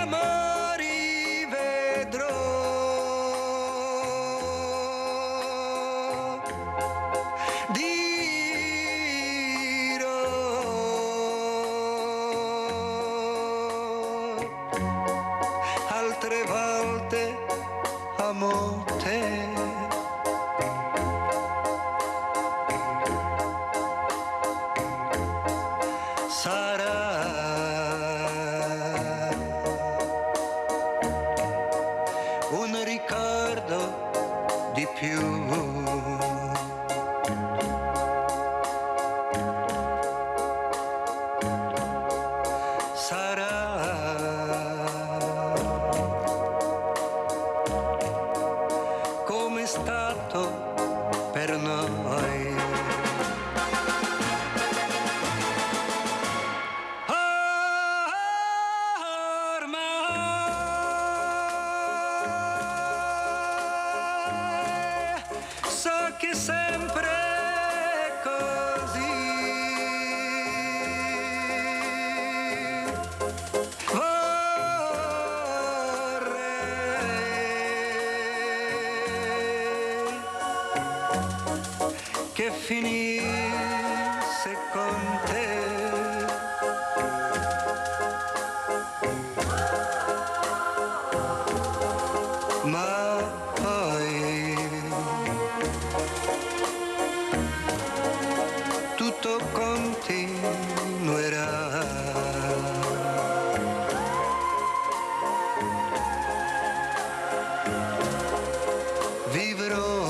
amori vedrò, dirò altre volte amo te. Un ricordo di più, sarà come è stato per noi. Che sempre è così, vorrei che finisse con te, ma poi tutto continuerà. Vivrò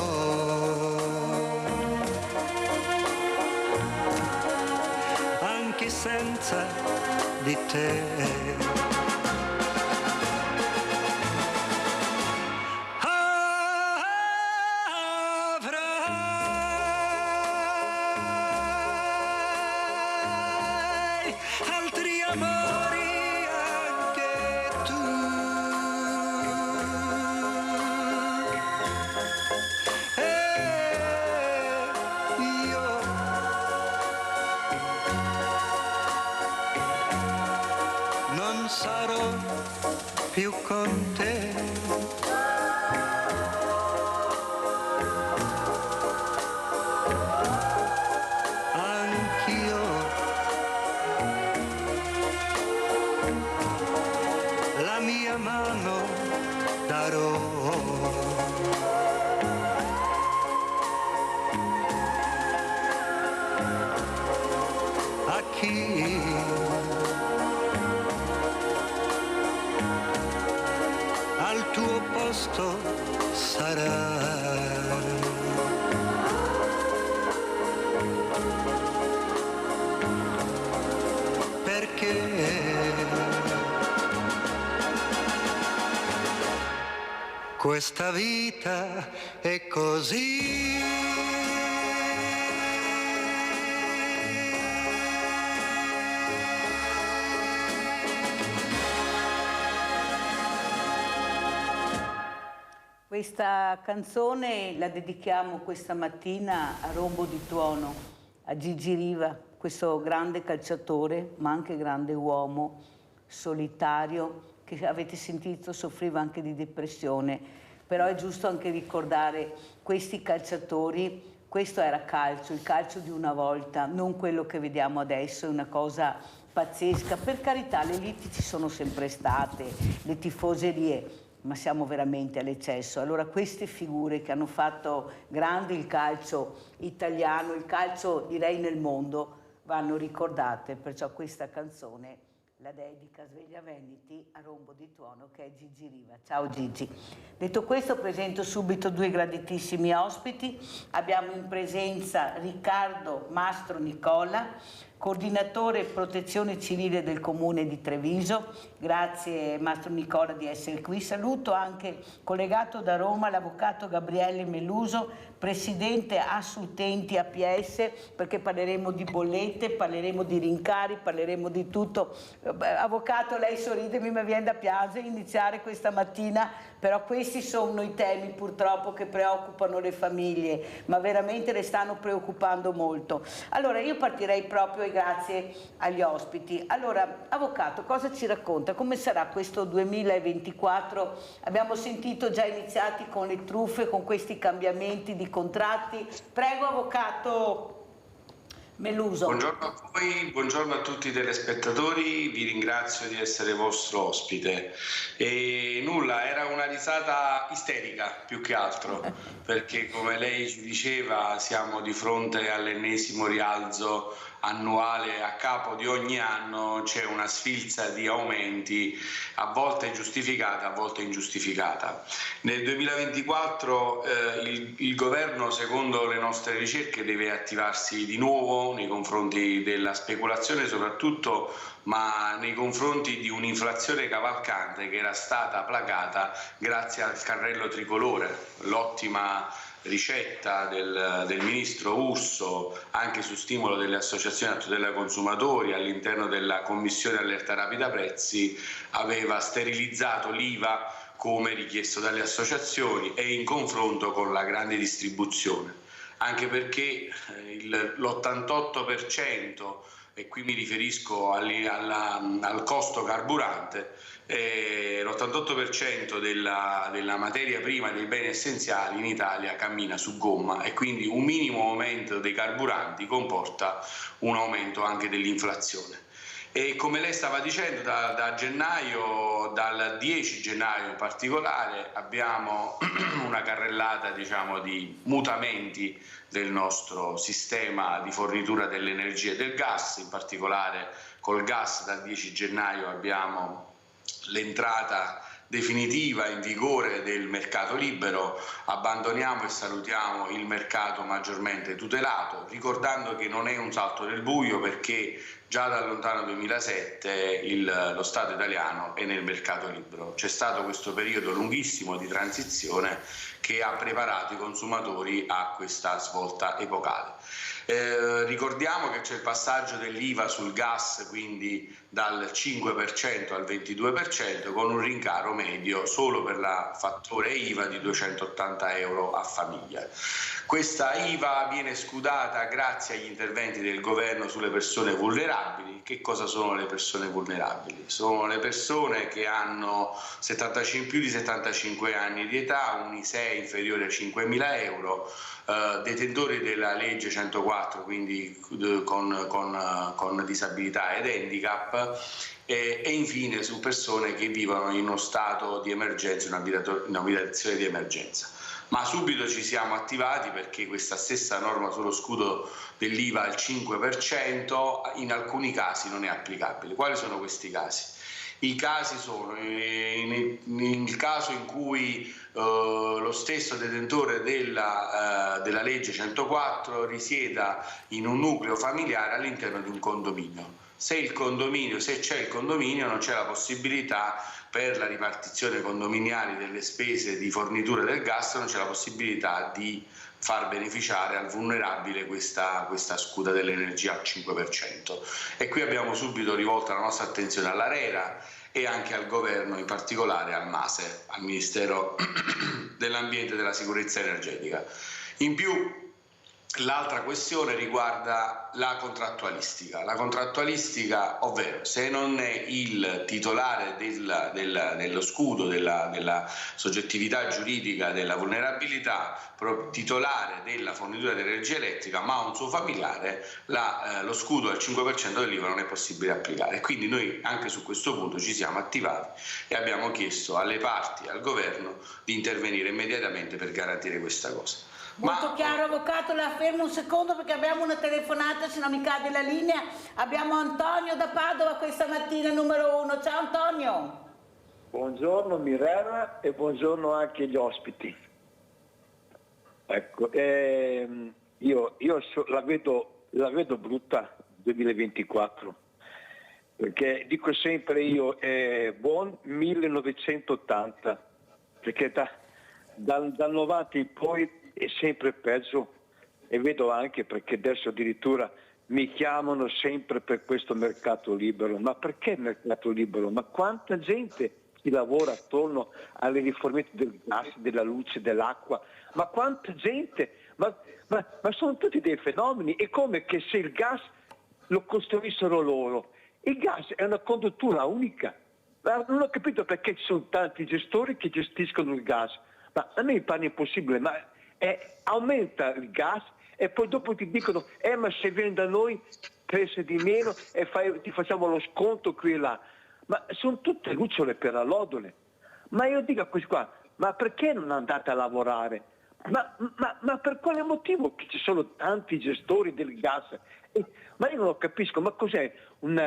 anche senza di te. Altri amori anche tu, e io non sarò più con te. La mia mano darò, a chi al tuo posto sarà. Perché questa vita è così. Questa canzone la dedichiamo questa mattina a Rombo di Tuono, a Gigi Riva, questo grande calciatore, ma anche grande uomo, solitario, che avete sentito soffriva anche di depressione, però è giusto anche ricordare questi calciatori. Questo era calcio, il calcio di una volta, non quello che vediamo adesso, è una cosa pazzesca. Per carità, le liti ci sono sempre state, le tifoserie, ma siamo veramente all'eccesso. Allora queste figure che hanno fatto grande il calcio italiano, il calcio direi nel mondo, vanno ricordate, perciò questa canzone la dedica Sveglia Veneti a Rombo di Tuono, che è Gigi Riva. Ciao Gigi. Detto questo, presento subito due graditissimi ospiti. Abbiamo in presenza Riccardo Mastro Nicola, coordinatore protezione civile del comune di Treviso. Grazie Mastro Nicola di essere qui. Saluto anche collegato da Roma l'avvocato Gabriele Meluso, presidente Assultenti APS, perché parleremo di bollette, parleremo di rincari, parleremo di tutto. Avvocato, lei sorride, mi viene da piangere iniziare questa mattina però questi sono i temi purtroppo che preoccupano le famiglie, ma veramente le stanno preoccupando molto. Allora io partirei proprio, e grazie agli ospiti. Allora, avvocato, cosa ci racconta? Come sarà questo 2024? Abbiamo sentito già iniziati con le truffe, con questi cambiamenti di contratti. Prego, avvocato Meluso. Buongiorno a voi, buongiorno a tutti i telespettatori, vi ringrazio di essere vostro ospite. E nulla, era una risata isterica più che altro, perché come lei ci diceva siamo di fronte all'ennesimo rialzo annuale, a capo di ogni anno c'è una sfilza di aumenti, a volte giustificata, a volte ingiustificata. Nel 2024 il governo, secondo le nostre ricerche, deve attivarsi di nuovo nei confronti della speculazione soprattutto, ma nei confronti di un'inflazione cavalcante che era stata placata grazie al carrello tricolore, l'ottima ricetta del ministro Urso, anche su stimolo delle associazioni a tutela dei consumatori all'interno della commissione allerta rapida prezzi, aveva sterilizzato l'IVA come richiesto dalle associazioni e in confronto con la grande distribuzione, anche perché l'88%, e qui mi riferisco al costo carburante, l'88% della materia prima dei beni essenziali in Italia cammina su gomma, e quindi un minimo aumento dei carburanti comporta un aumento anche dell'inflazione. E come lei stava dicendo, da gennaio, dal 10 gennaio in particolare, abbiamo una carrellata, diciamo, di mutamenti del nostro sistema di fornitura dell'energia e del gas. In particolare col gas dal 10 gennaio abbiamo l'entrata definitiva in vigore del mercato libero, abbandoniamo e salutiamo il mercato maggiormente tutelato, ricordando che non è un salto nel buio, perché già dal lontano 2007 lo Stato italiano è nel mercato libero. C'è stato questo periodo lunghissimo di transizione che ha preparato i consumatori a questa svolta epocale. Ricordiamo che c'è il passaggio dell'IVA sul gas, quindi dal 5% al 22%, con un rincaro medio solo per la fattore IVA di 280 euro a famiglia. Questa IVA viene scudata grazie agli interventi del governo sulle persone vulnerabili. Che cosa sono le persone vulnerabili? Sono le persone che hanno più di 75 anni di età, un ISEE inferiore a 5.000 euro, detentori della legge 104, quindi con disabilità ed handicap, e infine su persone che vivono in uno stato di emergenza, in un'abitazione di emergenza. Ma subito ci siamo attivati, perché questa stessa norma sullo scudo dell'IVA al 5% in alcuni casi non è applicabile. Quali sono questi casi? I casi sono nel caso in cui lo stesso detentore della legge 104 risieda in un nucleo familiare all'interno di un condominio. Se c'è il condominio, non c'è la possibilità per la ripartizione condominiale delle spese di fornitura del gas, non c'è la possibilità di far beneficiare al vulnerabile questa scuda dell'energia al 5%. E qui abbiamo subito rivolto la nostra attenzione all'ARERA e anche al governo, in particolare al MASE, al Ministero dell'Ambiente e della Sicurezza Energetica. In più, l'altra questione riguarda la contrattualistica. La contrattualistica, ovvero se non è il titolare dello scudo, della soggettività giuridica della vulnerabilità, titolare della fornitura di energia elettrica, ma un suo familiare, lo scudo al 5% dell'IVA non è possibile applicare. Quindi noi anche su questo punto ci siamo attivati e abbiamo chiesto alle parti e al governo di intervenire immediatamente per garantire questa cosa. Molto chiaro, avvocato, la fermo un secondo perché abbiamo una telefonata, se non mi cade la linea. Abbiamo Antonio da Padova questa mattina, numero 1. Ciao Antonio. Buongiorno Mirella e buongiorno anche agli ospiti. Ecco, io la vedo brutta 2024, perché dico sempre io buon 1980, perché dal 90 in poi è sempre peggio, e vedo anche perché adesso addirittura mi chiamano sempre per questo mercato libero. Ma perché mercato libero? Ma quanta gente chi lavora attorno alle riforme del gas, della luce, dell'acqua, ma quanta gente, ma sono tutti dei fenomeni. È come che se il gas lo costruissero loro. Il gas è una conduttura unica. Ma non ho capito perché ci sono tanti gestori che gestiscono il gas. Ma a me mi pare impossibile, ma aumenta il gas e poi dopo ti dicono ma se vieni da noi pesa di meno e ti facciamo lo sconto qui e là. Ma sono tutte lucciole per allodole. Ma io dico a questi qua, ma perché non andate a lavorare? Ma per quale motivo che ci sono tanti gestori del gas? Ma io non lo capisco, ma cos'è? Un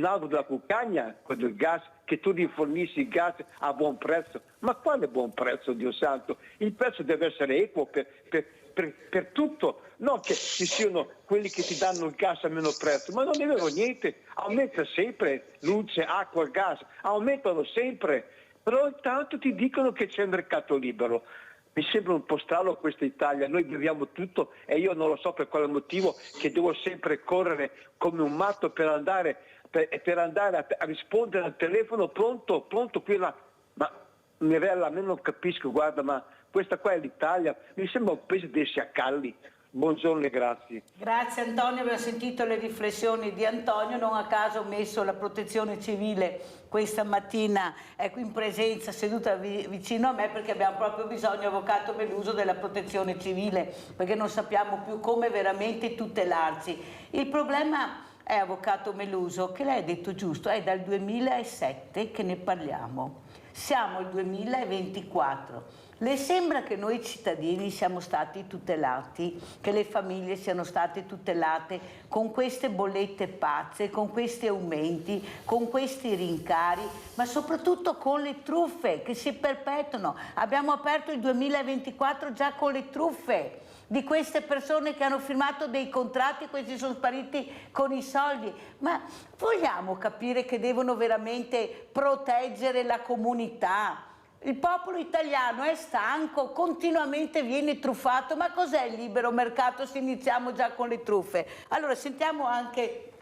albo della cuccagna, quello del gas, che tu rifornissi il gas a buon prezzo? Ma quale buon prezzo, Dio santo? Il prezzo deve essere equo per tutto, non che ci siano quelli che ti danno il gas a meno prezzo, ma non è vero niente, aumenta sempre luce, acqua, gas, aumentano sempre, però intanto ti dicono che c'è il mercato libero. Mi sembra un po' strano questa Italia, noi beviamo tutto e io non lo so per quale motivo che devo sempre correre come un matto per andare a rispondere al telefono, pronto, qui là. Ma Mirella, a me non capisco, guarda, ma questa qua è l'Italia, mi sembra un paese dei sciacalli. Buongiorno e grazie. Grazie Antonio, abbiamo sentito le riflessioni di Antonio, non a caso ho messo la protezione civile questa mattina qui in presenza, seduta vicino a me, perché abbiamo proprio bisogno, Avvocato Meluso, della protezione civile, perché non sappiamo più come veramente tutelarci. Il problema è, Avvocato Meluso, che lei ha detto giusto, è dal 2007 che ne parliamo, siamo al 2024. Le sembra che noi cittadini siamo stati tutelati, che le famiglie siano state tutelate con queste bollette pazze, con questi aumenti, con questi rincari, ma soprattutto con le truffe che si perpetuano? Abbiamo aperto il 2024 già con le truffe di queste persone che hanno firmato dei contratti e questi sono spariti con i soldi. Ma vogliamo capire che devono veramente proteggere la comunità? Il popolo italiano è stanco, continuamente viene truffato, ma cos'è il libero mercato se iniziamo già con le truffe? Allora sentiamo anche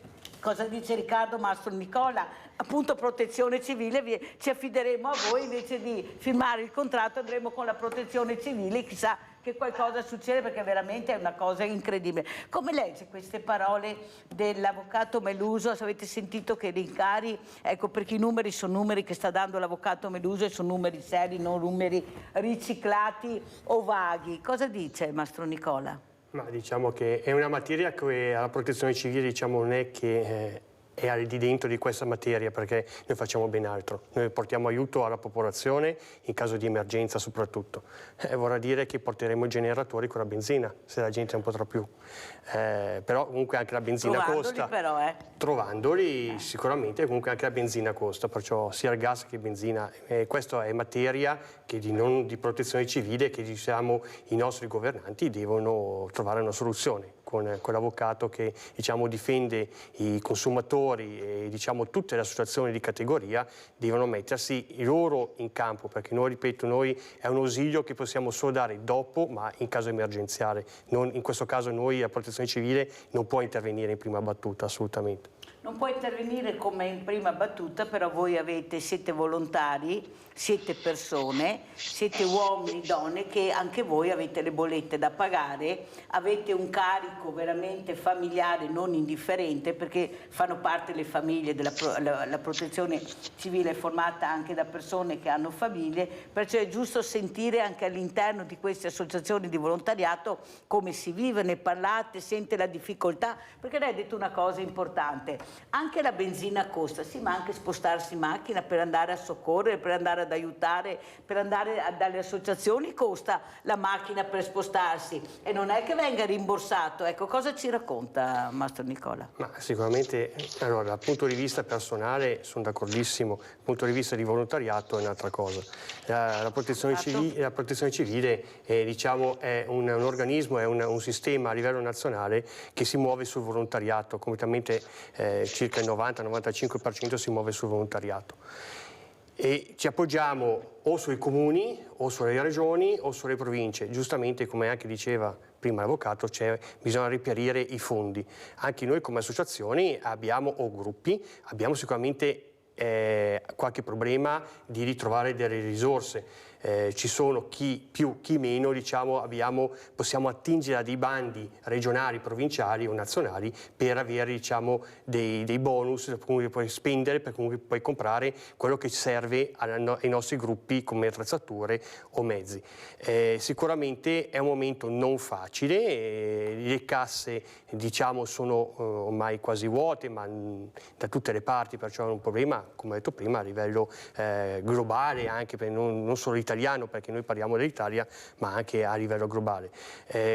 cosa dice Riccardo Mastronicola, appunto protezione civile, ci affideremo a voi, invece di firmare il contratto andremo con la protezione civile, chissà che qualcosa succede, perché veramente è una cosa incredibile. Come legge queste parole dell'Avvocato Meluso? Avete sentito che i rincari, ecco, perché i numeri sono numeri che sta dando l'Avvocato Meluso e sono numeri seri, non numeri riciclati o vaghi. Cosa dice Mastronicola? Ma diciamo che è una materia che alla protezione civile non è che è al di dentro di questa materia, perché noi facciamo ben altro. Noi portiamo aiuto alla popolazione in caso di emergenza soprattutto. Vorrà dire che porteremo i generatori con la benzina, se la gente non potrà più. Però comunque anche la benzina costa. Trovandoli sicuramente, comunque anche la benzina costa, perciò sia il gas che benzina. Questa è materia che non di protezione civile, che diciamo i nostri governanti devono trovare una soluzione con l'avvocato che difende i consumatori e tutte le associazioni di categoria devono mettersi loro in campo, perché noi, ripeto, noi è un ausilio che possiamo solo dare dopo, ma in caso emergenziale. In questo caso noi, la protezione civile, non può intervenire in prima battuta, assolutamente. Non può intervenire come in prima battuta, però voi siete volontari, siete persone, siete uomini, donne, che anche voi avete le bollette da pagare, avete un carico veramente familiare non indifferente, perché fanno parte le famiglie la protezione civile è formata anche da persone che hanno famiglie, perciò è giusto sentire anche all'interno di queste associazioni di volontariato come si vive, ne parlate, sente la difficoltà, perché lei ha detto una cosa importante. Anche la benzina costa, sì, ma anche spostarsi in macchina per andare a soccorrere, per andare ad aiutare, per andare dalle associazioni costa la macchina per spostarsi e non è che venga rimborsato. Ecco, cosa ci racconta Mastronicola? Ma sicuramente, allora, dal punto di vista personale sono d'accordissimo, dal punto di vista di volontariato è un'altra cosa. La protezione civile è un organismo, è un sistema a livello nazionale che si muove sul volontariato, completamente circa il 90-95% si muove sul volontariato. E ci appoggiamo o sui comuni, o sulle regioni, o sulle province. Giustamente, come anche diceva prima l'avvocato, bisogna reperire i fondi. Anche noi come associazioni abbiamo, o gruppi, abbiamo sicuramente qualche problema di ritrovare delle risorse. Ci sono chi più, chi meno, diciamo, possiamo attingere a dei bandi regionali, provinciali o nazionali per avere, diciamo, dei bonus per cui puoi spendere, per cui puoi comprare quello che serve ai nostri gruppi come attrezzature o mezzi. Sicuramente è un momento non facile, le casse, diciamo, sono ormai quasi vuote, ma da tutte le parti, perciò è un problema, come ho detto prima, a livello globale, anche per non solo italiano, perché noi parliamo dell'Italia, ma anche a livello globale.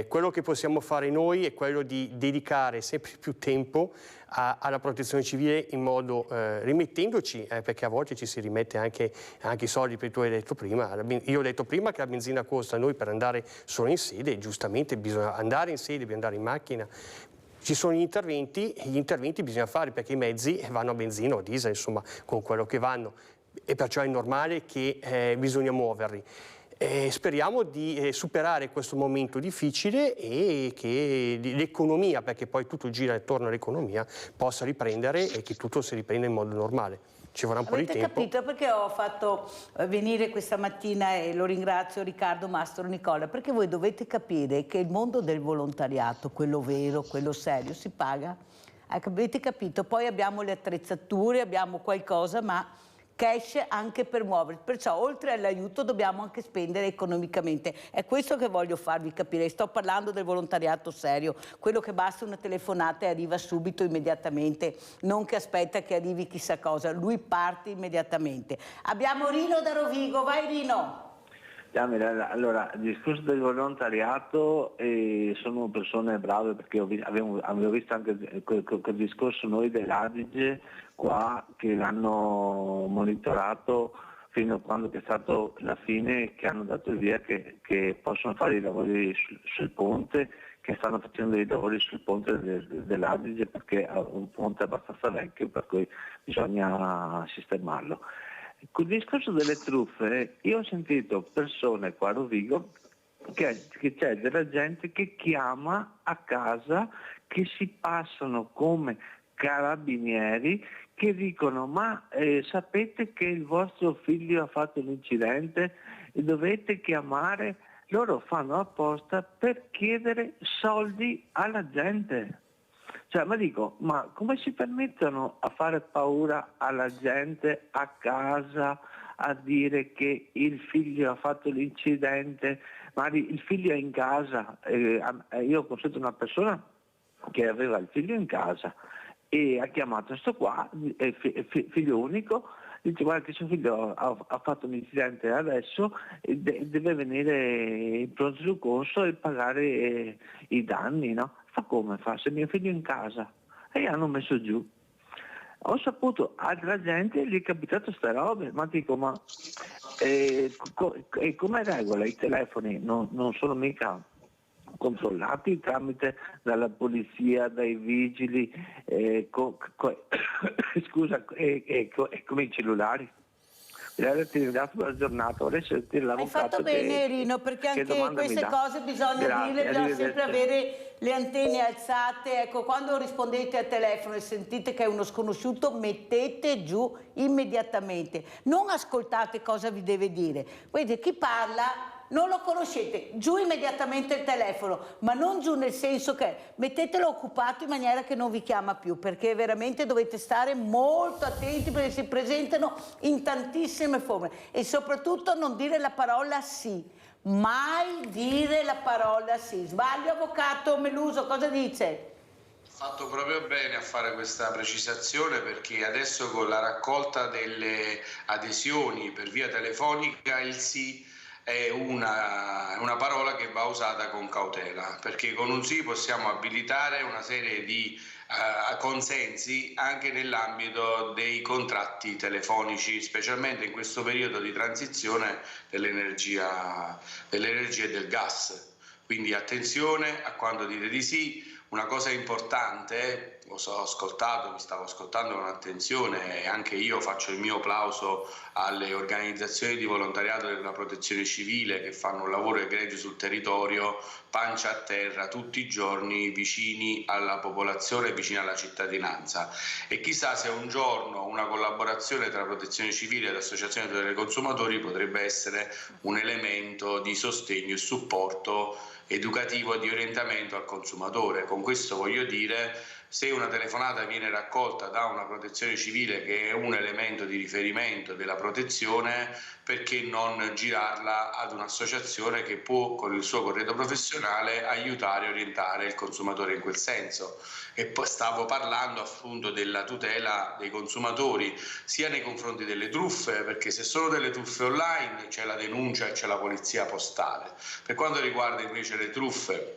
Quello che possiamo fare noi è quello di dedicare sempre più tempo alla protezione civile, in modo rimettendoci, perché a volte ci si rimette anche i soldi, perché tu hai detto prima, io ho detto prima che la benzina costa a noi per andare solo in sede, e giustamente bisogna andare in sede, bisogna andare in macchina. Ci sono gli interventi bisogna fare, perché i mezzi vanno a benzina o diesel, insomma, con quello che vanno, e perciò è normale che bisogna muoverli. Speriamo di superare questo momento difficile e che l'economia, perché poi tutto gira attorno all'economia, possa riprendere e che tutto si riprenda in modo normale. Ci vorrà un po' di tempo. Avete capito perché ho fatto venire questa mattina, e lo ringrazio, Riccardo Mastro Nicola, perché voi dovete capire che il mondo del volontariato, quello vero, quello serio, si paga. Avete capito? Poi abbiamo le attrezzature, abbiamo qualcosa, ma cash anche per muoversi, perciò oltre all'aiuto dobbiamo anche spendere economicamente. È questo che voglio farvi capire. Sto parlando del volontariato serio, quello che basta una telefonata e arriva subito, immediatamente, non che aspetta che arrivi chissà cosa, lui parte immediatamente. Abbiamo Rino da Rovigo, vai Rino! Allora, il discorso del volontariato, sono persone brave, perché abbiamo visto anche quel discorso noi dell'Adige qua, che l'hanno monitorato fino a quando è stato la fine, che hanno dato il via che possono fare i lavori sul ponte, che stanno facendo dei lavori sul ponte dell'Adige, perché è un ponte abbastanza vecchio, per cui bisogna sistemarlo. Col discorso delle truffe, io ho sentito persone qua a Rovigo che c'è della gente che chiama a casa, che si passano come carabinieri, che dicono: ma sapete che il vostro figlio ha fatto un incidente e dovete chiamare? Loro fanno apposta per chiedere soldi alla gente. Cioè, ma dico, ma come si permettono a fare paura alla gente a casa, a dire che il figlio ha fatto l'incidente, ma il figlio è in casa? Io ho conosciuto una persona che aveva il figlio in casa e ha chiamato sto qua, figlio unico, dice: guarda che suo figlio ha fatto un incidente adesso e deve venire in pronto soccorso e pagare i danni, no? Fa come fa? Se mio figlio è in casa. E hanno messo giù. Ho saputo, altra gente gli è capitato ste robe, ma dico, ma come regola i telefoni non sono mica controllati tramite dalla polizia, dai vigili, scusa, come i cellulari? Ti ringrazio per la giornata. Hai fatto bene, Rino, perché anche queste cose bisogna dirle, bisogna sempre avere le antenne alzate. Ecco, quando rispondete al telefono e sentite che è uno sconosciuto, mettete giù immediatamente. Non ascoltate cosa vi deve dire. Vedete, chi parla non lo conoscete, giù immediatamente il telefono, ma non giù nel senso che mettetelo occupato in maniera che non vi chiama più, perché veramente dovete stare molto attenti, perché si presentano in tantissime forme, e soprattutto non dire la parola sì, mai dire la parola sì. Sbaglio, avvocato Meluso, cosa dice? Fatto proprio bene a fare questa precisazione, perché adesso con la raccolta delle adesioni per via telefonica il sì è una parola che va usata con cautela, perché con un sì possiamo abilitare una serie di consensi anche nell'ambito dei contratti telefonici, specialmente in questo periodo di transizione dell'energia e del gas. Quindi attenzione a quando dite di sì. Una cosa importante, vi stavo ascoltando con attenzione, e anche io faccio il mio plauso alle organizzazioni di volontariato della protezione civile che fanno un lavoro egregio sul territorio, pancia a terra tutti i giorni, vicini alla popolazione, vicini alla cittadinanza. E chissà se un giorno una collaborazione tra protezione civile ed associazione dei consumatori potrebbe essere un elemento di sostegno e supporto educativo e di orientamento al consumatore. Con questo voglio dire, se una telefonata viene raccolta da una protezione civile che è un elemento di riferimento della protezione, perché non girarla ad un'associazione che può, con il suo corredo professionale, aiutare e orientare il consumatore in quel senso. E poi stavo parlando appunto della tutela dei consumatori sia nei confronti delle truffe, perché se sono delle truffe online c'è la denuncia e c'è la polizia postale. Per quanto riguarda invece le truffe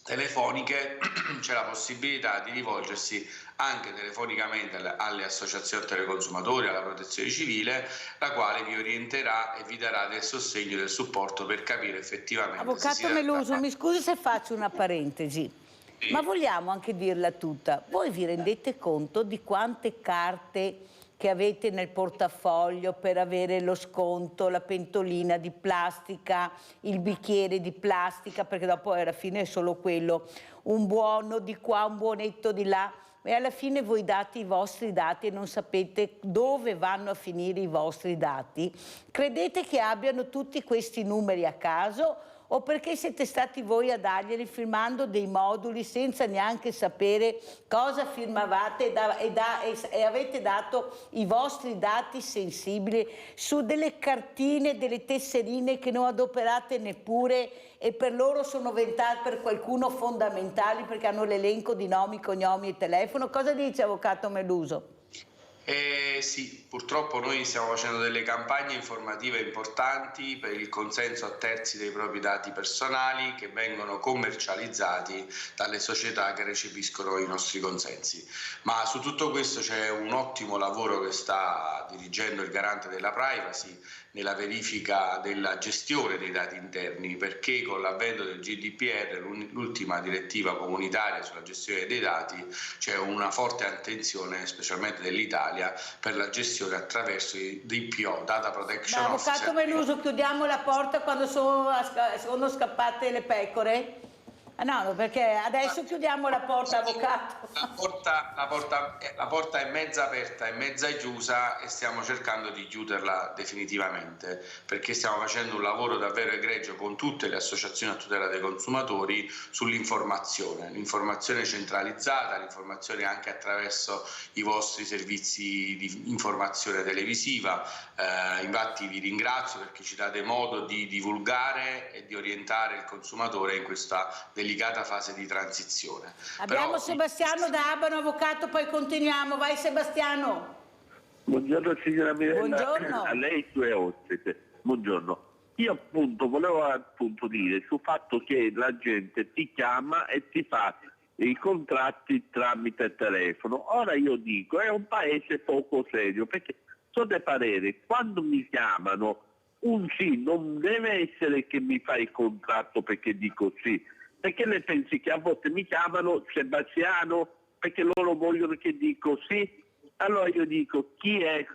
telefoniche c'è la possibilità di rivolgersi anche telefonicamente alle associazioni teleconsumatori, alla protezione civile, la quale vi orienterà e vi darà del sostegno e del supporto per capire effettivamente. Avvocato Meluso, mi scusi se faccio una parentesi, sì, ma vogliamo anche dirla tutta. Voi vi rendete conto di quante carte che avete nel portafoglio per avere lo sconto, la pentolina di plastica, il bicchiere di plastica, perché dopo alla fine è solo quello, un buono di qua, un buonetto di là, e alla fine voi date i vostri dati e non sapete dove vanno a finire i vostri dati? Credete che abbiano tutti questi numeri a caso? O perché siete stati voi a darglieli firmando dei moduli senza neanche sapere cosa firmavate e avete dato i vostri dati sensibili su delle cartine, delle tesserine che non adoperate neppure e per loro sono diventate per qualcuno fondamentali perché hanno l'elenco di nomi, cognomi e telefono? Cosa dice avvocato Meluso? Sì, purtroppo noi stiamo facendo delle campagne informative importanti per il consenso a terzi dei propri dati personali che vengono commercializzati dalle società che recepiscono i nostri consensi. Ma su tutto questo c'è un ottimo lavoro che sta dirigendo il Garante della Privacy nella verifica della gestione dei dati interni, perché con l'avvento del GDPR, l'ultima direttiva comunitaria sulla gestione dei dati, c'è una forte attenzione, specialmente dell'Italia, per la gestione attraverso i DPO, Data Protection Officer. Avvocato Meluso, chiudiamo la porta quando sono scappate le pecore? No, perché adesso chiudiamo la porta, avvocato. La porta è mezza aperta e mezza chiusa e stiamo cercando di chiuderla definitivamente, perché stiamo facendo un lavoro davvero egregio con tutte le associazioni a tutela dei consumatori sull'informazione, l'informazione centralizzata, l'informazione anche attraverso i vostri servizi di informazione televisiva. Infatti vi ringrazio perché ci date modo di divulgare e di orientare il consumatore in questa delicata fase di transizione. Abbiamo Sebastiano da Abano, avvocato, poi continuiamo. Vai Sebastiano. Buongiorno signora Mirella, buongiorno. A lei e sue ospite. Buongiorno. Io appunto volevo dire sul fatto che la gente ti chiama e ti fa i contratti tramite telefono. Ora io dico, è un paese poco serio, perché so da parere, quando mi chiamano, un sì non deve essere che mi fai il contratto perché dico sì, perché le pensi che a volte mi chiamano Sebastiano perché loro vogliono che dico sì? Allora io dico chi è?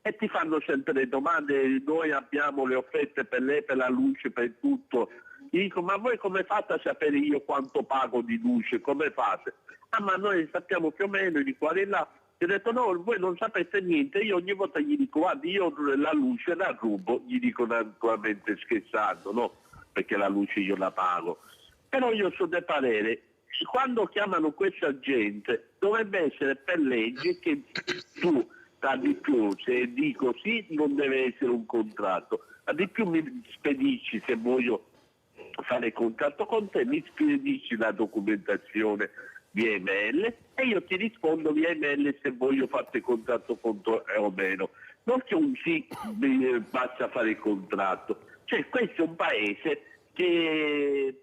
E ti fanno sempre le domande, noi abbiamo le offerte per lei, per la luce, per tutto. Io dico, ma voi come fate a sapere io quanto pago di luce? Come fate? Ah, ma noi sappiamo più o meno di qua e là. Gli ho detto no, voi non sapete niente. Io ogni volta gli dico, guarda, io la luce la rubo, gli dico naturalmente scherzando, no? Perché la luce io la pago. Però io so da parere, quando chiamano questa gente dovrebbe essere per legge che tu di più, se dico sì non deve essere un contratto, ma di più mi spedisci, se voglio fare contratto con te, mi spedisci la documentazione via email e io ti rispondo via email se voglio fare contratto con te o meno. Non che un sì basta fare il contratto. Cioè questo è un paese che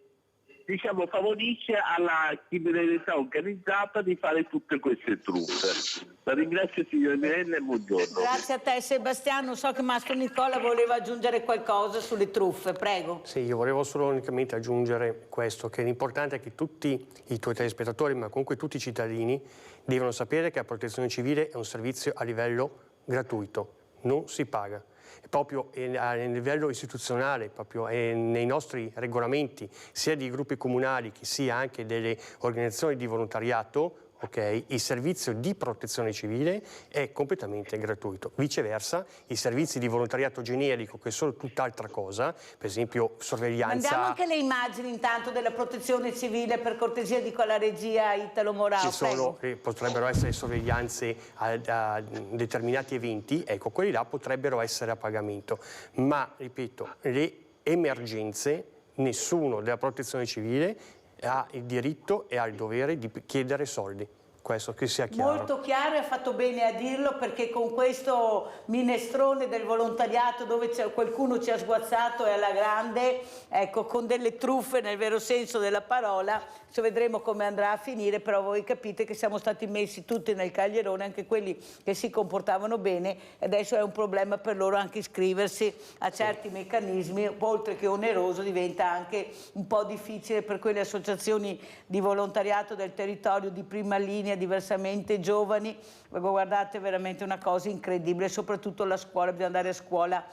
diciamo, favorisce alla criminalità organizzata di fare tutte queste truffe. La ringrazio, signor Mirella, e buongiorno. Grazie a te Sebastiano, so che Mastro Nicola voleva aggiungere qualcosa sulle truffe, prego. Sì, io volevo solo unicamente aggiungere questo, che l'importante è che tutti i tuoi telespettatori, ma comunque tutti i cittadini, devono sapere che la protezione civile è un servizio a livello gratuito, non si paga. E proprio a livello istituzionale, proprio nei nostri regolamenti, sia di gruppi comunali che sia anche delle organizzazioni di volontariato, okay, il servizio di protezione civile è completamente gratuito. Viceversa, i servizi di volontariato generico, che sono tutt'altra cosa, per esempio sorveglianza... Mandiamo anche le immagini intanto della protezione civile, per cortesia, dico alla regia Italo Morao. Ci sono, potrebbero essere sorveglianze a determinati eventi, ecco, quelli là potrebbero essere a pagamento. Ma, ripeto, le emergenze, nessuno della protezione civile ha il diritto e ha il dovere di chiedere soldi. Questo che sia chiaro. Molto chiaro, e ha fatto bene a dirlo, perché con questo minestrone del volontariato dove qualcuno ci ha sguazzato e alla grande, ecco, con delle truffe nel vero senso della parola, vedremo come andrà a finire, però voi capite che siamo stati messi tutti nel caglierone, anche quelli che si comportavano bene, e adesso è un problema per loro anche iscriversi a certi meccanismi, oltre che oneroso diventa anche un po' difficile per quelle associazioni di volontariato del territorio di prima linea, diversamente giovani. Guardate, veramente una cosa incredibile, soprattutto la scuola, bisogna andare a scuola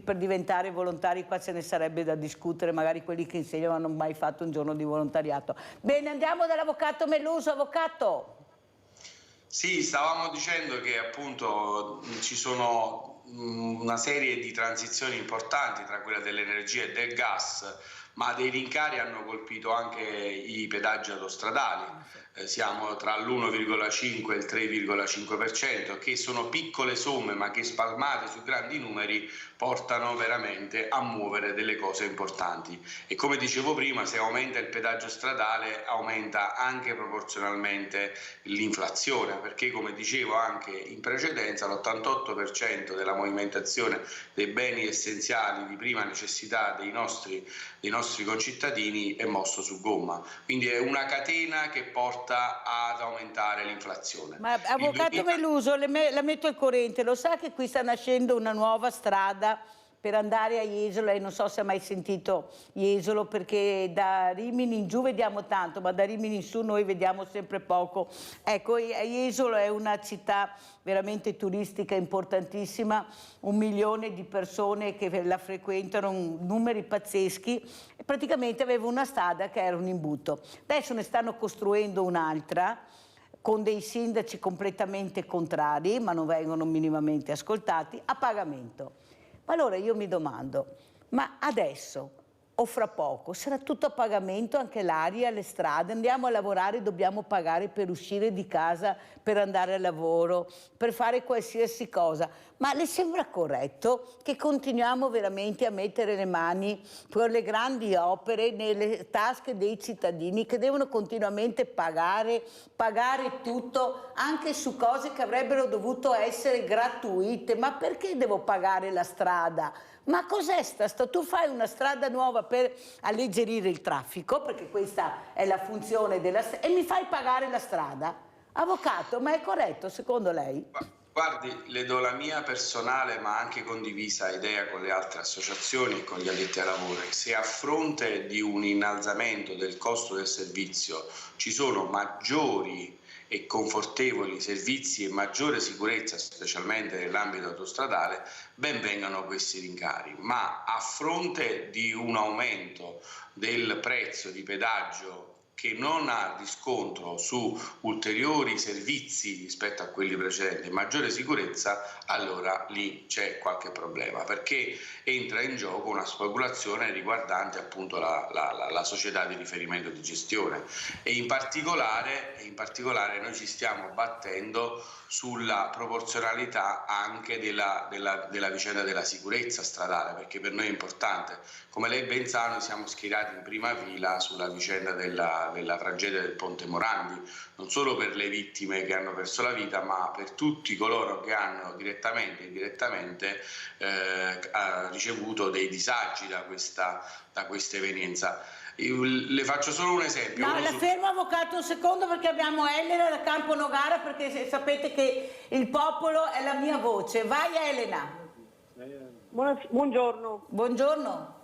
per diventare volontari, qua ce ne sarebbe da discutere, magari quelli che insegnano non hanno mai fatto un giorno di volontariato. Bene, andiamo dall'avvocato Meluso. Avvocato. Sì, stavamo dicendo che appunto ci sono una serie di transizioni importanti tra quella dell'energia e del gas, ma dei rincari hanno colpito anche i pedaggi autostradali. Siamo tra l'1,5 e il 3,5%, che sono piccole somme ma che spalmate su grandi numeri portano veramente a muovere delle cose importanti. E come dicevo prima, se aumenta il pedaggio stradale aumenta anche proporzionalmente l'inflazione, perché come dicevo anche in precedenza l'88% della movimentazione dei beni essenziali di prima necessità dei nostri concittadini è mosso su gomma, quindi è una catena che porta ad aumentare l'inflazione. Ma avvocato Meluso, la metto al corrente, lo sa che qui sta nascendo una nuova strada per andare a Jesolo? Lei non so se ha mai sentito Jesolo, perché da Rimini in giù vediamo tanto, ma da Rimini in su noi vediamo sempre poco. Ecco, Jesolo è una città veramente turistica importantissima, 1 milione di persone che la frequentano, numeri pazzeschi, e praticamente aveva una strada che era un imbuto. Adesso ne stanno costruendo un'altra, con dei sindaci completamente contrari, ma non vengono minimamente ascoltati, a pagamento. Ma allora io mi domando, ma adesso o fra poco sarà tutto a pagamento, anche l'aria, le strade, andiamo a lavorare, dobbiamo pagare per uscire di casa, per andare al lavoro, per fare qualsiasi cosa? Ma le sembra corretto che continuiamo veramente a mettere le mani per le grandi opere nelle tasche dei cittadini, che devono continuamente pagare tutto, anche su cose che avrebbero dovuto essere gratuite? Ma perché devo pagare la strada? Ma cos'è tu fai una strada nuova per alleggerire il traffico, perché questa è la funzione della strada, e mi fai pagare la strada? Avvocato, ma è corretto secondo lei? Guardi, le do la mia personale ma anche condivisa idea con le altre associazioni e con gli addetti ai lavori. Se a fronte di un innalzamento del costo del servizio ci sono maggiori e confortevoli servizi e maggiore sicurezza, specialmente nell'ambito autostradale, ben vengano questi rincari. Ma a fronte di un aumento del prezzo di pedaggio che non ha riscontro su ulteriori servizi rispetto a quelli precedenti, maggiore sicurezza, allora lì c'è qualche problema, perché entra in gioco una speculazione riguardante appunto la società di riferimento di gestione, e in particolare noi ci stiamo battendo sulla proporzionalità anche della vicenda della sicurezza stradale, perché per noi è importante. Come lei ben sa, noi siamo schierati in prima fila sulla vicenda della tragedia del Ponte Morandi, non solo per le vittime che hanno perso la vita, ma per tutti coloro che hanno direttamente e indirettamente ricevuto dei disagi da questa evenienza. Le faccio solo un esempio. No, la fermo avvocato un secondo perché abbiamo Elena da Campo Nogara, perché sapete che il popolo è la mia voce. Vai Elena. Buongiorno. Buongiorno.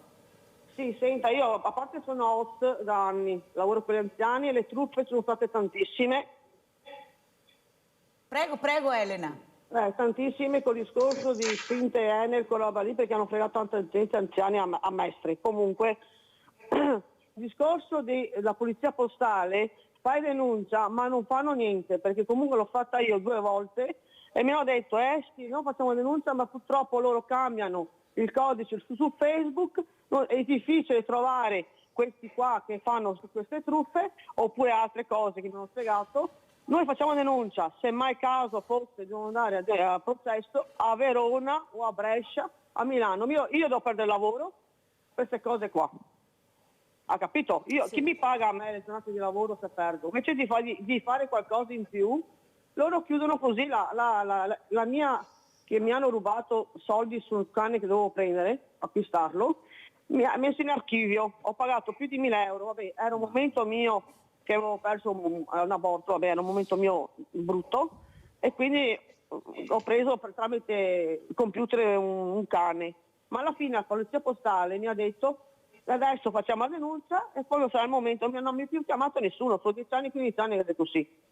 Sì, senta, io a parte sono host da anni, lavoro per gli anziani e le truffe sono state tantissime. Prego Elena. Tantissime col discorso di Spinte e Enel, con roba lì, perché hanno fregato tanta gente, anziani a maestri. Comunque, il discorso della polizia postale, fai denuncia ma non fanno niente, perché comunque l'ho fatta io 2 volte e mi hanno detto sì, non facciamo denuncia, ma purtroppo loro cambiano il codice su Facebook, è difficile trovare questi qua che fanno queste truffe oppure altre cose che mi hanno spiegato. Noi facciamo denuncia, se mai caso fosse devono andare a processo a Verona o a Brescia, a Milano. Io devo perdere lavoro, queste cose qua. Ha capito? Chi mi paga a me le giornate di lavoro se perdo? Invece di fare qualcosa in più, loro chiudono così la mia, che mi hanno rubato soldi sul cane che dovevo prendere, acquistarlo, mi ha messo in archivio, ho pagato più di 1.000 euro, vabbè, era un momento mio che avevo perso un aborto, vabbè, era un momento mio brutto e quindi ho preso tramite il computer un cane, ma alla fine la polizia postale mi ha detto adesso facciamo la denuncia e poi sarà il momento, non mi ha più chiamato nessuno, sono 10 anni, 15 anni che ho detto sì.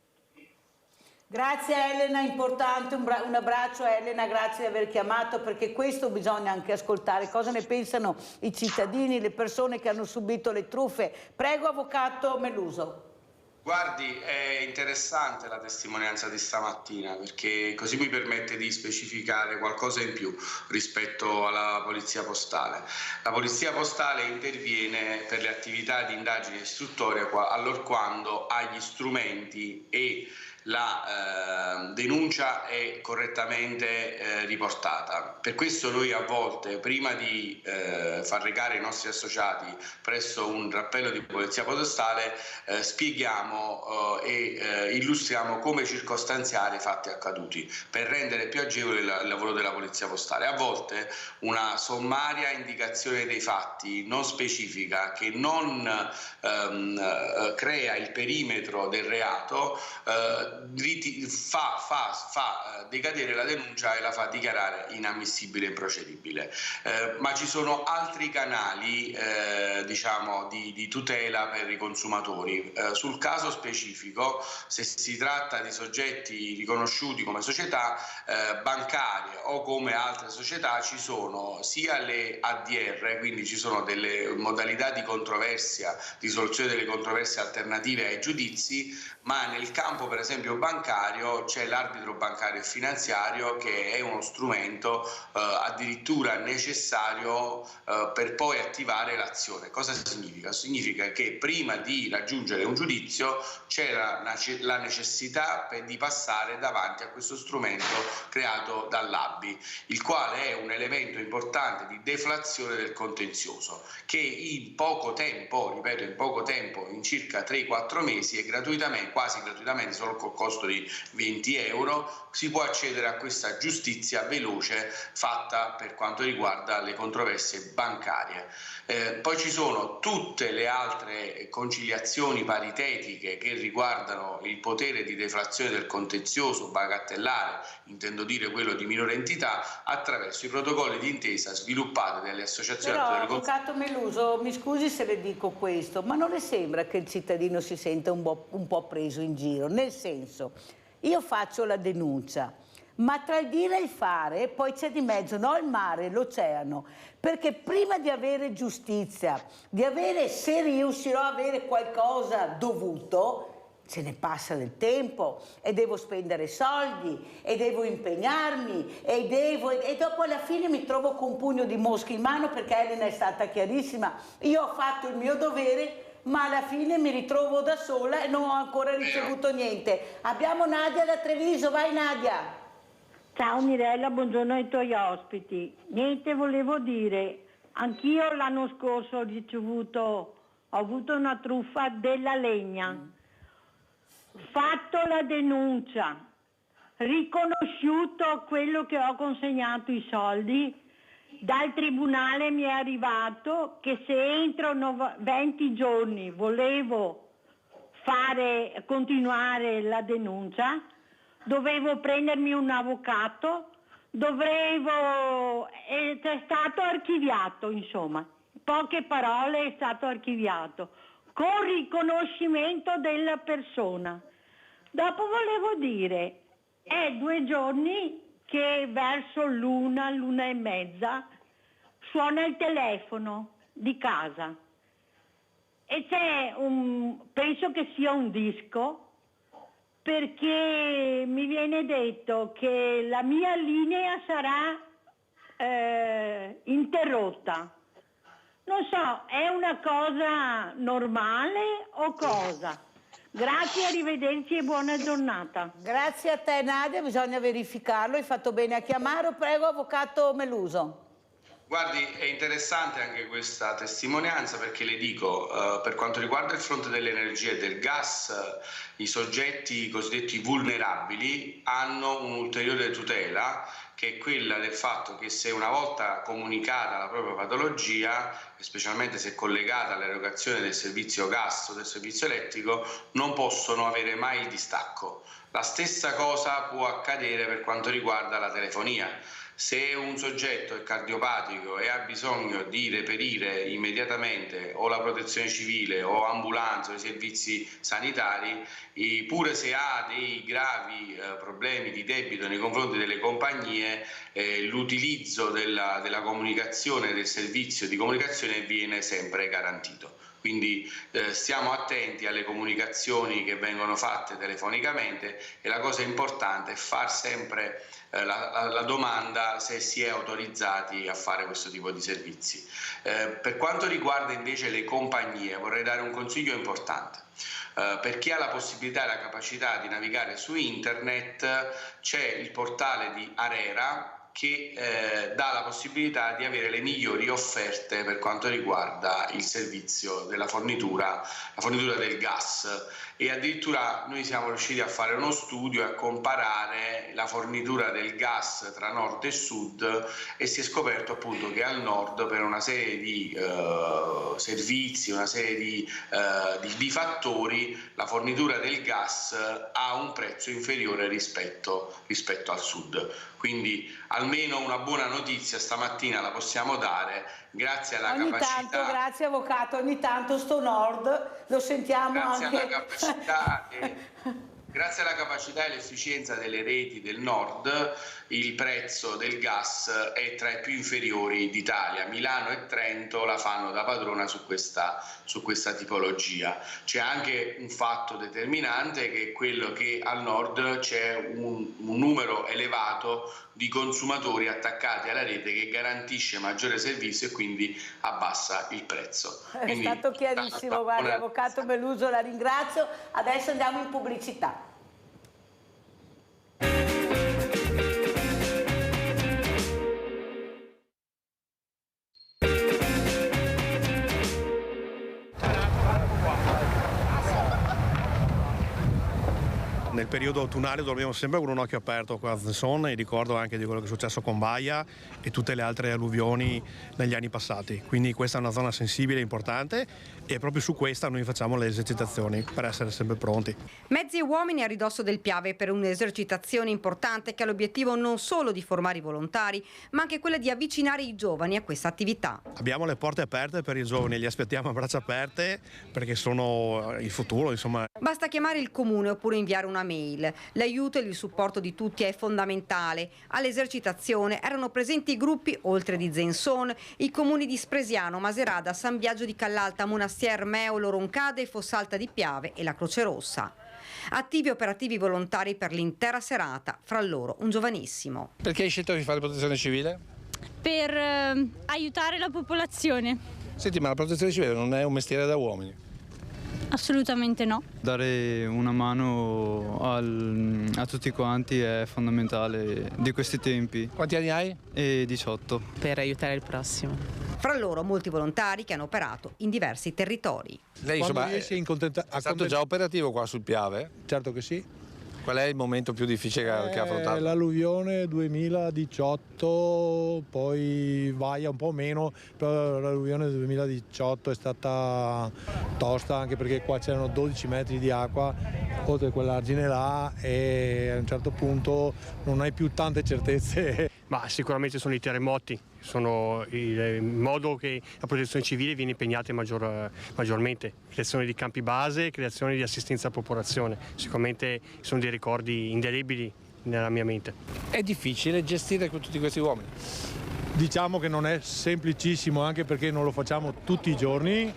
Grazie Elena, importante, un abbraccio Elena, grazie di aver chiamato, perché questo bisogna anche ascoltare, cosa ne pensano i cittadini, le persone che hanno subito le truffe. Prego avvocato Meluso. Guardi, è interessante la testimonianza di stamattina perché così mi permette di specificare qualcosa in più rispetto alla polizia postale. La polizia postale interviene per le attività di indagine istruttoria allorquando ha gli strumenti e la denuncia è correttamente riportata. Per questo noi a volte, prima di far recare i nostri associati presso un rappello di polizia postale, spieghiamo e illustriamo come circostanziare i fatti accaduti per rendere più agevole il lavoro della polizia postale. A volte una sommaria indicazione dei fatti non specifica, che non crea il perimetro del reato, fa decadere la denuncia e la fa dichiarare inammissibile e improcedibile. Ma ci sono altri canali diciamo di tutela per i consumatori. Sul caso specifico, se si tratta di soggetti riconosciuti come società bancarie o come altre società, ci sono sia le ADR, quindi ci sono delle modalità di controversia, di soluzione delle controversie alternative ai giudizi, ma nel campo per esempio bancario c'è l'arbitro bancario e finanziario, che è uno strumento addirittura necessario per poi attivare l'azione. Cosa significa? Significa che prima di raggiungere un giudizio c'era la necessità di passare davanti a questo strumento creato dall'ABI, il quale è un elemento importante di deflazione del contenzioso, che in poco tempo, ripeto in poco tempo, in circa 3-4 mesi e gratuitamente, quasi gratuitamente, solo col costo di 20 euro, si può accedere a questa giustizia veloce fatta per quanto riguarda le controversie bancarie. Poi ci sono tutte le altre conciliazioni paritetiche che riguardano il potere di deflazione del contenzioso bagattellare, intendo dire quello di minore entità, attraverso i protocolli di intesa sviluppati dalle associazioni. Però avvocato Meluso, mi scusi se le dico questo, ma non le sembra che il cittadino si senta un po' preso in giro? Nel senso, io faccio la denuncia, ma tra il dire e il fare poi c'è di mezzo il mare, l'oceano, perché prima di avere giustizia, se riuscirò a avere qualcosa dovuto, ce ne passa del tempo e devo spendere soldi e devo impegnarmi e dopo alla fine mi trovo con un pugno di mosche in mano, perché Elena è stata chiarissima, io ho fatto il mio dovere ma alla fine mi ritrovo da sola e non ho ancora ricevuto niente. Abbiamo Nadia da Treviso, vai Nadia. Ciao Mirella, buongiorno ai tuoi ospiti. Niente, volevo dire, anch'io l'anno scorso ho avuto una truffa della legna. Fatto la denuncia, riconosciuto quello che ho consegnato i soldi, dal tribunale mi è arrivato che se entro 20 giorni volevo continuare la denuncia, dovevo prendermi un avvocato, è stato archiviato, insomma, in poche parole è stato archiviato, con riconoscimento della persona. Dopo volevo dire, è 2 giorni che verso l'una e mezza suona il telefono di casa e penso che sia un disco, perché mi viene detto che la mia linea sarà interrotta. Non so, è una cosa normale o cosa? Grazie, arrivederci e buona giornata. Grazie a te Nadia, bisogna verificarlo, hai fatto bene a chiamare. Prego, avvocato Meluso. Guardi, è interessante anche questa testimonianza, perché le dico, per quanto riguarda il fronte dell'energia e del gas, i soggetti cosiddetti vulnerabili hanno un'ulteriore tutela, che è quella del fatto che se una volta comunicata la propria patologia, specialmente se collegata all'erogazione del servizio gas o del servizio elettrico, non possono avere mai il distacco. La stessa cosa può accadere per quanto riguarda la telefonia. Se un soggetto è cardiopatico e ha bisogno di reperire immediatamente o la protezione civile o ambulanze o i servizi sanitari, pure se ha dei gravi problemi di debito nei confronti delle compagnie, l'utilizzo della comunicazione, del servizio di comunicazione viene sempre garantito. Quindi stiamo attenti alle comunicazioni che vengono fatte telefonicamente, e la cosa importante è far sempre la domanda se si è autorizzati a fare questo tipo di servizi. Per quanto riguarda invece le compagnie, vorrei dare un consiglio importante. Per chi ha la possibilità e la capacità di navigare su internet, c'è il portale di ARERA che dà la possibilità di avere le migliori offerte per quanto riguarda il servizio della fornitura, la fornitura del gas, e addirittura noi siamo riusciti a fare uno studio e a comparare la fornitura del gas tra nord e sud, e si è scoperto appunto che al nord, per una serie di servizi, una serie di fattori, la fornitura del gas ha un prezzo inferiore rispetto al sud. Quindi almeno una buona notizia stamattina la possiamo dare, grazie alla capacità. Ogni tanto, grazie avvocato, ogni tanto sto nord lo sentiamo grazie anche. Alla capacità grazie alla capacità e l'efficienza delle reti del nord, il prezzo del gas è tra i più inferiori d'Italia. Milano e Trento la fanno da padrona su questa tipologia. C'è anche un fatto determinante, che è quello che al nord c'è un numero elevato di consumatori attaccati alla rete, che garantisce maggiore servizio e quindi abbassa il prezzo. È stato chiarissimo, guardi, avvocato Meluso, la ringrazio. Adesso andiamo in pubblicità. Nel periodo autunnale dormiamo sempre con un occhio aperto qua a Zensone, e ricordo anche di quello che è successo con Baia e tutte le altre alluvioni negli anni passati. Quindi questa è una zona sensibile e importante, e proprio su questa noi facciamo le esercitazioni per essere sempre pronti. Mezzi e uomini a ridosso del Piave per un'esercitazione importante che ha l'obiettivo non solo di formare i volontari, ma anche quella di avvicinare i giovani a questa attività. Abbiamo le porte aperte per i giovani, li aspettiamo a braccia aperte perché sono il futuro, insomma. Basta chiamare il comune oppure inviare una mail. L'aiuto e il supporto di tutti è fondamentale. All'esercitazione erano presenti gruppi oltre di Zensone, i comuni di Spresiano, Maserada, San Biagio di Callalta, Monastier, Meolo, Roncade, Fossalta di Piave e la Croce Rossa. Attivi operativi volontari per l'intera serata, fra loro un giovanissimo. Perché hai scelto di fare protezione civile? Per aiutare la popolazione. Senti, ma la protezione civile non è un mestiere da uomini? Assolutamente no. Dare una mano a tutti quanti è fondamentale di questi tempi. Quanti anni hai? 18. Per aiutare il prossimo. Fra loro molti volontari che hanno operato in diversi territori. Lei insomma è stato già operativo qua sul Piave? Certo che sì. Qual è il momento più difficile che ha affrontato? L'alluvione 2018, poi Vaia un po' meno, però l'alluvione 2018 è stata tosta anche perché qua c'erano 12 metri di acqua oltre quell'argine là e a un certo punto non hai più tante certezze. Ma sicuramente sono i terremoti, sono il modo che la protezione civile viene impegnata maggiormente. Creazione di campi base, creazione di assistenza alla popolazione, sicuramente sono dei ricordi indelebili nella mia mente. È difficile gestire tutti questi uomini? Diciamo che non è semplicissimo anche perché non lo facciamo tutti i giorni,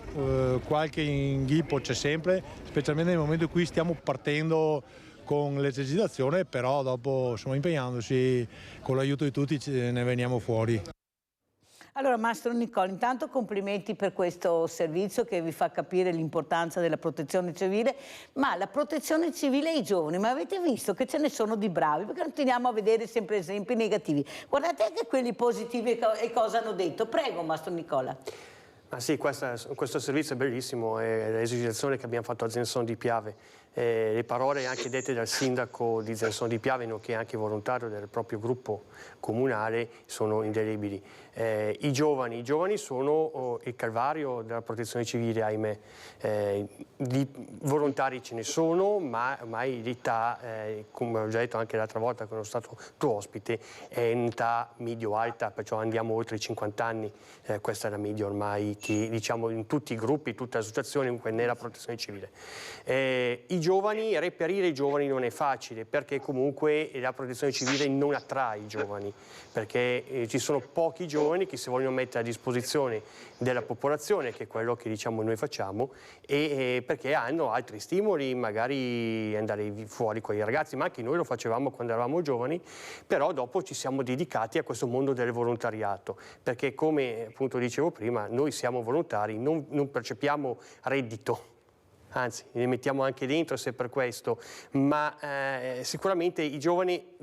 qualche inghippo c'è sempre, specialmente nel momento in cui stiamo partendo con l'esercitazione, però dopo insomma, impegnandosi con l'aiuto di tutti ne veniamo fuori. Allora Mastro Nicola, intanto complimenti per questo servizio che vi fa capire l'importanza della protezione civile, ma la protezione civile ai giovani, ma avete visto che ce ne sono di bravi, perché continuiamo a vedere sempre esempi negativi. Guardate anche quelli positivi e cosa hanno detto. Prego Mastro Nicola. Ah sì, questo servizio è bellissimo, è l'esercitazione che abbiamo fatto a Zenzon di Piave. Le parole anche dette dal sindaco di Zenzon di Piave, nonché anche volontario del proprio gruppo comunale, sono indelebili. I giovani sono il calvario della protezione civile, ahimè. Di volontari ce ne sono, ma ormai l'età, come ho già detto anche l'altra volta che sono stato tuo ospite, è un'età medio-alta, perciò andiamo oltre i 50 anni. Questa è la media ormai che diciamo in tutti i gruppi, tutte le associazioni, nella protezione civile. Reperire i giovani non è facile perché comunque la protezione civile non attrae i giovani, perché ci sono pochi giovani che si vogliono mettere a disposizione della popolazione, che è quello che diciamo noi facciamo, e perché hanno altri stimoli, magari andare fuori con i ragazzi, ma anche noi lo facevamo quando eravamo giovani, però dopo ci siamo dedicati a questo mondo del volontariato, perché come appunto dicevo prima, noi siamo volontari, non percepiamo reddito. Anzi, li mettiamo anche dentro se per questo, ma sicuramente i giovani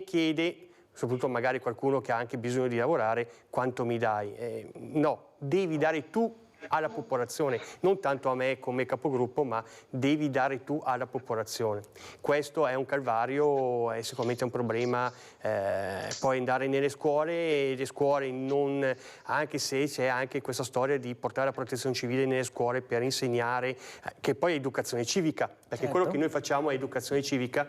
chiede, soprattutto magari qualcuno che ha anche bisogno di lavorare, quanto mi dai? No, devi dare tu alla popolazione, non tanto a me come capogruppo, ma devi dare tu alla popolazione. Questo è un calvario, è sicuramente un problema. Poi andare nelle scuole, le scuole non, anche se c'è anche questa storia di portare la protezione civile nelle scuole per insegnare, che poi è educazione civica, perché certo, quello che noi facciamo è educazione civica.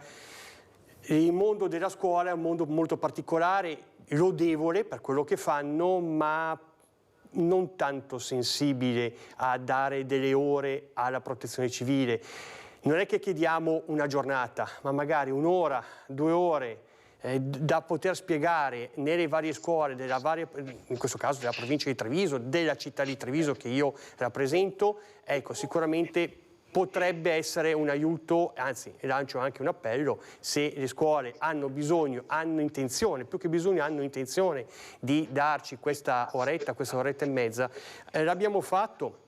Il mondo della scuola è un mondo molto particolare, lodevole per quello che fanno, ma non tanto sensibile a dare delle ore alla protezione civile. Non è che chiediamo una giornata, ma magari un'ora, 2 ore da poter spiegare nelle varie scuole, in questo caso della provincia di Treviso, della città di Treviso che io rappresento. Ecco, sicuramente potrebbe essere un aiuto, anzi lancio anche un appello, se le scuole hanno bisogno, hanno intenzione, più che bisogno hanno intenzione di darci questa oretta e mezza. L'abbiamo fatto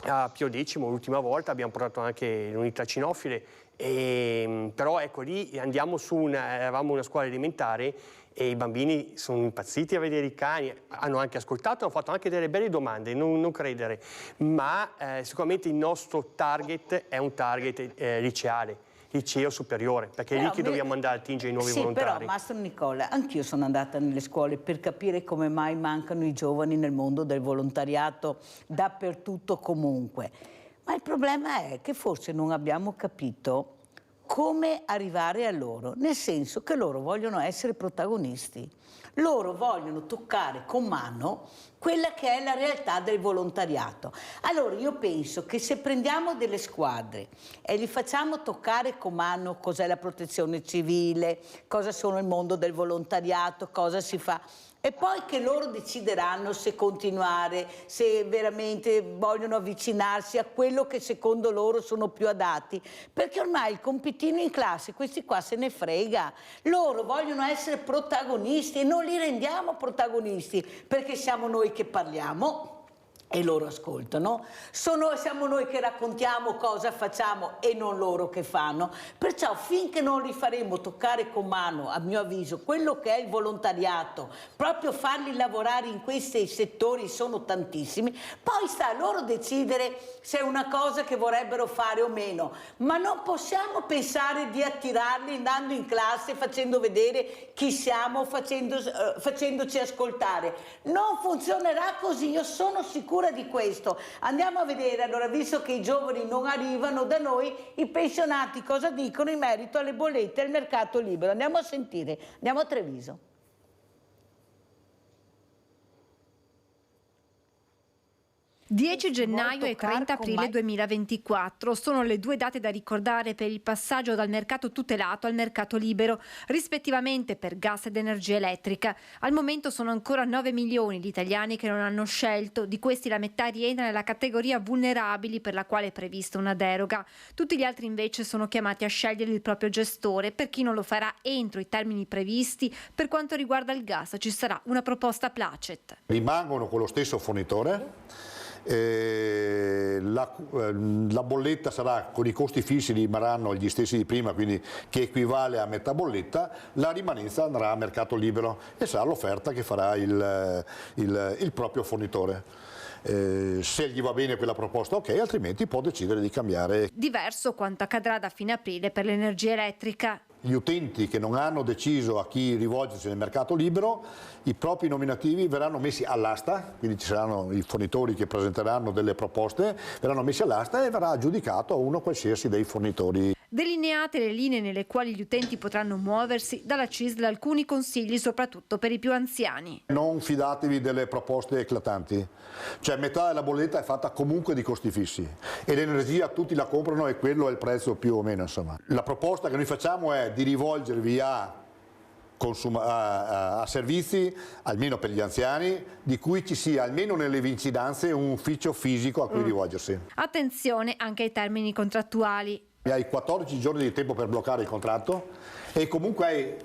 a Pio X l'ultima volta, abbiamo portato anche l'unità cinofile, però ecco lì andiamo eravamo una scuola elementare e i bambini sono impazziti a vedere i cani, hanno anche ascoltato, hanno fatto anche delle belle domande, non credere, ma sicuramente il nostro target è un target liceale, liceo superiore, perché è lì che dobbiamo andare a attingere i nuovi volontari. Però Mastro Nicola, anch'io sono andata nelle scuole per capire come mai mancano i giovani nel mondo del volontariato dappertutto comunque, ma il problema è che forse non abbiamo capito come arrivare a loro, nel senso che loro vogliono essere protagonisti, loro vogliono toccare con mano quella che è la realtà del volontariato. Allora io penso che se prendiamo delle squadre e li facciamo toccare con mano cos'è la protezione civile, cosa sono il mondo del volontariato, cosa si fa, e poi che loro decideranno se continuare, se veramente vogliono avvicinarsi a quello che secondo loro sono più adatti, perché ormai il compitino in classe, questi qua se ne frega, loro vogliono essere protagonisti e non li rendiamo protagonisti perché siamo noi che parliamo e loro ascoltano, siamo noi che raccontiamo cosa facciamo e non loro che fanno. Perciò finché non li faremo toccare con mano, a mio avviso, quello che è il volontariato, proprio farli lavorare in questi settori, sono tantissimi, poi sta a loro decidere se è una cosa che vorrebbero fare o meno, ma non possiamo pensare di attirarli andando in classe, facendo vedere chi siamo, facendoci ascoltare. Non funzionerà così, io sono sicura di questo. Andiamo a vedere allora, visto che i giovani non arrivano da noi, i pensionati cosa dicono in merito alle bollette e al mercato libero. Andiamo a sentire, andiamo a Treviso. 10 gennaio e 30 aprile 2024 sono le due date da ricordare per il passaggio dal mercato tutelato al mercato libero, rispettivamente per gas ed energia elettrica. Al momento sono ancora 9 milioni gli italiani che non hanno scelto, di questi la metà rientra nella categoria vulnerabili per la quale è prevista una deroga. Tutti gli altri invece sono chiamati a scegliere il proprio gestore. Per chi non lo farà entro i termini previsti, per quanto riguarda il gas ci sarà una proposta placet. Rimangono con lo stesso fornitore. La bolletta sarà con i costi fissi, rimarranno gli stessi di prima, quindi che equivale a metà bolletta. La rimanenza andrà a mercato libero e sarà l'offerta che farà il proprio fornitore. Se gli va bene quella proposta, ok, altrimenti può decidere di cambiare. Diverso quanto accadrà da fine aprile per l'energia elettrica. Gli utenti che non hanno deciso a chi rivolgersi nel mercato libero, i propri nominativi verranno messi all'asta, quindi ci saranno i fornitori che presenteranno delle proposte, verranno messi all'asta e verrà aggiudicato a uno qualsiasi dei fornitori. Delineate le linee nelle quali gli utenti potranno muoversi, dalla CISL alcuni consigli soprattutto per i più anziani. Non fidatevi delle proposte eclatanti, cioè metà della bolletta è fatta comunque di costi fissi e l'energia tutti la comprano e quello è il prezzo più o meno, insomma. La proposta che noi facciamo è di rivolgervi a servizi, almeno per gli anziani, di cui ci sia almeno nelle vicinanze un ufficio fisico a cui rivolgersi. Attenzione anche ai termini contrattuali. Hai 14 giorni di tempo per bloccare il contratto e comunque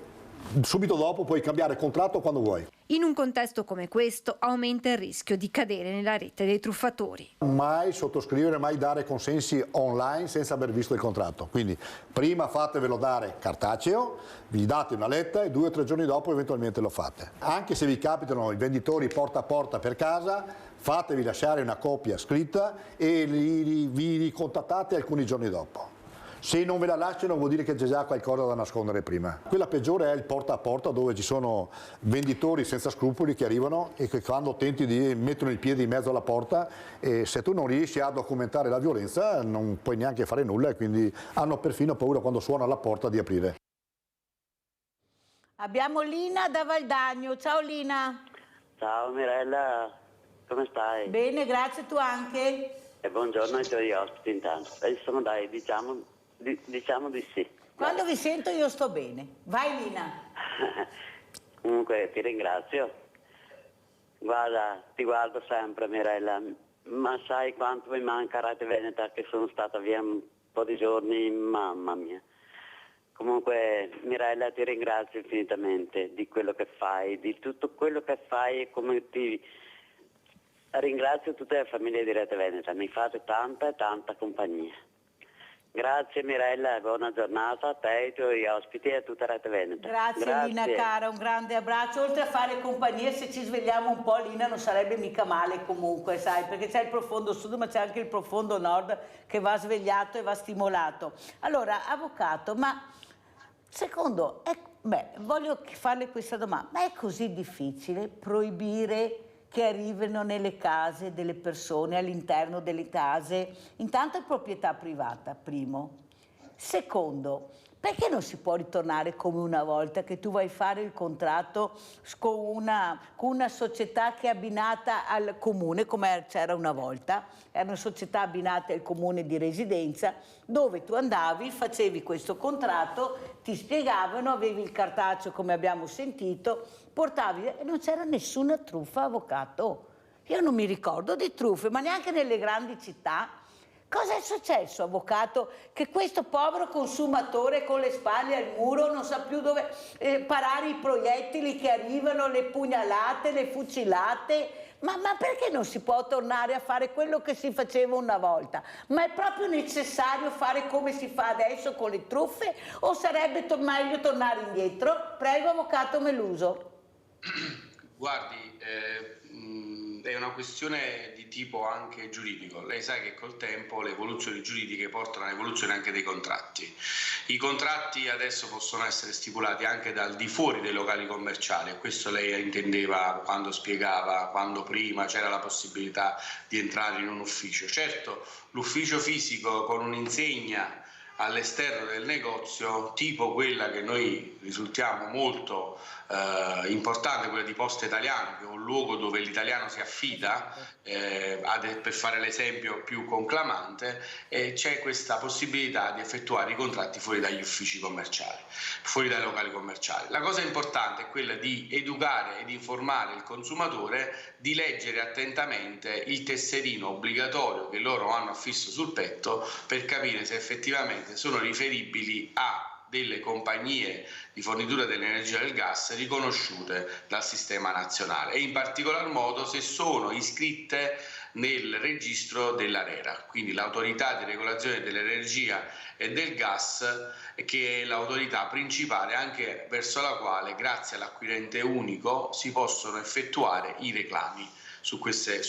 subito dopo puoi cambiare contratto quando vuoi. In un contesto come questo aumenta il rischio di cadere nella rete dei truffatori. Mai sottoscrivere, mai dare consensi online senza aver visto il contratto. Quindi prima fatevelo dare cartaceo, vi date una lettera e 2 o 3 giorni dopo eventualmente lo fate. Anche se vi capitano i venditori porta a porta per casa, fatevi lasciare una copia scritta e vi ricontattate alcuni giorni dopo. Se non ve la lasciano vuol dire che c'è già qualcosa da nascondere prima. Quella peggiore è il porta a porta, dove ci sono venditori senza scrupoli che arrivano e che quando tenti di mettere il piede in mezzo alla porta, e se tu non riesci a documentare la violenza non puoi neanche fare nulla, e quindi hanno perfino paura quando suona alla porta di aprire. Abbiamo Lina da Valdagno. Ciao Lina. Ciao Mirella, come stai? Bene, grazie, tu anche? E buongiorno ai tuoi ospiti intanto. Insomma dai, diciamo di sì. Quando vi sento io sto bene. Vai Lina. Comunque ti ringrazio. Guarda, ti guardo sempre Mirella, ma sai quanto mi manca Rete Veneta, che sono stata via un po' di giorni, mamma mia. Comunque Mirella, ti ringrazio infinitamente di quello che fai, di tutto quello che fai, e come ti ringrazio tutte le famiglie di Rete Veneta, mi fate tanta e tanta compagnia. Grazie Mirella, buona giornata a te, ai tuoi ospiti e a tutta Rete Veneta. Grazie Lina cara, un grande abbraccio. Oltre a fare compagnia, se ci svegliamo un po' Lina non sarebbe mica male comunque, sai, perché c'è il profondo sud ma c'è anche il profondo nord che va svegliato e va stimolato. Allora, avvocato, ma secondo, voglio farle questa domanda, ma è così difficile proibire che arrivino nelle case delle persone, all'interno delle case? Intanto è proprietà privata, primo. Secondo, perché non si può ritornare come una volta, che tu vai a fare il contratto con una società che è abbinata al comune, come c'era una volta, era una società abbinata al comune di residenza, dove tu andavi, facevi questo contratto, ti spiegavano, avevi il cartaceo come abbiamo sentito, portavi e non c'era nessuna truffa, avvocato. Io non mi ricordo di truffe, ma neanche nelle grandi città. Cosa è successo, avvocato, che questo povero consumatore con le spalle al muro non sa più dove parare i proiettili che arrivano, le pugnalate, le fucilate? ma perché non si può tornare a fare quello che si faceva una volta? Ma è proprio necessario fare come si fa adesso con le truffe o sarebbe meglio tornare indietro? Prego, avvocato Meluso. Guardi, è una questione di tipo anche giuridico. Lei sa che col tempo le evoluzioni giuridiche portano all'evoluzione anche dei contratti. I contratti adesso possono essere stipulati anche dal di fuori dei locali commerciali, e questo lei intendeva quando spiegava, quando prima c'era la possibilità di entrare in un ufficio. Certo, l'ufficio fisico con un'insegna all'esterno del negozio, tipo quella che noi risultiamo molto importante, quella di Poste Italiane, che è un luogo dove l'italiano si affida, per fare l'esempio più conclamante, c'è questa possibilità di effettuare i contratti fuori dagli uffici commerciali, fuori dai locali commerciali. La cosa importante è quella di educare ed informare il consumatore, di leggere attentamente il tesserino obbligatorio che loro hanno affisso sul petto per capire se effettivamente sono riferibili a delle compagnie di fornitura dell'energia e del gas riconosciute dal sistema nazionale, e in particolar modo se sono iscritte nel registro dell'ARERA, quindi l'autorità di regolazione dell'energia e del gas, che è l'autorità principale anche verso la quale, grazie all'acquirente unico, si possono effettuare i reclami su questi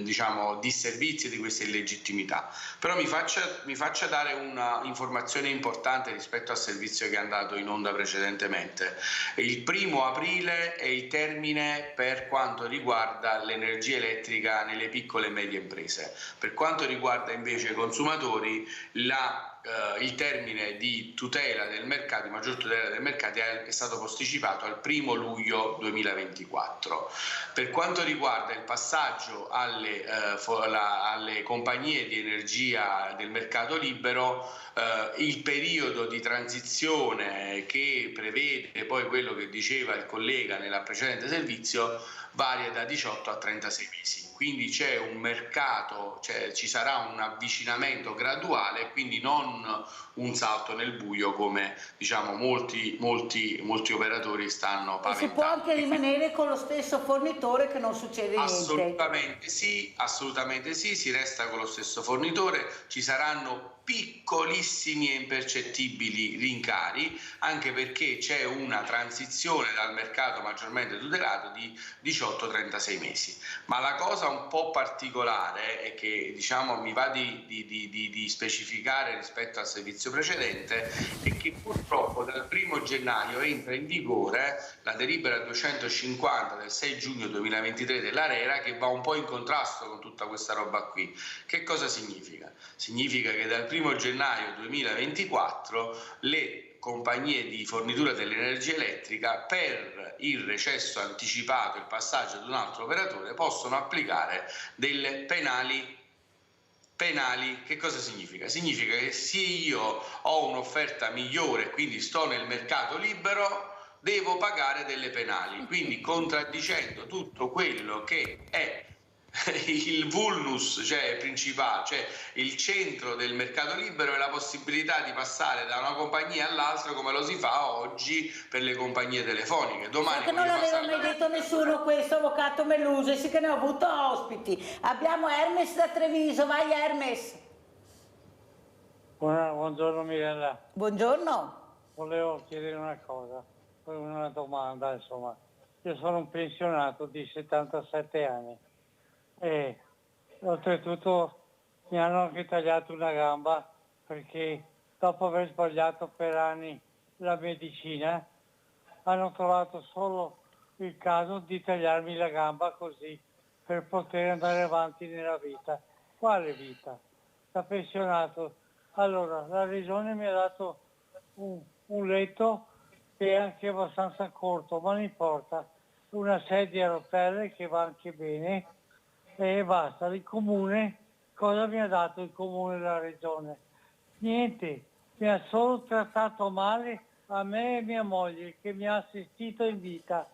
diciamo disservizi e di queste illegittimità. Però mi faccia dare una informazione importante rispetto al servizio che è andato in onda precedentemente. Il 1° aprile è il termine per quanto riguarda l'energia elettrica nelle piccole e medie imprese. Per quanto riguarda invece i consumatori, il termine di tutela del mercato, di maggior tutela del mercato, è stato posticipato al 1° luglio 2024. Per quanto riguarda il passaggio alle compagnie di energia del mercato libero, il periodo di transizione che prevede poi quello che diceva il collega nella precedente servizio varia da 18 a 36 mesi. Quindi c'è un mercato, ci sarà un avvicinamento graduale, quindi non un salto nel buio come diciamo molti operatori stanno paventando. E si può anche rimanere con lo stesso fornitore, che non succede niente? Assolutamente sì, si resta con lo stesso fornitore, ci saranno piccolissimi e impercettibili rincari, anche perché c'è una transizione dal mercato maggiormente tutelato di 18-36 mesi. Ma la cosa un po' particolare è che diciamo mi va di specificare rispetto al servizio precedente è che purtroppo dal 1° gennaio entra in vigore la delibera 250 del 6 giugno 2023 dell'ARERA, che va un po' in contrasto con tutta questa roba qui. Che cosa significa? Significa che dal 1° gennaio 2024 le compagnie di fornitura dell'energia elettrica, per il recesso anticipato, il passaggio ad un altro operatore, possono applicare delle penali. Che cosa significa? Significa che se io ho un'offerta migliore, quindi sto nel mercato libero, devo pagare delle penali, quindi contraddicendo tutto quello che è il vulnus, cioè principale, cioè il centro del mercato libero, è la possibilità di passare da una compagnia all'altra, come lo si fa oggi per le compagnie telefoniche. Domani che non l'aveva mai detto nessuno questo, avvocato Meluso, sì che ne ho avuto ospiti. Abbiamo Hermes da Treviso, vai Hermes. Buongiorno Mirella. Buongiorno. Volevo chiedere una domanda, insomma. Io sono un pensionato di 77 anni. E oltretutto mi hanno anche tagliato una gamba, perché dopo aver sbagliato per anni la medicina hanno trovato solo il caso di tagliarmi la gamba così per poter andare avanti nella vita. Quale vita? Da pensionato. Allora la regione mi ha dato un letto che è anche abbastanza corto, ma non importa, una sedia a rotelle che va anche bene, e basta. Il comune, cosa mi ha dato il comune della regione? Niente, mi ha solo trattato male a me e mia moglie, che mi ha assistito in vita.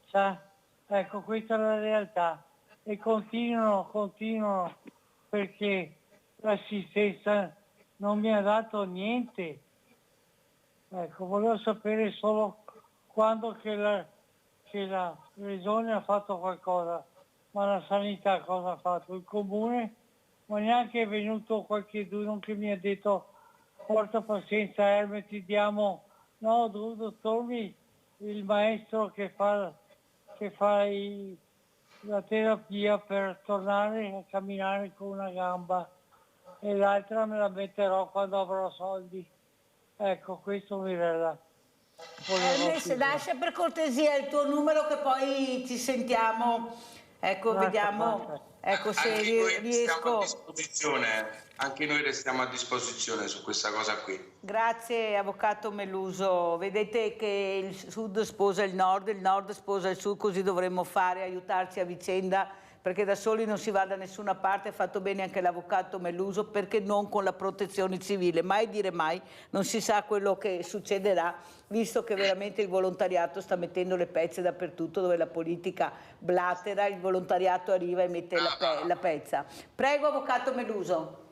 Sa? Ecco, questa è la realtà. E continuano, perché l'assistenza non mi ha dato niente. Ecco, volevo sapere solo quando che che la regione ha fatto qualcosa, ma la sanità cosa ha fatto? Il comune? Ma neanche è venuto qualcheduno che mi ha detto porta pazienza Erme, ti diamo, no dottor, il maestro che fa la terapia per tornare a camminare con una gamba e l'altra me la metterò quando avrò soldi. Ecco, questo Mirella. Ernest, lascia per cortesia il tuo numero che poi ci sentiamo. Ecco, vediamo. Ecco, se riesco. Anche noi restiamo a disposizione su questa cosa qui. Grazie, avvocato Meluso. Vedete che il sud sposa il nord sposa il sud, così dovremmo fare, aiutarci a vicenda, perché da soli non si va da nessuna parte. Ha fatto bene anche l'avvocato Meluso, perché non con la protezione civile. Mai dire mai, non si sa quello che succederà, visto che veramente il volontariato sta mettendo le pezze dappertutto, dove la politica blatera, il volontariato arriva e mette la pezza. Prego, avvocato Meluso.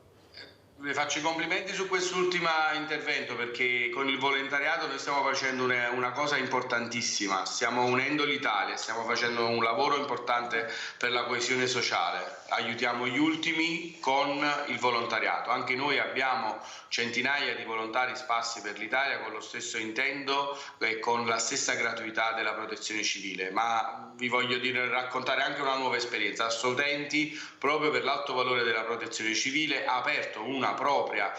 Le faccio i complimenti su quest'ultimo intervento, perché con il volontariato noi stiamo facendo una cosa importantissima, stiamo unendo l'Italia, stiamo facendo un lavoro importante per la coesione sociale, aiutiamo gli ultimi con il volontariato. Anche noi abbiamo centinaia di volontari sparsi per l'Italia con lo stesso intento e con la stessa gratuità della protezione civile, ma vi voglio raccontare anche una nuova esperienza. Assolutenti, proprio per l'alto valore della protezione civile, ha aperto una propria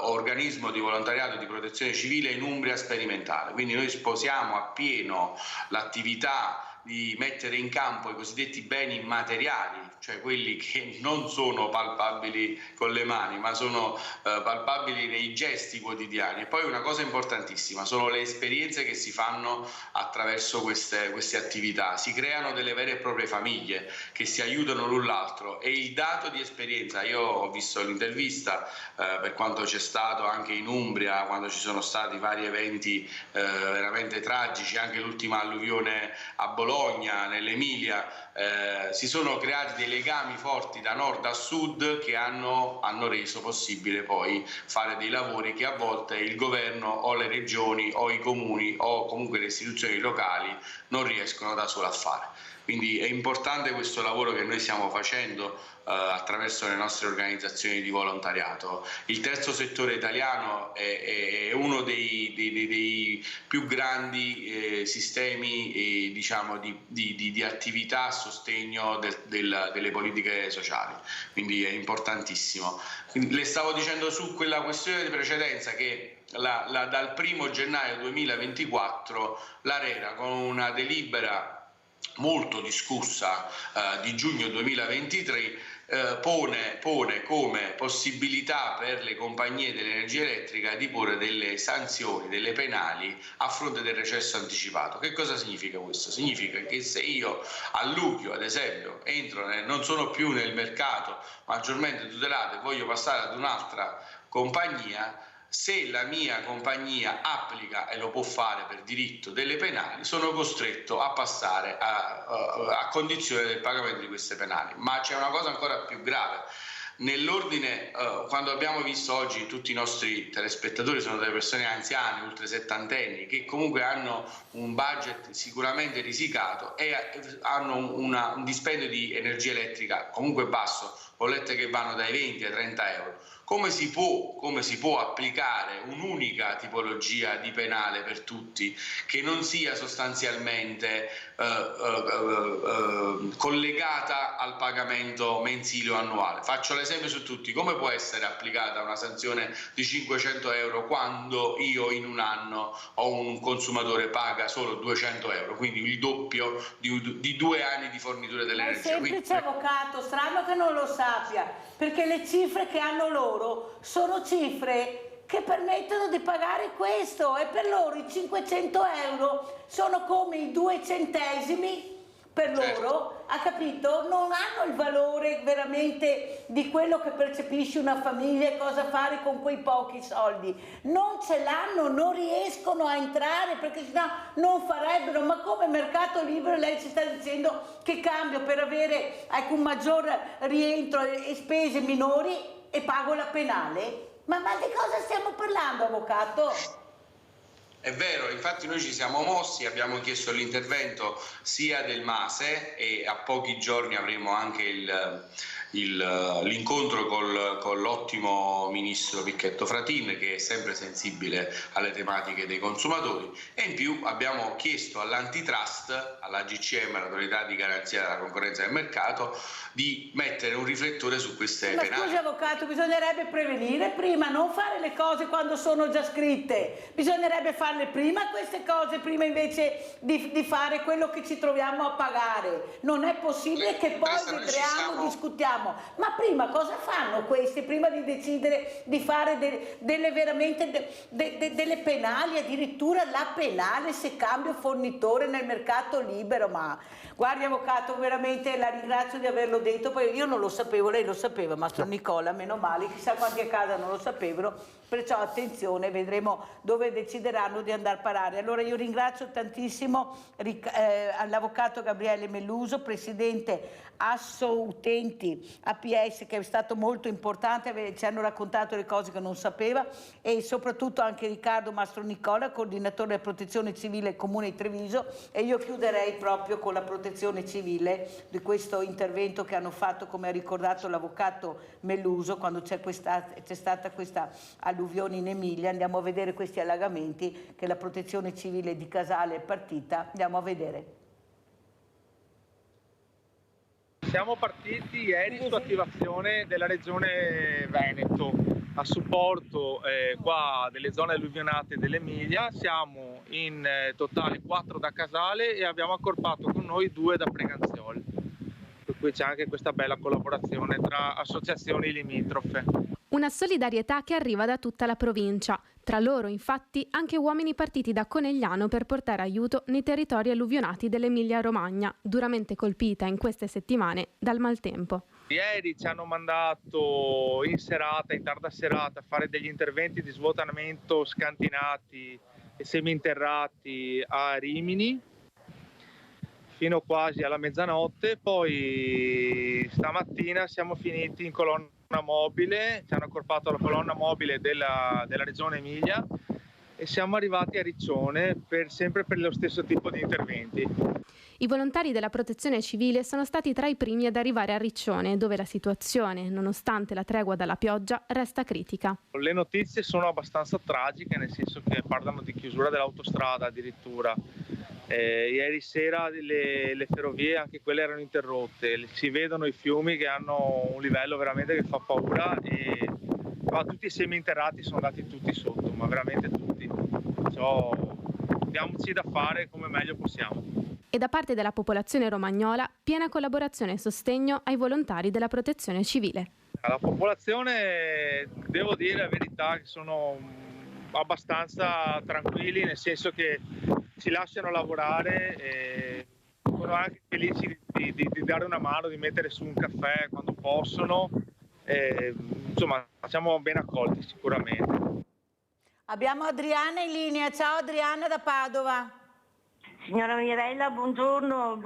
organismo di volontariato di protezione civile in Umbria sperimentale, quindi noi sposiamo appieno l'attività di mettere in campo i cosiddetti beni immateriali, cioè quelli che non sono palpabili con le mani, ma sono palpabili nei gesti quotidiani. E poi una cosa importantissima, sono le esperienze che si fanno attraverso queste attività. Si creano delle vere e proprie famiglie che si aiutano l'un l'altro, e il dato di esperienza, io ho visto l'intervista per quanto c'è stato anche in Umbria, quando ci sono stati vari eventi veramente tragici, anche l'ultima alluvione a Bologna, nell'Emilia, si sono creati dei legami forti da nord a sud che hanno reso possibile poi fare dei lavori che a volte il governo o le regioni o i comuni o comunque le istituzioni locali non riescono da sole a fare. Quindi è importante questo lavoro che noi stiamo facendo attraverso le nostre organizzazioni di volontariato. Il terzo settore italiano è uno dei più grandi sistemi diciamo, di attività a sostegno delle politiche sociali, quindi è importantissimo. Quindi le stavo dicendo su quella questione di precedenza che dal 1° gennaio 2024 l'ARERA, con una delibera molto discussa di giugno 2023, pone come possibilità per le compagnie dell'energia elettrica di porre delle sanzioni, delle penali a fronte del recesso anticipato. Che cosa significa questo? Significa che se io a luglio, ad esempio, non sono più nel mercato maggiormente tutelato e voglio passare ad un'altra compagnia, se la mia compagnia applica, e lo può fare per diritto, delle penali, sono costretto a passare a condizione del pagamento di queste penali. Ma c'è una cosa ancora più grave. Nell'ordine, quando abbiamo visto oggi, tutti i nostri telespettatori sono delle persone anziane, oltre settantenni, che comunque hanno un budget sicuramente risicato e hanno un dispendio di energia elettrica comunque basso, bollette che vanno dai 20 ai 30 euro. Come si può applicare un'unica tipologia di penale per tutti, che non sia sostanzialmente collegata al pagamento mensile o annuale? Faccio l'esempio su tutti: come può essere applicata una sanzione di 500 euro quando io in un anno o un consumatore paga solo 200 euro, quindi il doppio di 2 anni di fornitura dell'energia? È semplice, avvocato, strano che non lo sappia, perché le cifre che hanno loro sono cifre che permettono di pagare questo, e per loro i 500 euro sono come i 2 centesimi per loro, ha capito? Non hanno il valore veramente di quello che percepisce una famiglia e cosa fare con quei pochi soldi. Non ce l'hanno, non riescono a entrare, perché sennò non farebbero. Ma come mercato libero lei ci sta dicendo che cambio per avere un maggior rientro e spese minori e pago la penale? Ma di cosa stiamo parlando, avvocato? È vero, infatti noi ci siamo mossi, abbiamo chiesto l'intervento sia del MASE e a pochi giorni avremo anche l'incontro con l'ottimo ministro Picchetto Fratin, che è sempre sensibile alle tematiche dei consumatori, e in più abbiamo chiesto all'antitrust, alla GCM, l'autorità di garanzia della concorrenza del mercato, di mettere un riflettore su queste Ma penali. scusi avvocato, bisognerebbe prevenire prima, non fare le cose quando sono già scritte, bisognerebbe farle prima queste cose, prima invece di fare quello che ci troviamo a pagare. Non è possibile che poi vedremo, discutiamo. Ma prima cosa fanno questi? Prima di decidere di fare delle penali, addirittura la penale se cambio fornitore nel mercato libero. Ma guardi avvocato, veramente la ringrazio di averlo detto, poi io non lo sapevo, lei lo sapeva, Mastro Nicola, meno male, chissà quanti a casa non lo sapevano, perciò attenzione, vedremo dove decideranno di andare a parare. Allora io ringrazio tantissimo l'avvocato Gabriele Melluso, presidente Asso Utenti APS, che è stato molto importante, ci hanno raccontato le cose che non sapeva, e soprattutto anche Riccardo Mastro Nicola, coordinatore della protezione civile Comune di Treviso, e io chiuderei proprio con la protezione civile di questo intervento che hanno fatto, come ha ricordato l'avvocato Melluso, quando c'è stata questa alluvione in Emilia. Andiamo a vedere questi allagamenti che la protezione civile di Casale è partita, andiamo a vedere. Siamo partiti ieri su attivazione della Regione Veneto a supporto qua delle zone alluvionate dell'Emilia. Siamo in totale 4 da Casale e abbiamo accorpato con noi 2 da Preganziol, per cui c'è anche questa bella collaborazione tra associazioni limitrofe. Una solidarietà che arriva da tutta la provincia. Tra loro, infatti, anche uomini partiti da Conegliano per portare aiuto nei territori alluvionati dell'Emilia-Romagna, duramente colpita in queste settimane dal maltempo. Ieri ci hanno mandato in tarda serata, a fare degli interventi di svuotamento scantinati e seminterrati a Rimini, fino quasi alla mezzanotte. Poi stamattina siamo finiti in colonna mobile, ci hanno accorpato la colonna mobile della Regione Emilia e siamo arrivati a Riccione sempre per lo stesso tipo di interventi. I volontari della protezione civile sono stati tra i primi ad arrivare a Riccione, dove la situazione, nonostante la tregua dalla pioggia, resta critica. Le notizie sono abbastanza tragiche, nel senso che parlano di chiusura dell'autostrada addirittura. Ieri sera le ferrovie, anche quelle erano interrotte, si vedono i fiumi che hanno un livello veramente che fa paura, e tutti i seminterrati sono andati tutti sotto, ma veramente tutti. Perciò diamoci da fare come meglio possiamo. E da parte della popolazione romagnola, piena collaborazione e sostegno ai volontari della protezione civile. La popolazione, devo dire la verità, che sono abbastanza tranquilli, nel senso che ci lasciano lavorare e sono anche felici di dare una mano, di mettere su un caffè quando possono. Insomma, siamo ben accolti sicuramente. Abbiamo Adriana in linea. Ciao Adriana da Padova. Signora Mirella, buongiorno.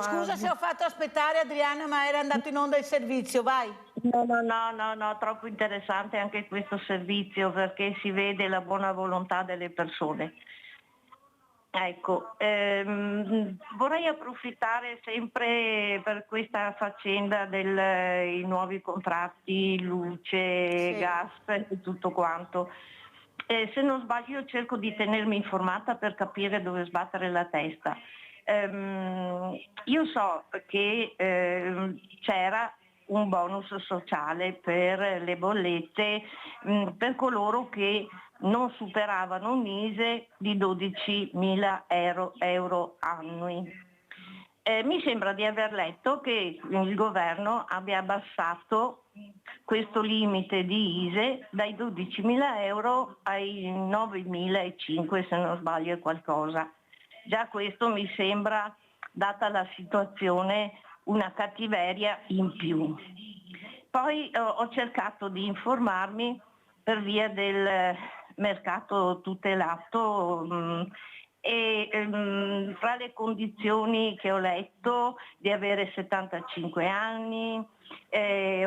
Scusa se ho fatto aspettare Adriana, ma era andato in onda il servizio, vai. No, troppo interessante anche questo servizio, perché si vede la buona volontà delle persone. Ecco, vorrei approfittare sempre per questa faccenda dei nuovi contratti, luce, gas e tutto quanto. Se non sbaglio io cerco di tenermi informata per capire dove sbattere la testa. Io so che c'era un bonus sociale per le bollette per coloro che non superavano un ISE di 12.000 euro annui. Mi sembra di aver letto che il governo abbia abbassato questo limite di ISE dai 12.000 euro ai 9.500, se non sbaglio qualcosa. Già questo mi sembra, data la situazione, una cattiveria in più. Poi ho cercato di informarmi per via del mercato tutelato e fra le condizioni che ho letto di avere 75 anni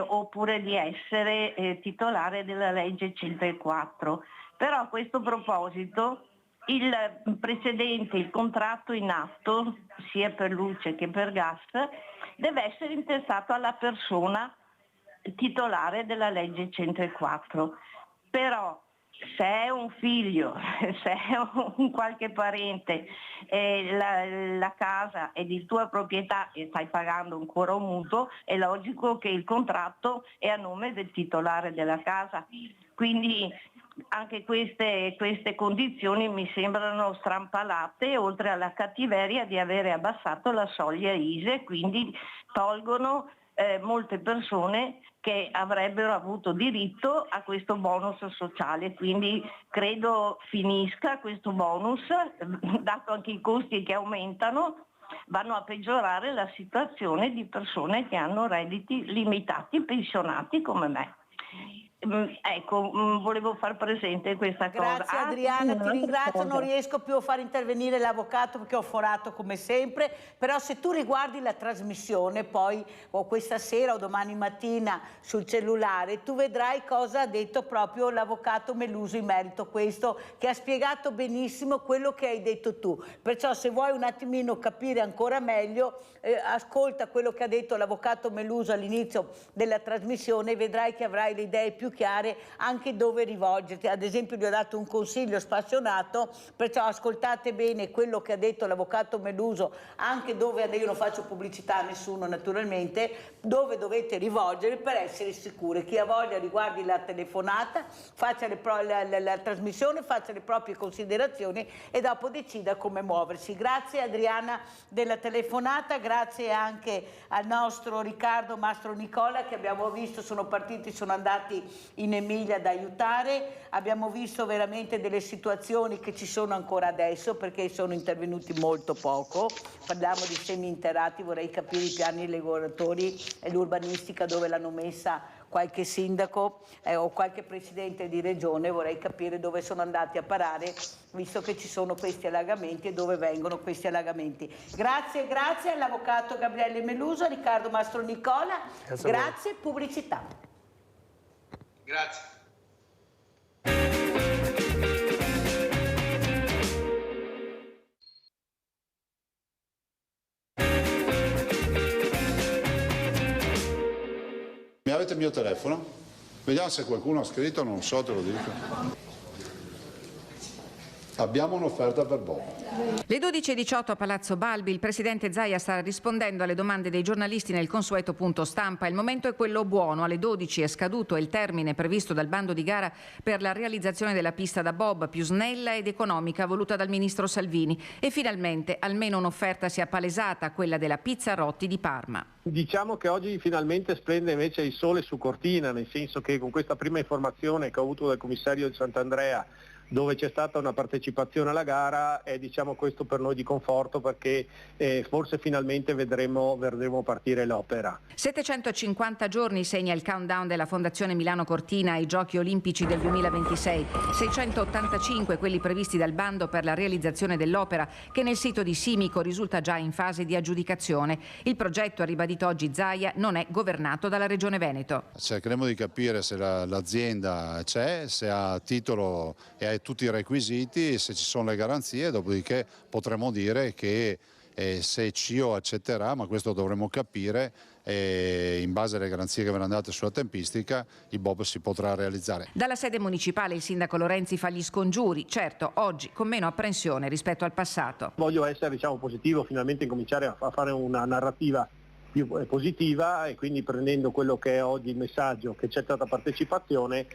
oppure di essere titolare della legge 104. Però a questo proposito il precedente, il contratto in atto, sia per luce che per gas, deve essere intestato alla persona titolare della legge 104. Però se è un figlio, se è un qualche parente, la casa è di tua proprietà e stai pagando ancora un mutuo, è logico che il contratto è a nome del titolare della casa. Quindi anche queste condizioni mi sembrano strampalate, oltre alla cattiveria di avere abbassato la soglia ISEE, quindi tolgono molte persone che avrebbero avuto diritto a questo bonus sociale. Quindi credo finisca questo bonus, dato anche i costi che aumentano, vanno a peggiorare la situazione di persone che hanno redditi limitati, pensionati come me. Ecco, volevo far presente questa cosa. Grazie Adriana, ti ringrazio, non riesco più a far intervenire l'avvocato perché ho forato come sempre, però se tu riguardi la trasmissione poi o questa sera o domani mattina sul cellulare, tu vedrai cosa ha detto proprio l'avvocato Meluso in merito a questo, che ha spiegato benissimo quello che hai detto tu. Perciò se vuoi un attimino capire ancora meglio, ascolta quello che ha detto l'avvocato Meluso all'inizio della trasmissione e vedrai che avrai le idee più chiare anche dove rivolgerti. Ad esempio gli ho dato un consiglio spassionato, perciò ascoltate bene quello che ha detto l'avvocato Meluso, anche dove, io non faccio pubblicità a nessuno naturalmente, dove dovete rivolgere per essere sicuri. Chi ha voglia riguardi la telefonata, faccia la trasmissione, faccia le proprie considerazioni e dopo decida come muoversi. Grazie Adriana della telefonata, grazie anche al nostro Riccardo Mastro Nicola, che abbiamo visto sono partiti, sono andati in Emilia ad aiutare. Abbiamo visto veramente delle situazioni che ci sono ancora adesso perché sono intervenuti molto poco. Parliamo di semi-interrati, vorrei capire i piani regolatori e l'urbanistica dove l'hanno messa qualche sindaco o qualche presidente di regione, vorrei capire dove sono andati a parare visto che ci sono questi allagamenti e dove vengono questi allagamenti. Grazie all'avvocato Gabriele Meluso, a Riccardo Mastro Nicola, grazie, pubblicità. Grazie. Mi avete il mio telefono? Vediamo se qualcuno ha scritto, non so, te lo dico. Abbiamo un'offerta per Bob. Le 12:18 a Palazzo Balbi, il presidente Zaia sta rispondendo alle domande dei giornalisti nel consueto punto stampa. Il momento è quello buono, alle 12 è scaduto il termine previsto dal bando di gara per la realizzazione della pista da bob più snella ed economica voluta dal ministro Salvini e finalmente almeno un'offerta si è appalesata, quella della Pizzarotti di Parma. Diciamo che oggi finalmente splende invece il sole su Cortina, nel senso che con questa prima informazione che ho avuto dal commissario di Sant'Andrea, dove c'è stata una partecipazione alla gara, è questo per noi di conforto perché forse finalmente vedremo partire l'opera. 750 giorni segna il countdown della Fondazione Milano Cortina ai Giochi Olimpici del 2026, 685 quelli previsti dal bando per la realizzazione dell'opera che nel sito di Simico risulta già in fase di aggiudicazione. Il progetto, ha ribadito oggi Zaia, non è governato dalla Regione Veneto. Cercheremo di capire se l'azienda c'è, se ha titolo e ha tutti i requisiti, se ci sono le garanzie, dopodiché potremo dire che se CIO accetterà, ma questo dovremo capire, in base alle garanzie che verranno date sulla tempistica, il bob si potrà realizzare. Dalla sede municipale il sindaco Lorenzi fa gli scongiuri, certo oggi con meno apprensione rispetto al passato. Voglio essere positivo, finalmente incominciare a fare una narrativa più positiva e quindi prendendo quello che è oggi il messaggio che c'è stata partecipazione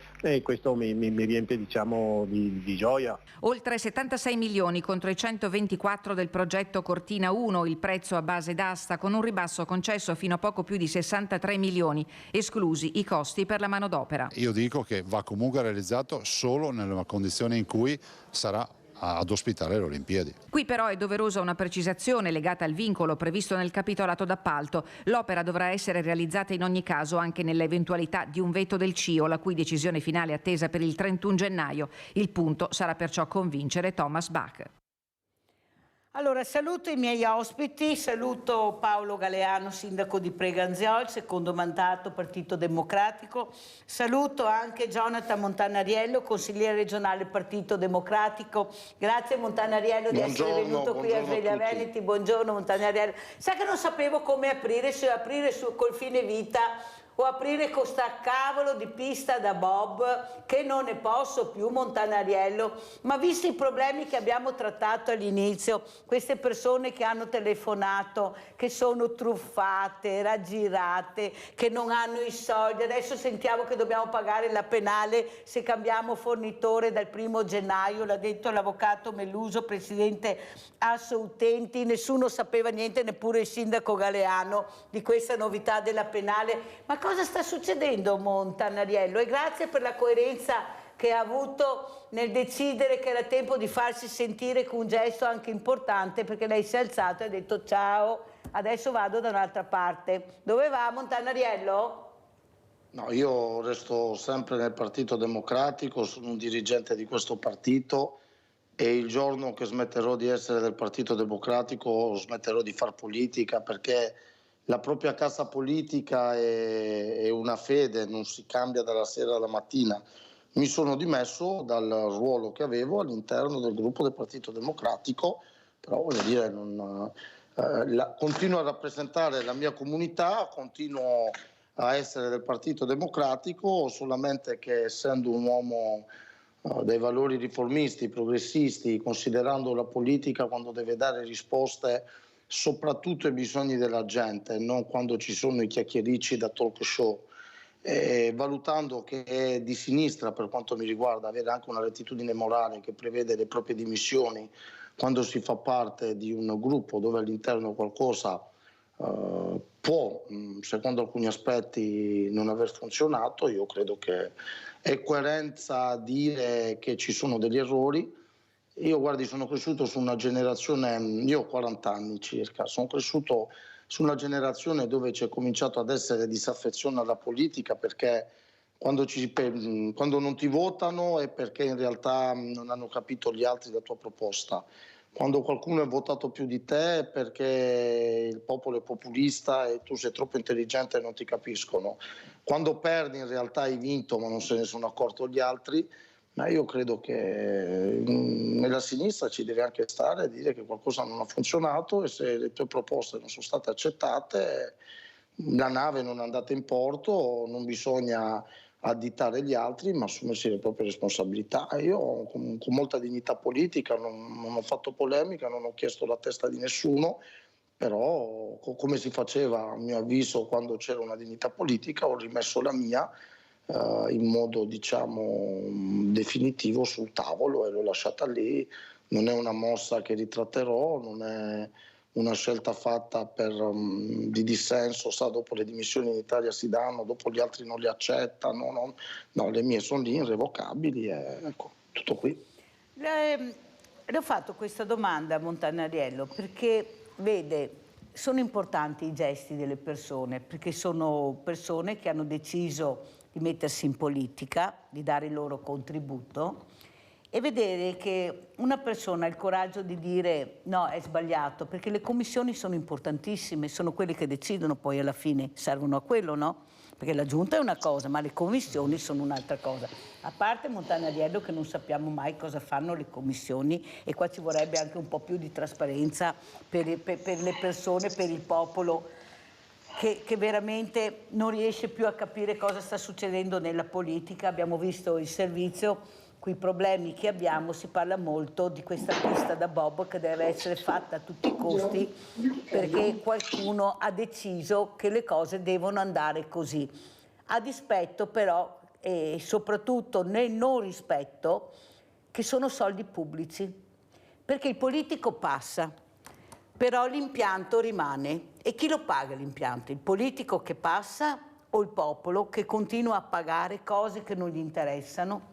questo mi riempie di gioia. Oltre 76 milioni contro i 124 del progetto Cortina 1, il prezzo a base d'asta con un ribasso concesso fino a poco più di 63 milioni, esclusi i costi per la manodopera. Io dico che va comunque realizzato solo nella condizione in cui sarà ad ospitare le Olimpiadi. Qui però è doverosa una precisazione legata al vincolo previsto nel capitolato d'appalto. L'opera dovrà essere realizzata in ogni caso anche nell'eventualità di un veto del CIO, la cui decisione finale è attesa per il 31 gennaio. Il punto sarà perciò convincere Thomas Bach. Allora, saluto i miei ospiti, saluto Paolo Galeano, sindaco di Preganziol, secondo mandato Partito Democratico, saluto anche Jonathan Montanariello, consigliere regionale Partito Democratico. Grazie Montanariello di essere venuto qui a Sveglia Veneti, buongiorno Montanariello. Sa che non sapevo come aprire, se aprire col fine vita o aprire con sta cavolo di pista da bob, che non ne posso più Montanariello, ma visti i problemi che abbiamo trattato all'inizio, queste persone che hanno telefonato, che sono truffate, raggirate, che non hanno i soldi, adesso sentiamo che dobbiamo pagare la penale se cambiamo fornitore dal 1° gennaio, l'ha detto l'avvocato Meluso, presidente Asso Utenti, nessuno sapeva niente, neppure il sindaco Galeano, di questa novità della penale. Ma cosa sta succedendo Montanariello? E grazie per la coerenza che ha avuto nel decidere che era tempo di farsi sentire con un gesto anche importante, perché lei si è alzato e ha detto ciao, adesso vado da un'altra parte. Dove va Montanariello? No, io resto sempre nel Partito Democratico, sono un dirigente di questo partito e il giorno che smetterò di essere del Partito Democratico smetterò di far politica, perché la propria cassa politica è una fede, non si cambia dalla sera alla mattina. Mi sono dimesso dal ruolo che avevo all'interno del gruppo del Partito Democratico, però voglio dire, continuo a rappresentare la mia comunità, continuo a essere del Partito Democratico, solamente che essendo un uomo dai valori riformisti, progressisti, considerando la politica quando deve dare risposte soprattutto ai bisogni della gente, non quando ci sono i chiacchiericci da talk show, valutando che è di sinistra per quanto mi riguarda avere anche una rettitudine morale che prevede le proprie dimissioni quando si fa parte di un gruppo dove all'interno qualcosa può, secondo alcuni aspetti, non aver funzionato. Io credo che è coerenza dire che ci sono degli errori. Io guardi, sono cresciuto su una generazione, io ho 40 anni circa, sono cresciuto su una generazione dove c'è cominciato ad essere disaffezione alla politica, perché quando non ti votano è perché in realtà non hanno capito gli altri la tua proposta. Quando qualcuno è votato più di te è perché il popolo è populista e tu sei troppo intelligente e non ti capiscono. Quando perdi in realtà hai vinto ma non se ne sono accorto gli altri. Ma io credo che nella sinistra ci deve anche stare e dire che qualcosa non ha funzionato, e se le tue proposte non sono state accettate, la nave non è andata in porto, non bisogna additare gli altri ma assumersi le proprie responsabilità. Io con molta dignità politica non ho fatto polemica, non ho chiesto la testa di nessuno, però come si faceva a mio avviso quando c'era una dignità politica, ho rimesso la mia in modo diciamo definitivo sul tavolo e l'ho lasciata lì. Non è una mossa che ritratterò, non è una scelta fatta di dissenso, dopo le dimissioni in Italia si danno, dopo gli altri non le accettano, no, le mie sono lì irrevocabili e ecco, tutto qui. Le ho fatto questa domanda a Montanariello perché vede, sono importanti i gesti delle persone, perché sono persone che hanno deciso di mettersi in politica, di dare il loro contributo, e vedere che una persona ha il coraggio di dire no, è sbagliato, perché le commissioni sono importantissime, sono quelle che decidono, poi alla fine servono a quello, no? Perché la giunta è una cosa, ma le commissioni sono un'altra cosa. A parte Montanariello che non sappiamo mai cosa fanno le commissioni, e qua ci vorrebbe anche un po' più di trasparenza per le persone, per il popolo, che veramente non riesce più a capire cosa sta succedendo nella politica. Abbiamo visto il servizio, quei problemi che abbiamo, si parla molto di questa pista da bob che deve essere fatta a tutti i costi perché qualcuno ha deciso che le cose devono andare così. A dispetto però, e soprattutto nel non rispetto, che sono soldi pubblici, perché il politico passa, però l'impianto rimane. E chi lo paga l'impianto? Il politico che passa o il popolo che continua a pagare cose che non gli interessano,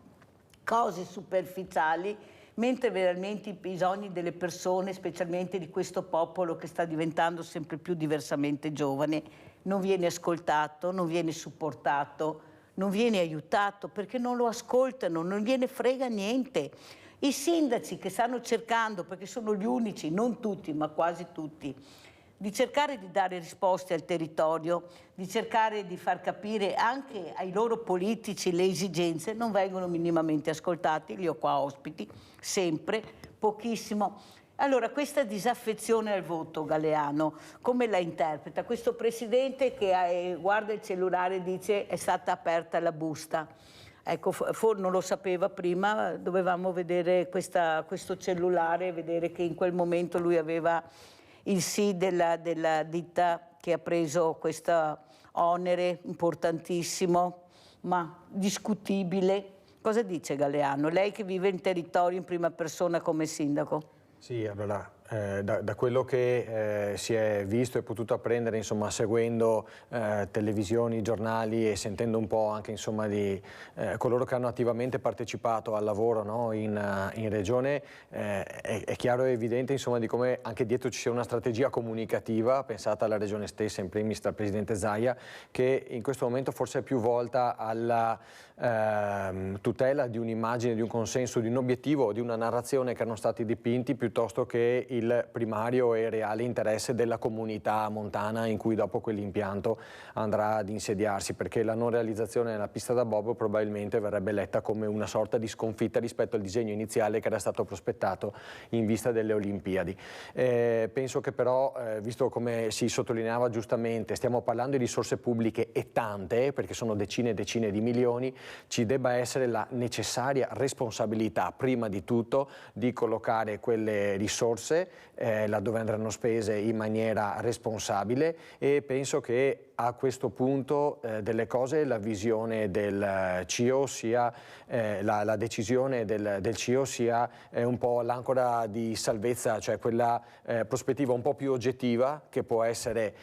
cose superficiali, mentre veramente i bisogni delle persone, specialmente di questo popolo che sta diventando sempre più diversamente giovane, non viene ascoltato, non viene supportato, non viene aiutato perché non lo ascoltano, non gliene frega niente. I sindaci che stanno cercando, perché sono gli unici, non tutti, ma quasi tutti, di cercare di dare risposte al territorio, di cercare di far capire anche ai loro politici le esigenze, non vengono minimamente ascoltati, li ho qua ospiti, sempre, pochissimo. Allora, questa disaffezione al voto, Galeano, come la interpreta? Questo presidente che guarda il cellulare e dice è stata aperta la busta. Ecco, non lo sapeva prima, dovevamo vedere questo cellulare, vedere che in quel momento lui aveva il sì della ditta che ha preso questo onere importantissimo, ma discutibile. Cosa dice Galeano? Lei che vive in territorio in prima persona come sindaco. Sì, allora, da quello che si è visto e potuto apprendere, insomma, seguendo televisioni, giornali e sentendo un po' anche, insomma, di coloro che hanno attivamente partecipato al lavoro, no, in regione, è chiaro e evidente, insomma, di come anche dietro ci sia una strategia comunicativa pensata alla regione stessa, in primis dal presidente Zaia, che in questo momento forse è più volta alla tutela di un'immagine, di un consenso, di un obiettivo, di una narrazione che erano stati dipinti, piuttosto che il primario e reale interesse della comunità montana in cui dopo quell'impianto andrà ad insediarsi, perché la non realizzazione della pista da bob probabilmente verrebbe letta come una sorta di sconfitta rispetto al disegno iniziale che era stato prospettato in vista delle Olimpiadi. Penso che però, visto come si sottolineava giustamente, stiamo parlando di risorse pubbliche e tante, perché sono decine e decine di milioni, ci debba essere la necessaria responsabilità, prima di tutto, di collocare quelle risorse laddove andranno spese in maniera responsabile, e penso che a questo punto delle cose la visione del CIO sia, la decisione del CIO sia un po' l'ancora di salvezza, cioè quella prospettiva un po' più oggettiva che può essere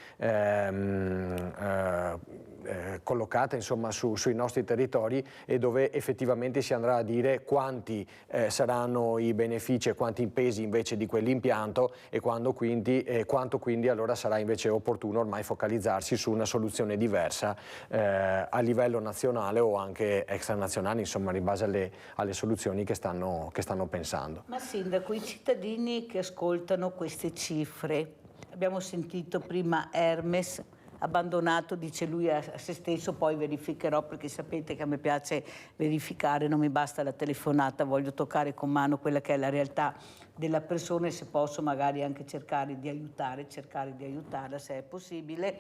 collocata, insomma, sui nostri territori, e dove effettivamente si andrà a dire quanti saranno i benefici e quanti pesi invece di quell'impianto, e quanto quindi allora sarà invece opportuno ormai focalizzarsi su una soluzione diversa a livello nazionale o anche extranazionale, insomma, in base alle soluzioni che stanno pensando. Ma Sindaco, i cittadini che ascoltano queste cifre, abbiamo sentito prima Hermes, abbandonato, dice lui a se stesso, poi verificherò, perché sapete che a me piace verificare, non mi basta la telefonata, voglio toccare con mano quella che è la realtà della persona, e se posso magari anche cercare di aiutarla se è possibile.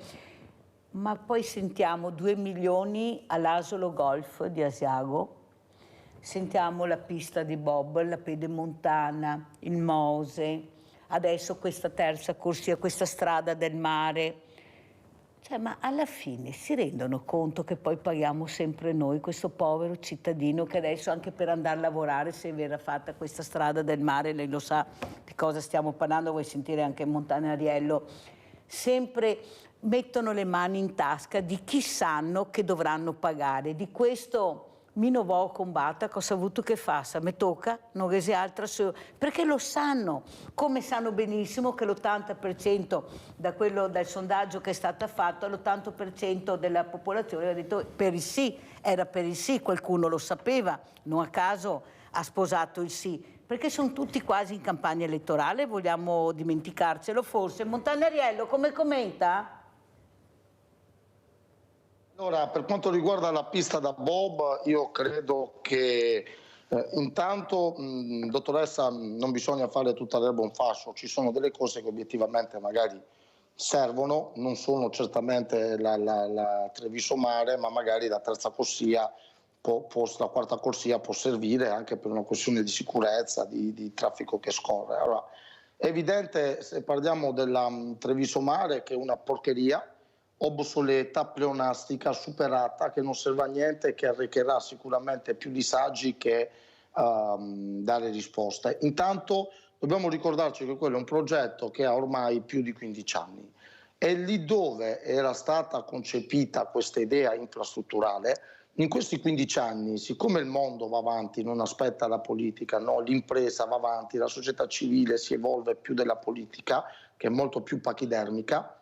Ma poi sentiamo 2 milioni all'Asolo Golf di Asiago, sentiamo la pista di bob, la pedemontana, il Mose, adesso questa terza corsia, questa strada del mare. Cioè, ma alla fine si rendono conto che poi paghiamo sempre noi, questo povero cittadino che adesso anche per andare a lavorare, se verrà fatta questa strada del mare, lei lo sa di cosa stiamo parlando, vuoi sentire anche Montanariello, sempre mettono le mani in tasca di chi sanno che dovranno pagare. Di questo mi non vo combattere, cosa ha avuto che faccia, mi tocca, non resi altra, perché lo sanno, come sanno benissimo che l'80% dal sondaggio che è stato fatto, l'80% della popolazione ha detto per il sì, era per il sì, qualcuno lo sapeva, non a caso ha sposato il sì, perché sono tutti quasi in campagna elettorale, vogliamo dimenticarcelo forse. Montanariello, come commenta? Allora, per quanto riguarda la pista da bob, io credo che intanto, dottoressa, non bisogna fare tutta l'erba un fascio, ci sono delle cose che obiettivamente magari servono, non sono certamente la Treviso Mare, ma magari la terza corsia, la quarta corsia può servire anche per una questione di sicurezza, di traffico che scorre. Allora, è evidente, se parliamo della Treviso Mare, che è una porcheria, obsoleta, pleonastica, superata, che non serve a niente e che arrecherà sicuramente più disagi che dare risposte. Intanto dobbiamo ricordarci che quello è un progetto che ha ormai più di 15 anni, e lì dove era stata concepita questa idea infrastrutturale, in questi 15 anni, siccome il mondo va avanti, non aspetta la politica, no? L'impresa va avanti, la società civile si evolve più della politica, che è molto più pachidermica.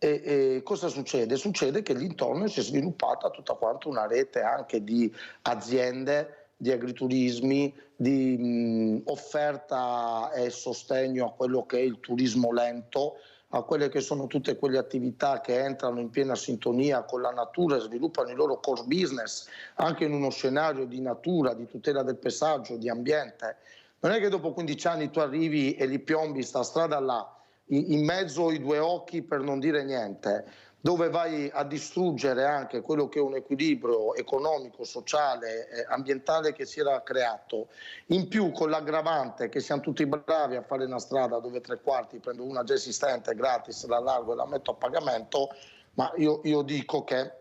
E cosa succede? Succede che l'intorno si è sviluppata tutta quanta una rete anche di aziende di agriturismi, di offerta e sostegno a quello che è il turismo lento, a quelle che sono tutte quelle attività che entrano in piena sintonia con la natura e sviluppano il loro core business anche in uno scenario di natura, di tutela del paesaggio, di ambiente. Non è che dopo 15 anni tu arrivi e li piombi sta strada là, in mezzo ai due occhi per non dire niente, dove vai a distruggere anche quello che è un equilibrio economico, sociale, ambientale che si era creato. In più con l'aggravante che siamo tutti bravi a fare una strada dove 3/4 prendo una già esistente gratis, la largo e la metto a pagamento, ma io dico che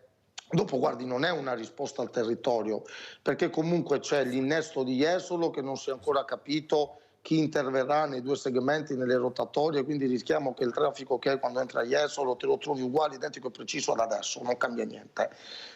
dopo, guardi, non è una risposta al territorio, perché comunque c'è l'innesto di Jesolo che non si è ancora capito chi interverrà nei due segmenti, nelle rotatorie, quindi rischiamo che il traffico che è quando entra a Jesolo te lo trovi uguale, identico e preciso ad adesso, non cambia niente.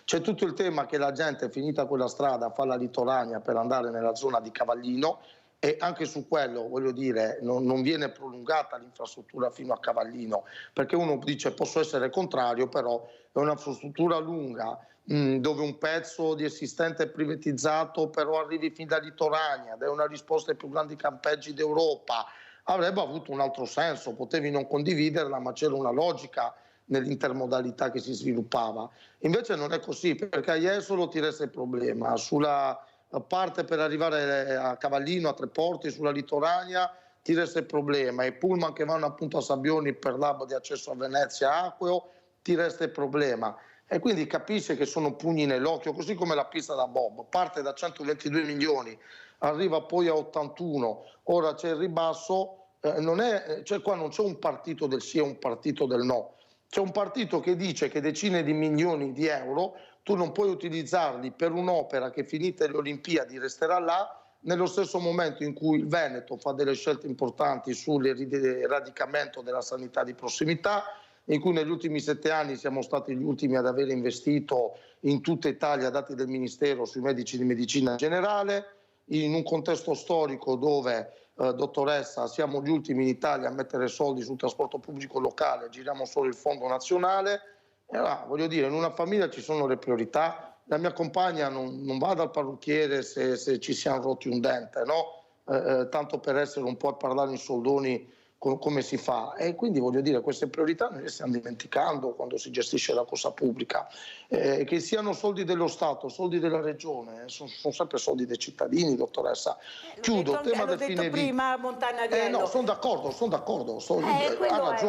C'è tutto il tema che la gente, finita quella strada, fa la litorania per andare nella zona di Cavallino, e anche su quello, voglio dire, non viene prolungata l'infrastruttura fino a Cavallino, perché uno dice posso essere contrario, però è una infrastruttura lunga, dove un pezzo di esistente è privatizzato, però arrivi fin da Litorania, ed è una risposta ai più grandi campeggi d'Europa, avrebbe avuto un altro senso, potevi non condividerla, ma c'era una logica nell'intermodalità che si sviluppava. Invece non è così, perché a Jesolo ti resta il problema, sulla parte per arrivare a Cavallino, a Treporti, sulla Litorania, ti resta il problema, i pullman che vanno appunto a Sabbioni per l'hub di accesso a Venezia Acqueo, ti resta il problema. E quindi capisce che sono pugni nell'occhio, così come la pista da bob, parte da 122 milioni, arriva poi a 81, ora c'è il ribasso, qua non c'è un partito del sì e un partito del no, c'è un partito che dice che decine di milioni di euro tu non puoi utilizzarli per un'opera che finite le Olimpiadi resterà là, nello stesso momento in cui il Veneto fa delle scelte importanti sull'eradicamento della sanità di prossimità, in cui negli ultimi 7 anni siamo stati gli ultimi ad aver investito in tutta Italia, dati del Ministero, sui medici di medicina generale, in un contesto storico dove, dottoressa, siamo gli ultimi in Italia a mettere soldi sul trasporto pubblico locale, giriamo solo il fondo nazionale. E allora, voglio dire, in una famiglia ci sono le priorità. La mia compagna non va dal parrucchiere se ci siamo rotti un dente, no? Tanto per essere un po' a parlare in soldoni come si fa, e quindi voglio dire queste priorità noi le stiamo dimenticando quando si gestisce la cosa pubblica, che siano soldi dello Stato, soldi della Regione, sono sempre soldi dei cittadini, dottoressa. Chiudo, tema del fine vita. Prima Montanariello. No, sono d'accordo, ha ragione. È il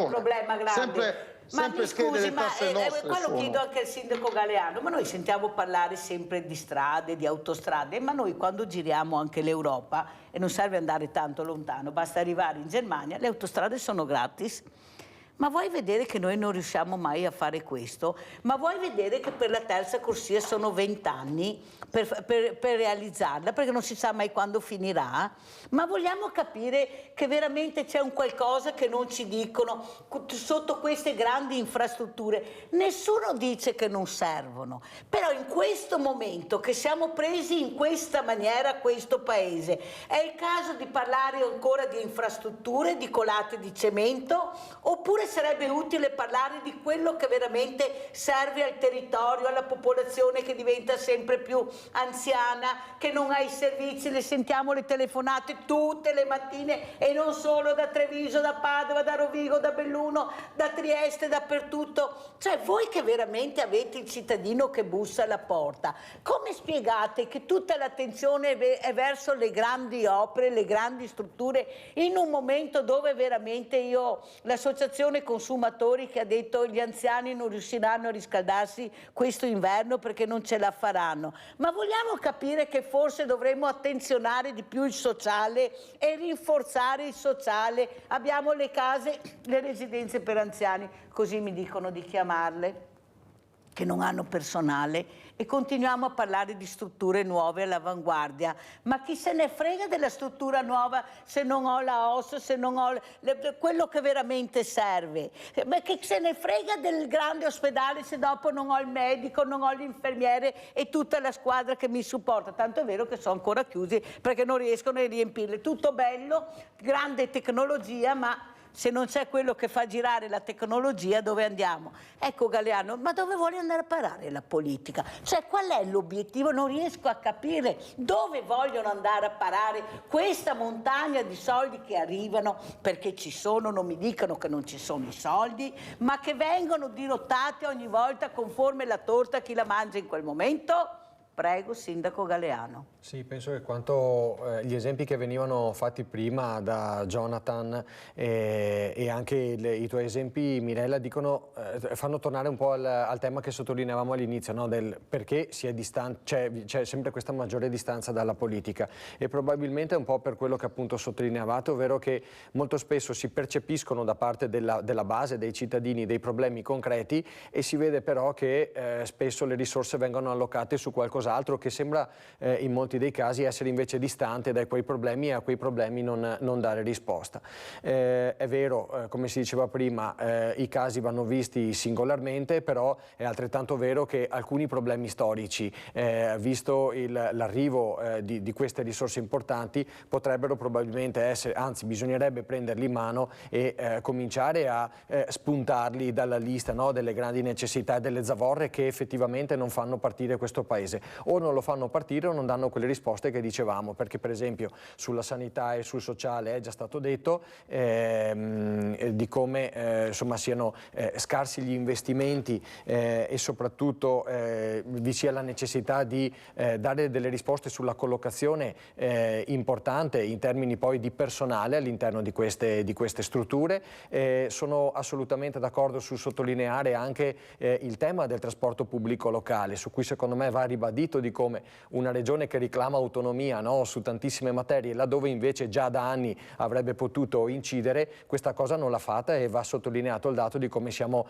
problema grande. Ma mi scusi, quello chiedo anche al sindaco Galeano, ma noi sentiamo parlare sempre di strade, di autostrade, ma noi quando giriamo anche l'Europa, e non serve andare tanto lontano, basta arrivare in Germania, le autostrade sono gratis. Ma vuoi vedere che noi non riusciamo mai a fare questo? Ma vuoi vedere che per la terza corsia sono 20 anni per realizzarla, perché non si sa mai quando finirà? Ma vogliamo capire che veramente c'è un qualcosa che non ci dicono sotto queste grandi infrastrutture? Nessuno dice che non servono, però in questo momento che siamo presi in questa maniera questo paese, è il caso di parlare ancora di infrastrutture, di colate di cemento, oppure sarebbe utile parlare di quello che veramente serve al territorio, alla popolazione che diventa sempre più anziana, che non ha i servizi, le sentiamo le telefonate tutte le mattine, e non solo da Treviso, da Padova, da Rovigo, da Belluno, da Trieste, dappertutto. Cioè voi che veramente avete il cittadino che bussa alla porta, come spiegate che tutta l'attenzione è verso le grandi opere, le grandi strutture, in un momento dove veramente l'associazione consumatori che ha detto gli anziani non riusciranno a riscaldarsi questo inverno perché non ce la faranno? Ma vogliamo capire che forse dovremmo attenzionare di più il sociale e rinforzare il sociale? Abbiamo le case, le residenze per anziani, così mi dicono di chiamarle, che non hanno personale, e continuiamo a parlare di strutture nuove all'avanguardia. Ma chi se ne frega della struttura nuova se non ho la OS, se non ho quello che veramente serve? Ma chi se ne frega del grande ospedale se dopo non ho il medico, non ho l'infermiere e tutta la squadra che mi supporta? Tanto è vero che sono ancora chiusi perché non riescono a riempirle. Tutto bello, grande tecnologia, ma Se non c'è quello che fa girare la tecnologia, dove andiamo? Ecco Galeano, ma dove vuole andare a parare la politica? Cioè, qual è l'obiettivo? Non riesco a capire dove vogliono andare a parare questa montagna di soldi che arrivano, perché ci sono, non mi dicano che non ci sono i soldi, ma che vengono dirottati ogni volta conforme la torta chi la mangia in quel momento. Prego, Sindaco Galeano. Sì, penso che quanto gli esempi che venivano fatti prima da Jonathan e anche i tuoi esempi, Mirella, dicono, fanno tornare un po' al tema che sottolineavamo all'inizio, no? Del perché si è c'è sempre questa maggiore distanza dalla politica, e probabilmente è un po' per quello che appunto sottolineavate, ovvero che molto spesso si percepiscono da parte della base, dei cittadini, dei problemi concreti, e si vede però che spesso le risorse vengono allocate su qualcos'altro che sembra in molti dei casi essere invece distante da quei problemi, e a quei problemi non dare risposta. È vero, come si diceva prima, i casi vanno visti singolarmente, però è altrettanto vero che alcuni problemi storici, visto l'arrivo di queste risorse importanti, potrebbero probabilmente essere, anzi bisognerebbe prenderli in mano e cominciare a spuntarli dalla lista, no, delle grandi necessità e delle zavorre che effettivamente non fanno partire questo Paese. O non lo fanno partire o non danno quelle risposte che dicevamo, perché per esempio sulla sanità e sul sociale è già stato detto di come insomma siano scarsi gli investimenti e soprattutto vi sia la necessità di dare delle risposte sulla collocazione importante in termini poi di personale all'interno di queste strutture. Sono assolutamente d'accordo sul sottolineare anche il tema del trasporto pubblico locale, su cui secondo me va ribadito di come una regione che reclama autonomia, no, su tantissime materie, laddove invece già da anni avrebbe potuto incidere, questa cosa non l'ha fatta, e va sottolineato il dato di come siamo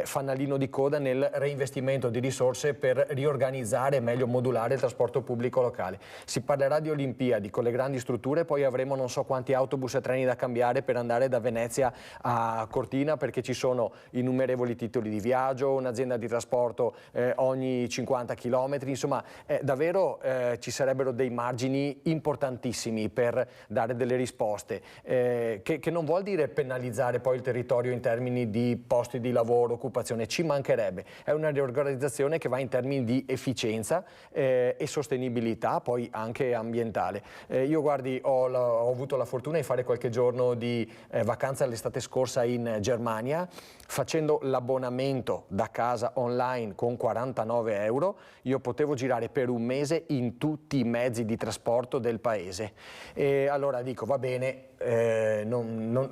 fanalino di coda nel reinvestimento di risorse per riorganizzare e meglio modulare il trasporto pubblico locale. Si parlerà di Olimpiadi con le grandi strutture, poi avremo non so quanti autobus e treni da cambiare per andare da Venezia a Cortina, perché ci sono innumerevoli titoli di viaggio, un'azienda di trasporto ogni 50 km, insomma davvero ci sarebbero dei margini importantissimi per dare delle risposte, che non vuol dire penalizzare poi il territorio in termini di posti di lavoro, occupazione, ci mancherebbe, è una riorganizzazione che va in termini di efficienza e sostenibilità poi anche ambientale. Io guardi, ho avuto la fortuna di fare qualche giorno di vacanza l'estate scorsa in Germania, facendo l'abbonamento da casa online con 49 euro, io potevo girare per un mese in tutti i mezzi di trasporto del paese. E allora dico, va bene,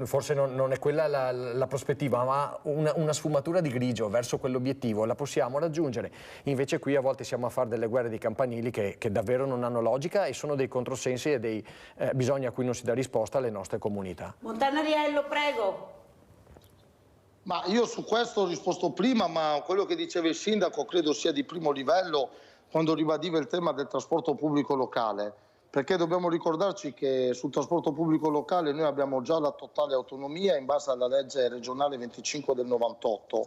forse non è quella la prospettiva, ma una sfumatura di grigio verso quell'obiettivo la possiamo raggiungere. Invece qui a volte siamo a fare delle guerre di campanili che davvero non hanno logica e sono dei controsensi e dei bisogni a cui non si dà risposta alle nostre comunità. Montanariello, prego. Ma io su questo ho risposto prima, ma quello che diceva il sindaco credo sia di primo livello quando ribadiva il tema del trasporto pubblico locale, perché dobbiamo ricordarci che sul trasporto pubblico locale noi abbiamo già la totale autonomia in base alla legge regionale 25 del 98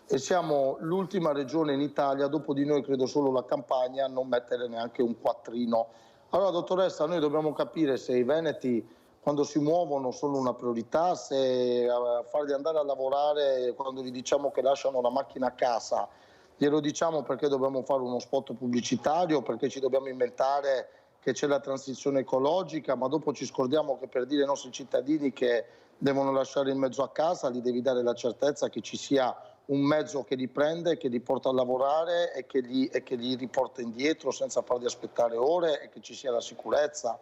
e siamo l'ultima regione in Italia, dopo di noi credo solo la Campania, a non mettere neanche un quattrino. Allora dottoressa, noi dobbiamo capire se i veneti quando si muovono sono una priorità, se farli andare a lavorare quando gli diciamo che lasciano la macchina a casa, glielo diciamo perché dobbiamo fare uno spot pubblicitario, perché ci dobbiamo inventare che c'è la transizione ecologica, ma dopo ci scordiamo che per dire ai nostri cittadini che devono lasciare il mezzo a casa, gli devi dare la certezza che ci sia un mezzo che li prende, che li porta a lavorare e che li riporta indietro senza farli aspettare ore e che ci sia la sicurezza.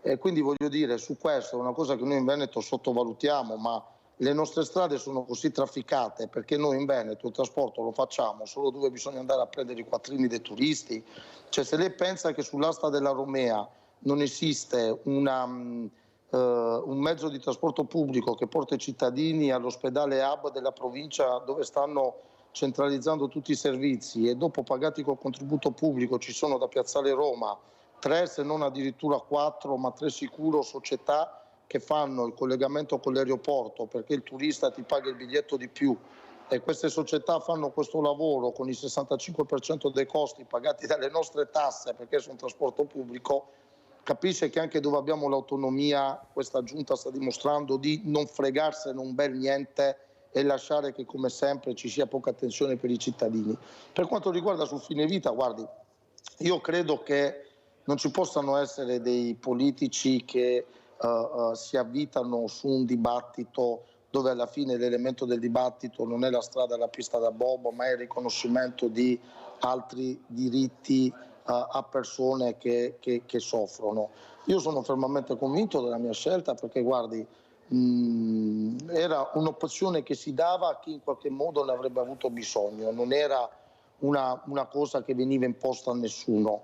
E quindi voglio dire, su questo è una cosa che noi in Veneto sottovalutiamo, ma le nostre strade sono così trafficate perché noi in Veneto il trasporto lo facciamo solo dove bisogna andare a prendere i quattrini dei turisti. Cioè se lei pensa che sull'asta della Romea non esiste un mezzo di trasporto pubblico che porta i cittadini all'ospedale hub della provincia dove stanno centralizzando tutti i servizi e dopo pagati col contributo pubblico ci sono da Piazzale Roma 3 se non addirittura 4, ma 3 sicuro società che fanno il collegamento con l'aeroporto perché il turista ti paga il biglietto di più e queste società fanno questo lavoro con il 65% dei costi pagati dalle nostre tasse perché sono trasporto pubblico, capisce che anche dove abbiamo l'autonomia questa giunta sta dimostrando di non fregarsene un bel niente e lasciare che come sempre ci sia poca attenzione per i cittadini. Per quanto riguarda sul fine vita, guardi, io credo che non ci possano essere dei politici che si avvitano su un dibattito dove alla fine l'elemento del dibattito non è la strada e la pista da bobo, ma è il riconoscimento di altri diritti a persone che soffrono. Io sono fermamente convinto della mia scelta perché, guardi, era un'opzione che si dava a chi in qualche modo ne avrebbe avuto bisogno, non era una cosa che veniva imposta a nessuno.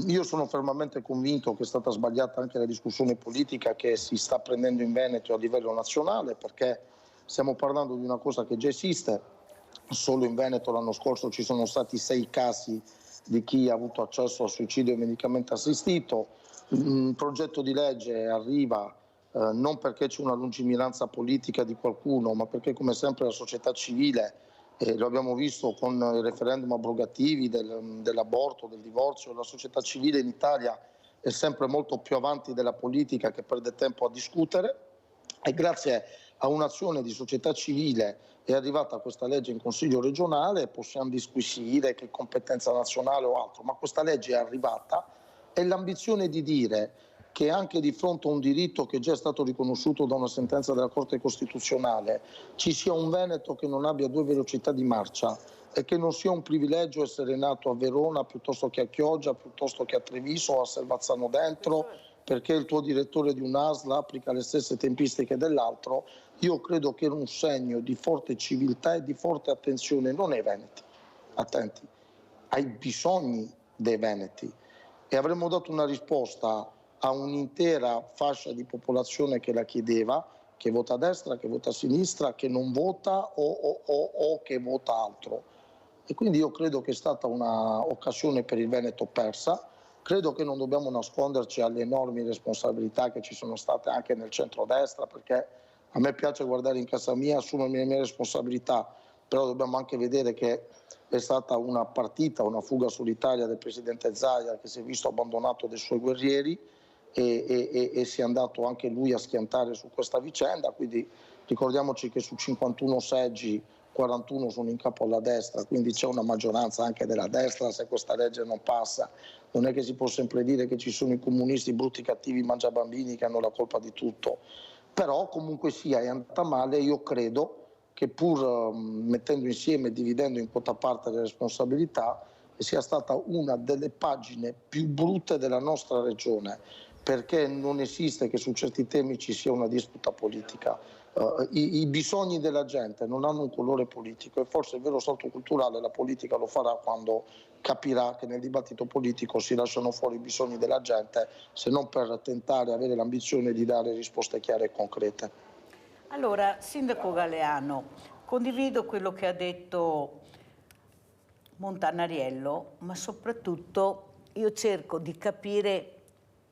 Io sono fermamente convinto che è stata sbagliata anche la discussione politica che si sta prendendo in Veneto a livello nazionale, perché stiamo parlando di una cosa che già esiste. Solo in Veneto l'anno scorso ci sono stati 6 casi di chi ha avuto accesso al suicidio medicamente assistito. Un progetto di legge arriva non perché c'è una lungimiranza politica di qualcuno, ma perché come sempre la società civile, lo abbiamo visto con i referendum abrogativi dell'aborto, del divorzio, la società civile in Italia è sempre molto più avanti della politica che perde tempo a discutere, e grazie a un'azione di società civile è arrivata questa legge in Consiglio regionale. Possiamo disquisire che competenza nazionale o altro, ma questa legge è arrivata, e l'ambizione di dire che anche di fronte a un diritto che già è stato riconosciuto da una sentenza della Corte Costituzionale ci sia un Veneto che non abbia 2 velocità di marcia e che non sia un privilegio essere nato a Verona piuttosto che a Chioggia, piuttosto che a Treviso o a Selvazzano Dentro, perché il tuo direttore di un'ASL applica le stesse tempistiche dell'altro. Io credo che era un segno di forte civiltà e di forte attenzione non ai veneti, attenti, ai bisogni dei veneti, e avremmo dato una risposta a un'intera fascia di popolazione che la chiedeva, che vota a destra, che vota a sinistra, che non vota o che vota altro. E quindi io credo che è stata un'occasione per il Veneto persa. Credo che non dobbiamo nasconderci alle enormi responsabilità che ci sono state anche nel centrodestra, perché a me piace guardare in casa mia, assumermi le mie responsabilità, però dobbiamo anche vedere che è stata una partita, una fuga solitaria del presidente Zaia, che si è visto abbandonato dai suoi guerrieri e si è andato anche lui a schiantare su questa vicenda. Quindi ricordiamoci che su 51 seggi 41 sono in capo alla destra, quindi c'è una maggioranza anche della destra. Se questa legge non passa, non è che si può sempre dire che ci sono i comunisti brutti, cattivi, mangiabambini che hanno la colpa di tutto. Però comunque sia, è andata male. Io credo che pur mettendo insieme e dividendo in quota parte le responsabilità, sia stata una delle pagine più brutte della nostra regione, perché non esiste che su certi temi ci sia una disputa politica. I bisogni della gente non hanno un colore politico, e forse il vero salto culturale la politica lo farà quando capirà che nel dibattito politico si lasciano fuori i bisogni della gente, se non per tentare, avere l'ambizione di dare risposte chiare e concrete. Allora, Sindaco Galeano, condivido quello che ha detto Montanariello, ma soprattutto io cerco di capire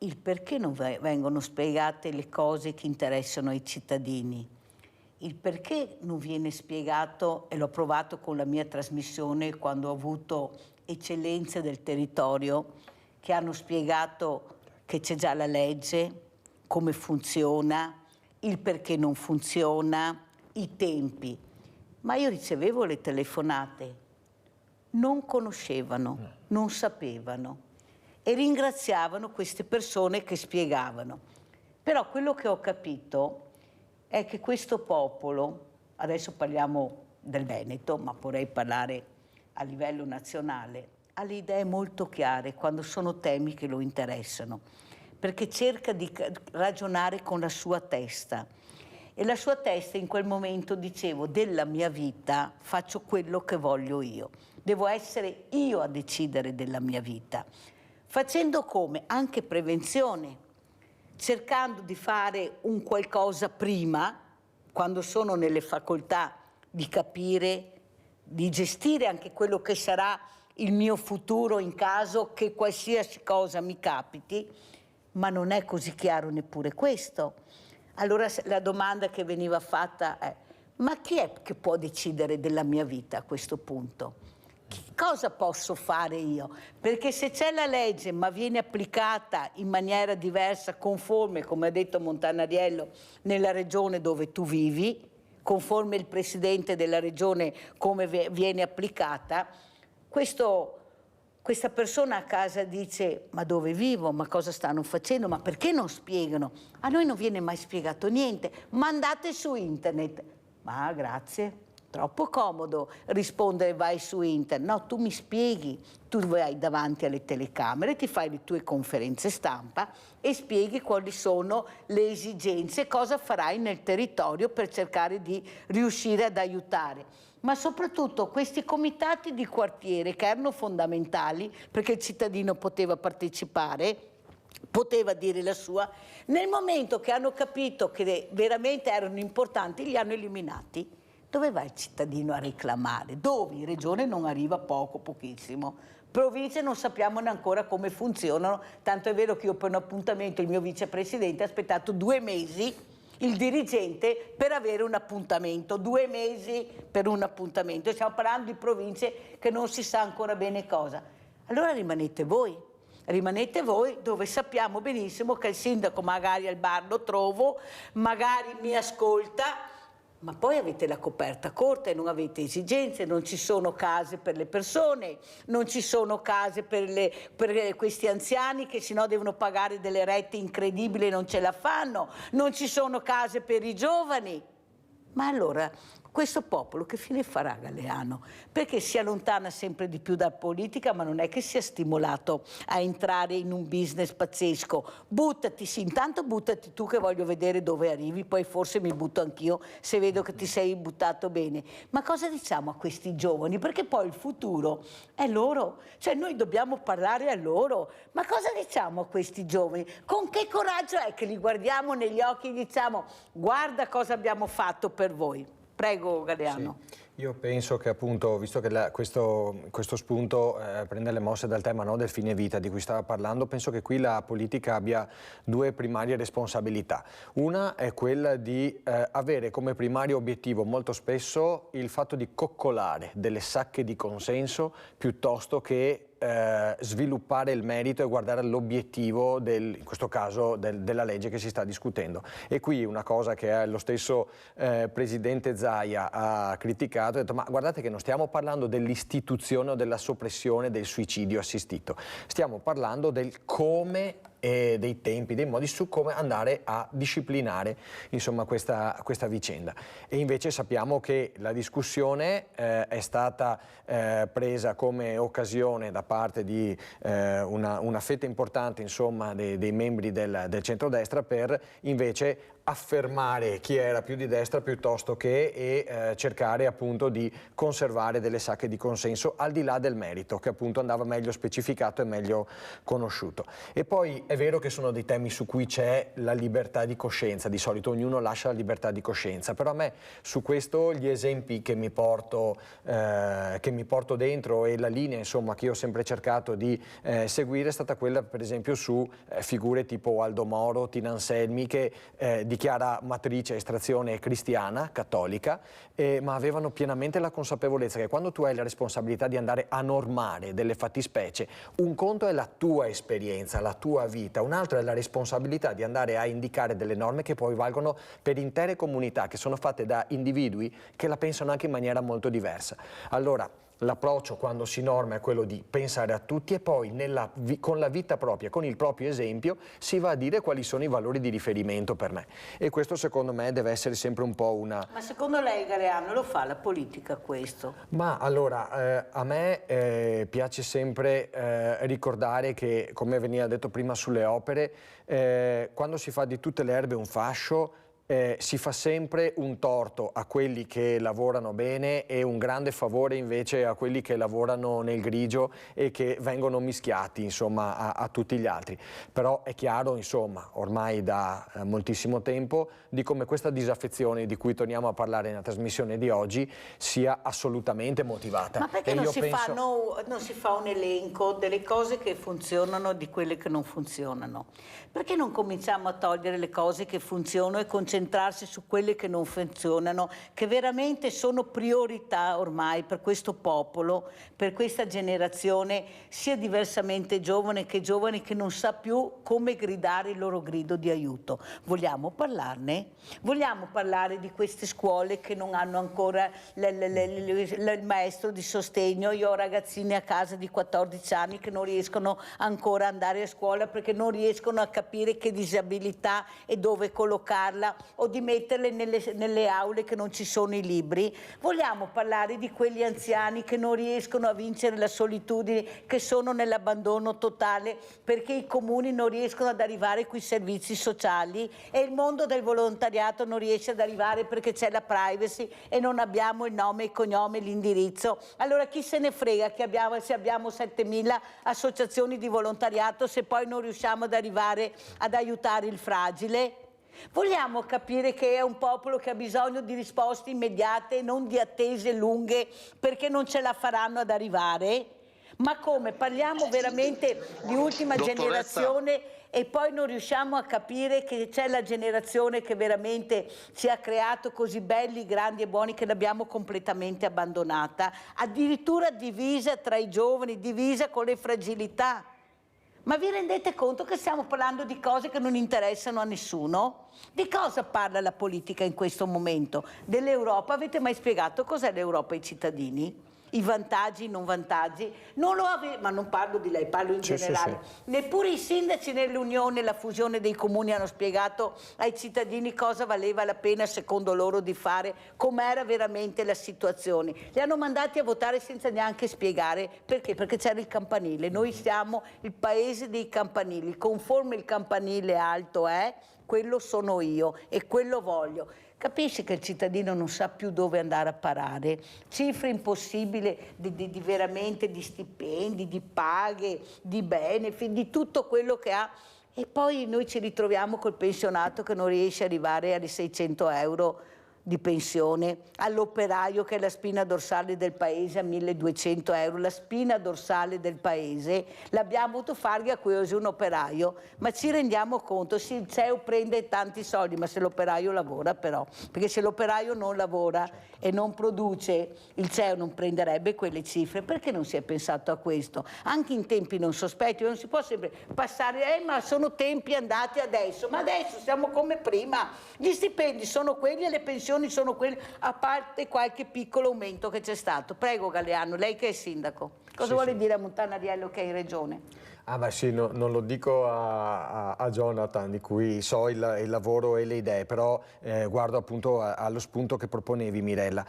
il perché non vengono spiegate le cose che interessano ai cittadini, il perché non viene spiegato, e l'ho provato con la mia trasmissione quando ho avuto eccellenze del territorio che hanno spiegato che c'è già la legge, come funziona, il perché non funziona, i tempi. Ma io ricevevo le telefonate, non conoscevano, non sapevano, e ringraziavano queste persone che spiegavano. Però quello che ho capito è che questo popolo, adesso parliamo del Veneto, ma vorrei parlare a livello nazionale, ha le idee molto chiare quando sono temi che lo interessano, perché cerca di ragionare con la sua testa. E la sua testa in quel momento, dicevo, della mia vita faccio quello che voglio io. Devo essere io a decidere della mia vita. Facendo come? Anche prevenzione, cercando di fare un qualcosa prima, quando sono nelle facoltà di capire, di gestire anche quello che sarà il mio futuro in caso che qualsiasi cosa mi capiti, ma non è così chiaro neppure questo. Allora la domanda che veniva fatta è: ma chi è che può decidere della mia vita a questo punto? cosa posso fare io? Perché se c'è la legge ma viene applicata in maniera diversa, conforme, come ha detto Montanariello, nella regione dove tu vivi, conforme il presidente della regione come viene applicata, questa persona a casa dice: ma dove vivo? Ma cosa stanno facendo? Ma perché non spiegano? A noi non viene mai spiegato niente. Mandate su internet. Ma grazie. Troppo comodo rispondere vai su internet. No, tu mi spieghi, tu vai davanti alle telecamere, ti fai le tue conferenze stampa e spieghi quali sono le esigenze, cosa farai nel territorio per cercare di riuscire ad aiutare. Ma soprattutto questi comitati di quartiere che erano fondamentali perché il cittadino poteva partecipare, poteva dire la sua, nel momento che hanno capito che veramente erano importanti li hanno eliminati. Dove va il cittadino a reclamare? Dove? In regione non arriva pochissimo. Province non sappiamo ancora come funzionano, tanto è vero che io per un appuntamento, il mio vicepresidente ha aspettato 2 mesi, il dirigente, per avere un appuntamento. 2 mesi per un appuntamento. Stiamo parlando di province che non si sa ancora bene cosa. Allora rimanete voi dove sappiamo benissimo che il sindaco magari al bar lo trovo, magari mi ascolta, ma poi avete la coperta corta e non avete esigenze, non ci sono case per le persone, non ci sono case per questi anziani che sennò devono pagare delle rette incredibili e non ce la fanno, non ci sono case per i giovani. Ma allora questo popolo che fine farà, Galeano? Perché si allontana sempre di più dalla politica, ma non è che sia stimolato a entrare in un business pazzesco. Buttati, sì, intanto buttati tu che voglio vedere dove arrivi, poi forse mi butto anch'io se vedo che ti sei buttato bene. Ma cosa diciamo a questi giovani? Perché poi il futuro è loro, cioè noi dobbiamo parlare a loro. Ma cosa diciamo a questi giovani? Con che coraggio è che li guardiamo negli occhi e diciamo: guarda cosa abbiamo fatto per voi? Prego, Galeano. Sì. Io penso che appunto, visto che questo spunto prende le mosse dal tema, no, del fine vita di cui stava parlando, penso che qui la politica abbia 2 primarie responsabilità. Una è quella di avere come primario obiettivo molto spesso il fatto di coccolare delle sacche di consenso piuttosto che sviluppare il merito e guardare all'obiettivo in questo caso della legge che si sta discutendo. E qui una cosa che lo stesso presidente Zaia ha criticato, ha detto: ma guardate che non stiamo parlando dell'istituzione o della soppressione del suicidio assistito, stiamo parlando del come e dei tempi, dei modi su come andare a disciplinare insomma questa vicenda. E invece sappiamo che la discussione è stata presa come occasione da parte di una fetta importante insomma dei membri del centrodestra per invece affermare chi era più di destra piuttosto che cercare appunto di conservare delle sacche di consenso al di là del merito, che appunto andava meglio specificato e meglio conosciuto. E poi è vero che sono dei temi su cui c'è la libertà di coscienza, di solito ognuno lascia la libertà di coscienza, però a me su questo gli esempi che mi porto dentro e la linea insomma che io ho sempre cercato di seguire è stata quella per esempio su figure tipo Aldo Moro, Tina Anselmi, che di chiara matrice e estrazione cristiana, cattolica, ma avevano pienamente la consapevolezza che quando tu hai la responsabilità di andare a normare delle fattispecie, un conto è la tua esperienza, la tua vita, un altro è la responsabilità di andare a indicare delle norme che poi valgono per intere comunità, che sono fatte da individui che la pensano anche in maniera molto diversa. Allora, l'approccio quando si norma è quello di pensare a tutti e poi con la vita propria, con il proprio esempio, si va a dire quali sono i valori di riferimento per me. E questo secondo me deve essere sempre un po' una... Ma secondo lei, Galeano, lo fa la politica questo? Ma allora, a me piace sempre ricordare che, come veniva detto prima sulle opere, quando si fa di tutte le erbe un fascio, si fa sempre un torto a quelli che lavorano bene e un grande favore invece a quelli che lavorano nel grigio e che vengono mischiati insomma a tutti gli altri. Però è chiaro insomma ormai da moltissimo tempo di come questa disaffezione di cui torniamo a parlare nella trasmissione di oggi sia assolutamente motivata. Ma perché non si fa un elenco delle cose che funzionano e di quelle che non funzionano? Perché non cominciamo a togliere le cose che funzionano e concentrarci concentrarsi su quelle che non funzionano, che veramente sono priorità ormai per questo popolo, per questa generazione, sia diversamente giovane che non sa più come gridare il loro grido di aiuto. Vogliamo parlarne? Vogliamo parlare di queste scuole che non hanno ancora il maestro di sostegno? Io ho ragazzini a casa di 14 anni che non riescono ancora ad andare a scuola perché non riescono a capire che disabilità e dove collocarla, o di metterle nelle aule che non ci sono i libri. Vogliamo parlare di quegli anziani che non riescono a vincere la solitudine, che sono nell'abbandono totale perché i comuni non riescono ad arrivare coi servizi sociali e il mondo del volontariato non riesce ad arrivare perché c'è la privacy e non abbiamo il nome, il cognome, l'indirizzo. Allora chi se ne frega che se abbiamo 7.000 associazioni di volontariato se poi non riusciamo ad arrivare ad aiutare il fragile? Vogliamo capire che è un popolo che ha bisogno di risposte immediate e non di attese lunghe perché non ce la faranno ad arrivare? Ma come? Parliamo veramente di ultima generazione e poi non riusciamo a capire che c'è la generazione che veramente ci ha creato così belli, grandi e buoni che l'abbiamo completamente abbandonata, addirittura divisa tra i giovani, divisa con le fragilità. Ma vi rendete conto che stiamo parlando di cose che non interessano a nessuno? Di cosa parla la politica in questo momento? Dell'Europa? Avete mai spiegato cos'è l'Europa ai cittadini? I vantaggi, i non vantaggi? Non lo ma non parlo di lei, parlo in generale. Neppure i sindaci nell'Unione, la fusione dei comuni, hanno spiegato ai cittadini cosa valeva la pena secondo loro di fare, com'era veramente la situazione. Li hanno mandati a votare senza neanche spiegare perché, perché c'era il campanile. Noi siamo il paese dei campanili, conforme il campanile alto è, quello sono io e quello voglio. Capisci che il cittadino non sa più dove andare a parare, cifre impossibili veramente di stipendi, di paghe, di benefit, di tutto quello che ha, e poi noi ci ritroviamo col pensionato che non riesce ad arrivare ai 600 euro di pensione, all'operaio che è la spina dorsale del paese a 1.200 euro, la spina dorsale del paese, l'abbiamo avuto fare a quasi un operaio, ma ci rendiamo conto, sì, il CEO prende tanti soldi, ma se l'operaio lavora però, perché se l'operaio non lavora e non produce, il CEO non prenderebbe quelle cifre. Perché non si è pensato a questo? Anche in tempi non sospetti, non si può sempre passare, ma sono tempi andati adesso, ma adesso siamo come prima, gli stipendi sono quelli e le pensioni sono quelle, a parte qualche piccolo aumento che c'è stato. Prego Galeano, lei che è sindaco, cosa vuole dire a Montanariello che è in regione? Ah beh sì, non lo dico a Jonathan, di cui so il lavoro e le idee, però guardo appunto allo spunto che proponevi, Mirella.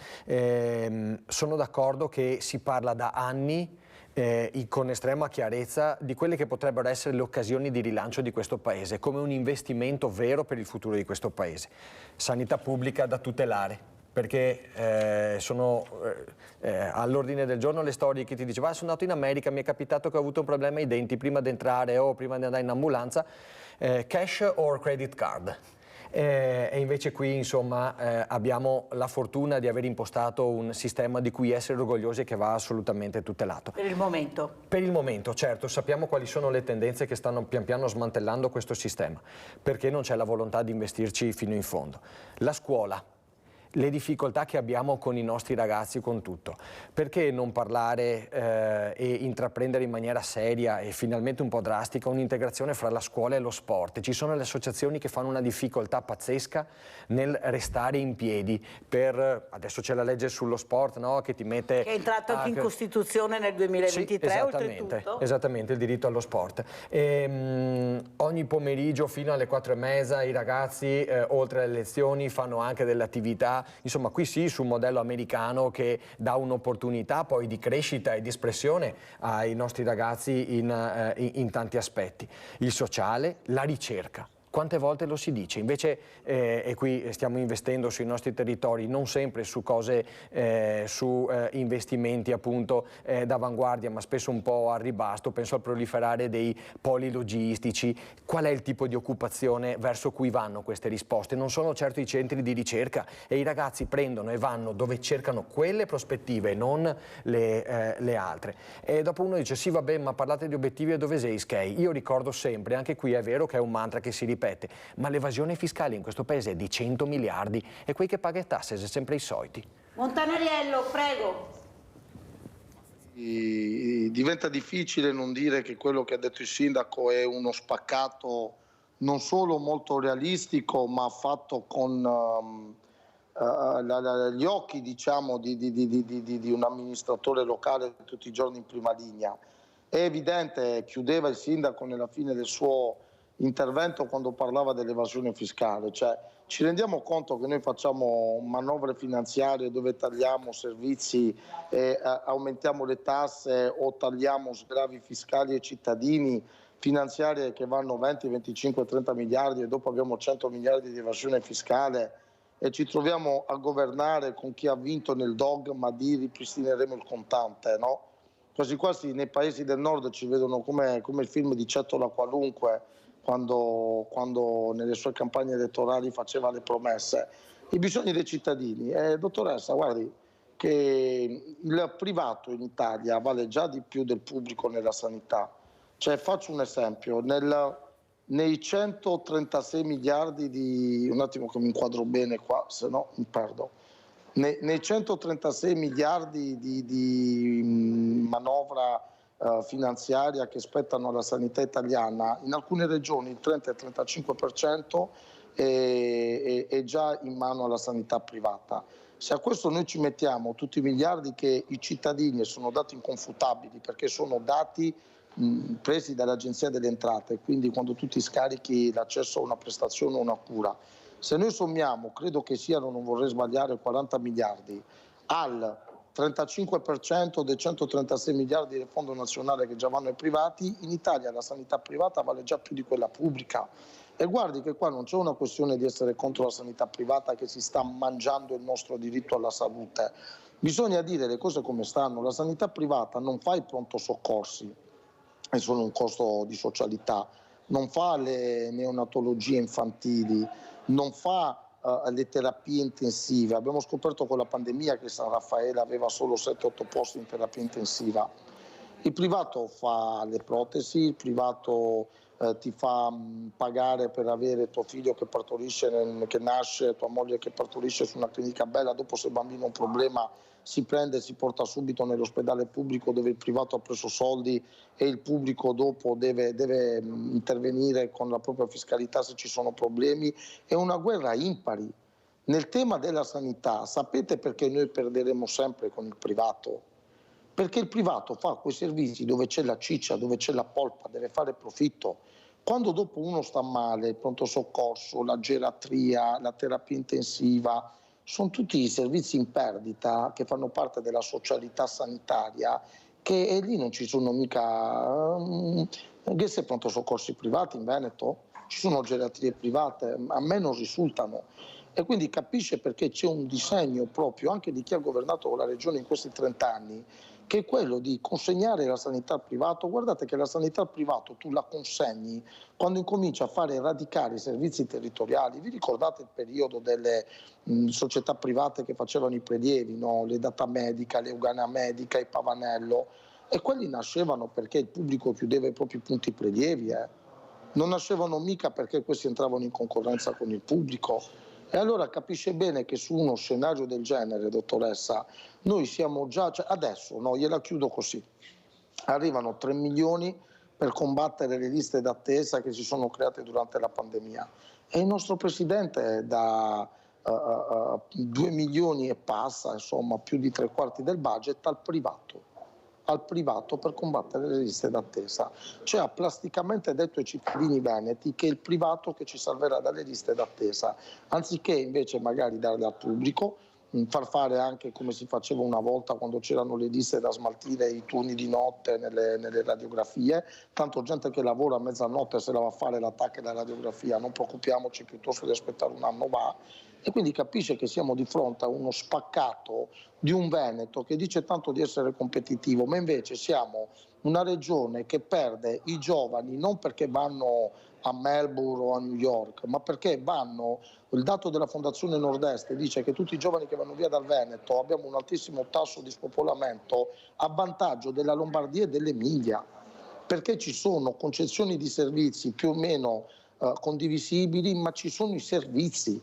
Sono d'accordo che si parla da anni con estrema chiarezza di quelle che potrebbero essere le occasioni di rilancio di questo paese, come un investimento vero per il futuro di questo paese. Sanità pubblica da tutelare, perché sono all'ordine del giorno le storie che ti diceva sono andato in America, mi è capitato che ho avuto un problema ai denti prima di entrare o prima di andare in ambulanza, cash or credit card? E invece qui insomma abbiamo la fortuna di aver impostato un sistema di cui essere orgogliosi e che va assolutamente tutelato. Per il momento? Per il momento, certo, sappiamo quali sono le tendenze che stanno pian piano smantellando questo sistema, perché non c'è la volontà di investirci fino in fondo. La scuola, le difficoltà che abbiamo con i nostri ragazzi, con tutto. Perché non parlare e intraprendere in maniera seria e finalmente un po' drastica un'integrazione fra la scuola e lo sport? Ci sono le associazioni che fanno una difficoltà pazzesca nel restare in piedi adesso c'è la legge sullo sport, no? Che ti mette... Che è entrato anche in Costituzione nel 2023, sì, oltretutto. Esattamente, il diritto allo sport. Ogni pomeriggio fino alle 4:30 i ragazzi, oltre alle lezioni, fanno anche delle attività. Insomma, qui sì, su un modello americano che dà un'opportunità poi di crescita e di espressione ai nostri ragazzi in tanti aspetti. Il sociale, la ricerca. Quante volte lo si dice? Invece, e qui stiamo investendo sui nostri territori, non sempre su cose, su investimenti appunto d'avanguardia, ma spesso un po' al ribasso. Penso al proliferare dei poli logistici. Qual è il tipo di occupazione verso cui vanno queste risposte? Non sono certo i centri di ricerca, e i ragazzi prendono e vanno dove cercano quelle prospettive, non le altre. E dopo uno dice sì vabbè, ma parlate di obiettivi e dove sei, Skei? Io ricordo sempre, anche qui è vero che è un mantra che si ripete ripete, ma l'evasione fiscale in questo paese è di 100 miliardi e quei che pagano tasse sono sempre i soliti. Montanariello, prego. Diventa difficile non dire che quello che ha detto il sindaco è uno spaccato non solo molto realistico, ma fatto con gli occhi, diciamo, di un amministratore locale tutti i giorni in prima linea. È evidente, chiudeva il sindaco nella fine del suo intervento quando parlava dell'evasione fiscale, cioè ci rendiamo conto che noi facciamo manovre finanziarie dove tagliamo servizi, aumentiamo le tasse o tagliamo sgravi fiscali ai cittadini, finanziarie che vanno 20, 25, 30 miliardi e dopo abbiamo 100 miliardi di evasione fiscale e ci troviamo a governare con chi ha vinto nel dogma di ripristineremo il contante, no? Quasi quasi nei paesi del nord ci vedono come il film di Cetto la Qualunque, quando nelle sue campagne elettorali faceva le promesse. I bisogni dei cittadini. Dottoressa, guardi che il privato in Italia vale già di più del pubblico nella sanità. Cioè, faccio un esempio, nei 136 miliardi di... un attimo che mi inquadro bene qua, se no mi perdo. Nei 136 miliardi di manovra finanziaria che spettano alla sanità italiana, in alcune regioni il 30 e il 35% è già in mano alla sanità privata. Se a questo noi ci mettiamo tutti i miliardi che i cittadini, sono dati inconfutabili perché sono dati presi dall'Agenzia delle Entrate, quindi quando tu ti scarichi l'accesso a una prestazione o una cura, se noi sommiamo, credo che siano, non vorrei sbagliare, 40 miliardi al 35% dei 136 miliardi del Fondo Nazionale che già vanno ai privati, in Italia la sanità privata vale già più di quella pubblica. E guardi che qua non c'è una questione di essere contro la sanità privata che si sta mangiando il nostro diritto alla salute. Bisogna dire le cose come stanno. La sanità privata non fa i pronto soccorsi, è solo un costo di socialità, non fa le neonatologie infantili, non fa le terapie intensive. Abbiamo scoperto con la pandemia che San Raffaele aveva solo 7-8 posti in terapia intensiva. Il privato fa le protesi, il privato ti fa pagare per avere tuo figlio che partorisce, che nasce, tua moglie che partorisce su una clinica bella, dopo se il bambino ha un problema si prende e si porta subito nell'ospedale pubblico dove il privato ha preso soldi e il pubblico dopo deve intervenire con la propria fiscalità se ci sono problemi. È una guerra impari. Nel tema della sanità, sapete perché noi perderemo sempre con il privato? Perché il privato fa quei servizi dove c'è la ciccia, dove c'è la polpa, deve fare profitto. Quando dopo uno sta male, il pronto soccorso, la geratria, la terapia intensiva, sono tutti i servizi in perdita che fanno parte della socialità sanitaria, che lì non ci sono mica... Che se pronto soccorsi privati in Veneto? Ci sono geratrie private, a me non risultano. E quindi capisce perché c'è un disegno proprio anche di chi ha governato la regione in questi 30 anni, che è quello di consegnare la sanità al privato. Guardate che la sanità al privato tu la consegni quando incomincia a fare radicare i servizi territoriali. Vi ricordate il periodo delle società private che facevano i prelievi, no? Le Data Medica, le Eugana Medica, i Pavanello, e quelli nascevano perché il pubblico chiudeva i propri punti prelievi, non nascevano mica perché questi entravano in concorrenza con il pubblico. E allora capisce bene che su uno scenario del genere, dottoressa, noi siamo già, cioè adesso, no, gliela chiudo così, arrivano 3 milioni per combattere le liste d'attesa che si sono create durante la pandemia e il nostro Presidente da 2 milioni e passa, insomma più di 3/4 del budget al privato per combattere le liste d'attesa. Cioè ha plasticamente detto ai cittadini veneti che è il privato che ci salverà dalle liste d'attesa, anziché invece magari darle al pubblico, far fare anche come si faceva una volta quando c'erano le liste da smaltire, i turni di notte nelle radiografie, tanto gente che lavora a mezzanotte se la va a fare l'attacco della radiografia, non preoccupiamoci, piuttosto di aspettare un anno va. E quindi capisce che siamo di fronte a uno spaccato di un Veneto che dice tanto di essere competitivo, ma invece siamo una regione che perde i giovani non perché vanno a Melbourne o a New York, ma perché vanno, il dato della Fondazione Nord-Est dice che tutti i giovani che vanno via dal Veneto, abbiamo un altissimo tasso di spopolamento a vantaggio della Lombardia e dell'Emilia, perché ci sono concessioni di servizi più o meno condivisibili, ma ci sono i servizi.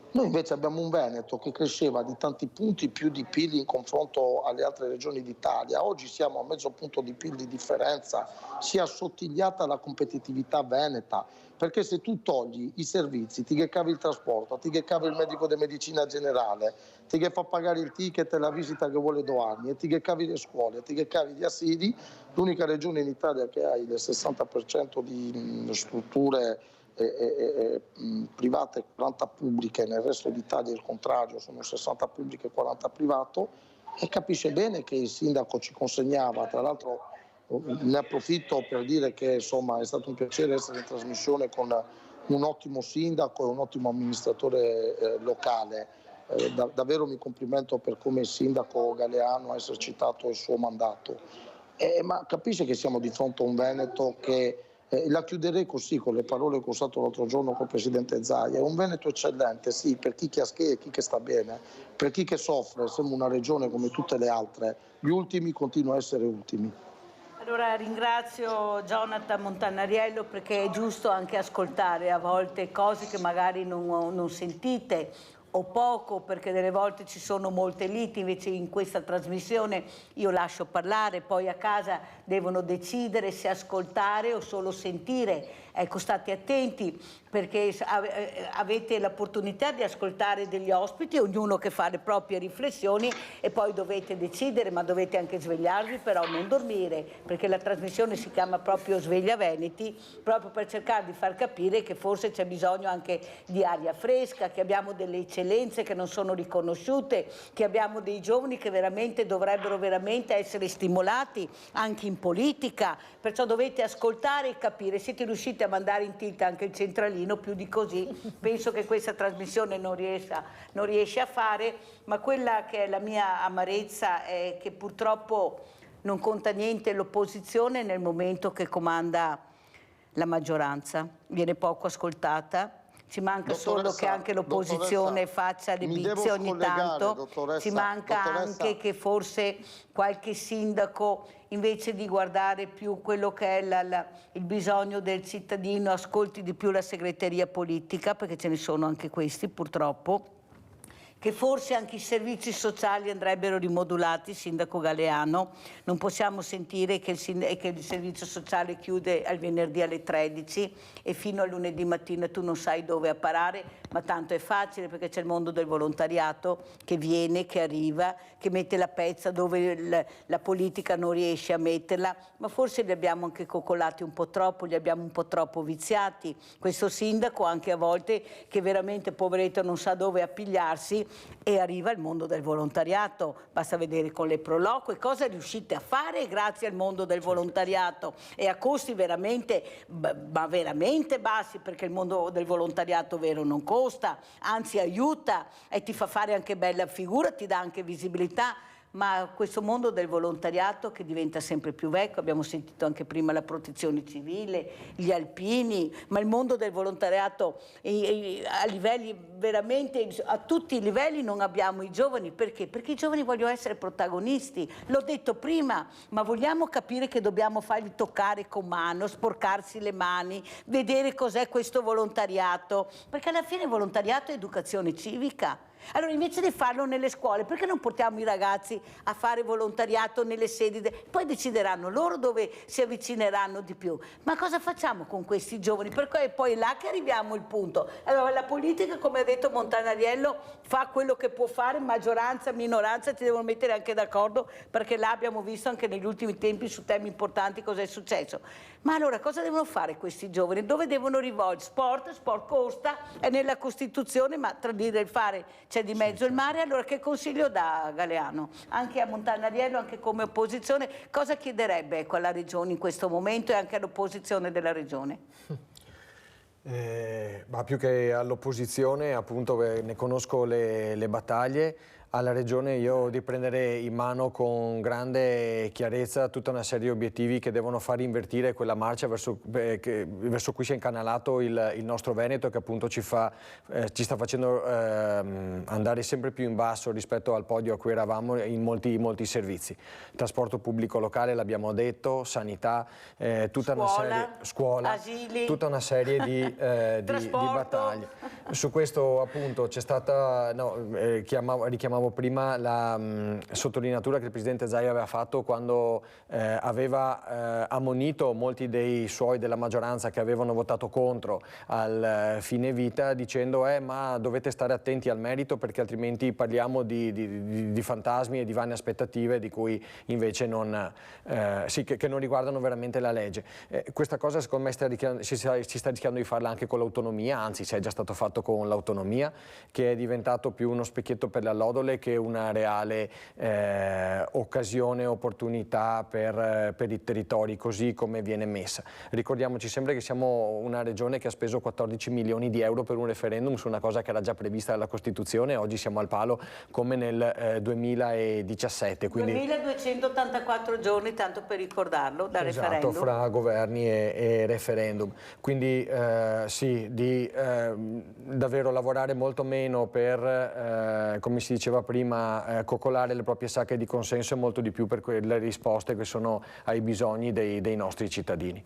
Noi invece abbiamo un Veneto che cresceva di tanti punti più di PIL in confronto alle altre regioni d'Italia. Oggi siamo a mezzo punto di PIL di differenza, si è assottigliata la competitività veneta, perché se tu togli i servizi, ti che cavi il trasporto, ti che cavi il medico di medicina generale, ti che fa pagare il ticket e la visita che vuole 2 anni, e ti che cavi le scuole, ti che cavi gli asili, l'unica regione in Italia che ha il 60% di strutture private e 40 pubbliche, nel resto d'Italia il contrario, sono 60 pubbliche e 40 privato, e capisce bene che il sindaco ci consegnava, tra l'altro ne approfitto per dire che insomma è stato un piacere essere in trasmissione con un ottimo sindaco e un ottimo amministratore locale, davvero mi complimento per come il sindaco Galeano ha esercitato il suo mandato, ma capisce che siamo di fronte a un Veneto che la chiuderei così con le parole che ho usato l'altro giorno col Presidente Zaia: è un Veneto eccellente, sì, per chi che ha schie e chi che sta bene, per chi che soffre siamo una regione come tutte le altre, gli ultimi continuano a essere ultimi. Allora ringrazio Jonathan Montanariello, perché è giusto anche ascoltare a volte cose che magari non sentite o poco, perché delle volte ci sono molte liti, invece in questa trasmissione io lascio parlare, poi a casa devono decidere se ascoltare o solo sentire. Ecco, state attenti, perché avete l'opportunità di ascoltare degli ospiti, ognuno che fa le proprie riflessioni, e poi dovete decidere, ma dovete anche svegliarvi, però non dormire, perché la trasmissione si chiama proprio Sveglia Veneti, proprio per cercare di far capire che forse c'è bisogno anche di aria fresca, che abbiamo delle eccellenze che non sono riconosciute, che abbiamo dei giovani che veramente dovrebbero essere stimolati anche in politica, perciò dovete ascoltare e capire. Siete riusciti a mandare in tilt anche il centralino, più di così penso che questa trasmissione non riesce a fare, ma quella che è la mia amarezza è che purtroppo non conta niente l'opposizione nel momento che comanda la maggioranza, viene poco ascoltata. Ci manca solo che anche l'opposizione faccia le bizze ogni tanto, ci manca anche che forse qualche sindaco, invece di guardare più quello che è il bisogno del cittadino, ascolti di più la segreteria politica, perché ce ne sono anche questi purtroppo, che forse anche i servizi sociali andrebbero rimodulati. Sindaco Galeano, non possiamo sentire che il servizio sociale chiude al venerdì alle 13 e fino a lunedì mattina tu non sai dove apparare, ma tanto è facile, perché c'è il mondo del volontariato che viene, che arriva, che mette la pezza dove la politica non riesce a metterla, ma forse li abbiamo anche coccolati un po' troppo, li abbiamo un po' troppo viziati. Questo sindaco anche a volte che veramente poveretto non sa dove appigliarsi, e arriva il mondo del volontariato, basta vedere con le proloque cosa riuscite a fare grazie al mondo del volontariato, e a costi veramente bassi, perché il mondo del volontariato vero non costa, anzi aiuta e ti fa fare anche bella figura, ti dà anche visibilità. Ma questo mondo del volontariato che diventa sempre più vecchio, abbiamo sentito anche prima la protezione civile, gli alpini, ma il mondo del volontariato a livelli veramente, a tutti i livelli non abbiamo i giovani. Perché? Perché i giovani vogliono essere protagonisti, l'ho detto prima, ma vogliamo capire che dobbiamo fargli toccare con mano, sporcarsi le mani, vedere cos'è questo volontariato, perché alla fine il volontariato è educazione civica. Allora invece di farlo nelle scuole, perché non portiamo i ragazzi a fare volontariato nelle sedi? Poi decideranno loro dove si avvicineranno di più. Ma cosa facciamo con questi giovani? Perché è poi là che arriviamo al punto. Allora la politica, come ha detto Montanariello, fa quello che può fare, maggioranza, minoranza, ti devono mettere anche d'accordo, perché là abbiamo visto anche negli ultimi tempi su temi importanti cosa è successo. Ma allora cosa devono fare questi giovani? Dove devono rivolgere? Sport costa, è nella Costituzione, ma tra dire e il fare c'è di mezzo il mare. Allora che consiglio dà Galeano? Anche a Montanariello, anche come opposizione, cosa chiederebbe alla Regione in questo momento e anche all'opposizione della Regione? Ma più che all'opposizione, appunto, ne conosco le battaglie, Alla Regione io riprenderei in mano con grande chiarezza tutta una serie di obiettivi che devono far invertire quella marcia verso cui si è incanalato il nostro Veneto, che appunto ci sta facendo andare sempre più in basso rispetto al podio a cui eravamo in molti servizi. Trasporto pubblico locale, l'abbiamo detto, sanità, scuola, asili, tutta una serie di battaglie. Su questo appunto c'è stata, richiamavo prima la sottolineatura che il Presidente Zaia aveva fatto quando aveva ammonito molti dei suoi della maggioranza che avevano votato contro al fine vita, dicendo ma dovete stare attenti al merito, perché altrimenti parliamo di fantasmi e di vane aspettative di cui invece che non riguardano veramente la legge. Questa cosa secondo me si sta rischiando di farla anche con l'autonomia, anzi è già stato fatto con l'autonomia, che è diventato più uno specchietto per l'allodole che una reale occasione, opportunità per i territori, così come viene messa. Ricordiamoci sempre che siamo una regione che ha speso 14 milioni di euro per un referendum su una cosa che era già prevista dalla Costituzione, oggi siamo al palo come nel 2017. Quindi 2284 giorni, tanto per ricordarlo, da referendum. Fra governi e referendum. Quindi sì, di davvero lavorare molto meno per, come si diceva prima, coccolare le proprie sacche di consenso e molto di più per quelle risposte che sono ai bisogni dei nostri cittadini.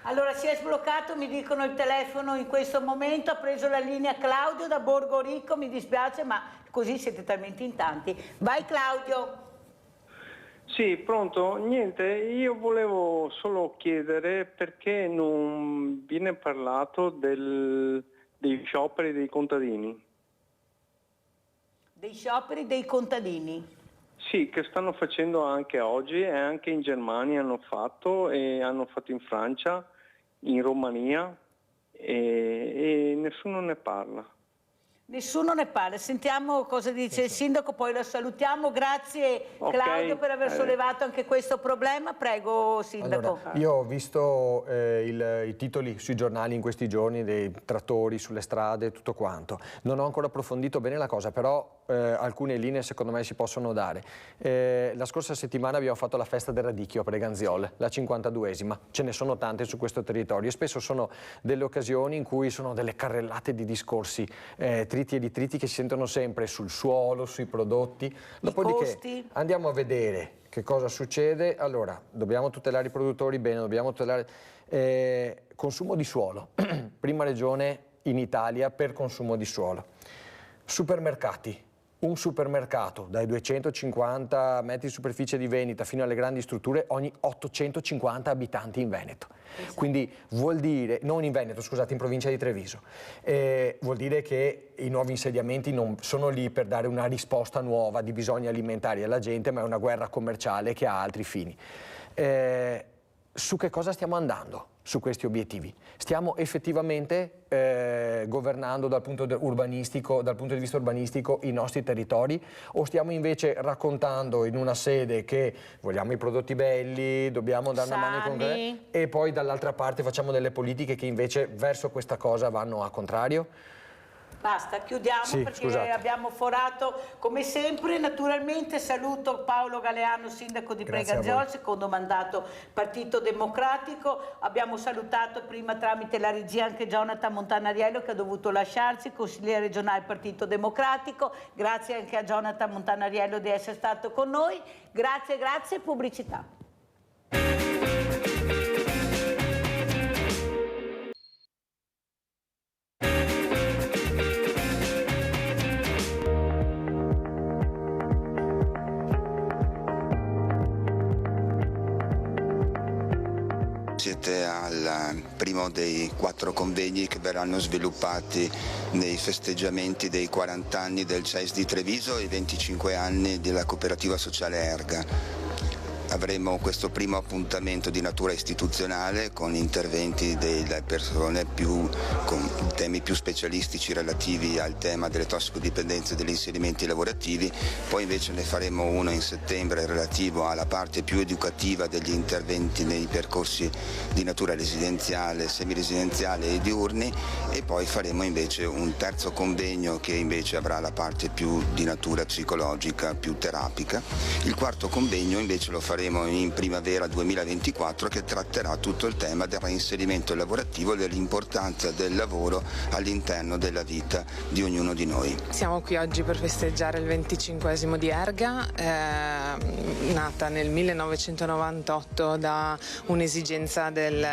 Allora, si è sbloccato, mi dicono, il telefono in questo momento, ha preso la linea Claudio da Borgo Rico, mi dispiace ma così siete talmente in tanti. Vai Claudio! Sì, pronto? Niente, io volevo solo chiedere perché non viene parlato dei scioperi dei contadini. Dei scioperi dei contadini? Sì, che stanno facendo anche oggi e anche in Germania hanno fatto, e hanno fatto in Francia, in Romania e nessuno ne parla. Nessuno ne parla, sentiamo cosa dice il sindaco, poi lo salutiamo. Grazie Claudio per aver sollevato anche questo problema. Prego sindaco. Allora, io ho visto i titoli sui giornali in questi giorni dei trattori sulle strade, tutto quanto. Non ho ancora approfondito bene la cosa, però alcune linee secondo me si possono dare. La scorsa settimana abbiamo fatto la festa del radicchio a Preganziol, la 52esima. Ce ne sono tante su questo territorio e spesso sono delle occasioni in cui sono delle carrellate di discorsi triti e ritriti che si sentono sempre sul suolo, sui prodotti. Dopodiché andiamo a vedere che cosa succede. Allora, dobbiamo tutelare i produttori bene, dobbiamo tutelare consumo di suolo. Prima regione in Italia per consumo di suolo. Supermercati. Un supermercato dai 250 metri di superficie di vendita fino alle grandi strutture ogni 850 abitanti in Veneto. Esatto. Quindi vuol dire, non in Veneto, scusate, in provincia di Treviso, vuol dire che i nuovi insediamenti non sono lì per dare una risposta nuova di bisogni alimentari alla gente, ma è una guerra commerciale che ha altri fini. Su che cosa stiamo andando su questi obiettivi? Stiamo effettivamente governando dal punto di vista urbanistico i nostri territori, o stiamo invece raccontando in una sede che vogliamo i prodotti belli, dobbiamo dare una mano con e poi dall'altra parte facciamo delle politiche che invece verso questa cosa vanno a contrario? Basta, chiudiamo perché abbiamo forato come sempre. Naturalmente saluto Paolo Galeano, sindaco di Preganziol, secondo mandato Partito Democratico. Abbiamo salutato prima tramite la regia anche Jonathan Montanariello che ha dovuto lasciarsi, consigliere regionale Partito Democratico. Grazie anche a Jonathan Montanariello di essere stato con noi. Grazie, pubblicità. Siete al primo dei 4 convegni che verranno sviluppati nei festeggiamenti dei 40 anni del CEIS di Treviso e i 25 anni della cooperativa sociale Erga. avremo questo primo appuntamento di natura istituzionale con interventi delle persone con temi più specialistici relativi al tema delle tossicodipendenze e degli inserimenti lavorativi, poi invece ne faremo uno in settembre relativo alla parte più educativa degli interventi nei percorsi di natura residenziale, semiresidenziale e diurni, e poi faremo invece un terzo convegno che invece avrà la parte più di natura psicologica, più terapica. Il quarto convegno invece lo faremo in primavera 2024, che tratterà tutto il tema del reinserimento lavorativo e dell'importanza del lavoro all'interno della vita di ognuno di noi. Siamo qui oggi per festeggiare il 25esimo di Erga, nata nel 1998 da un'esigenza del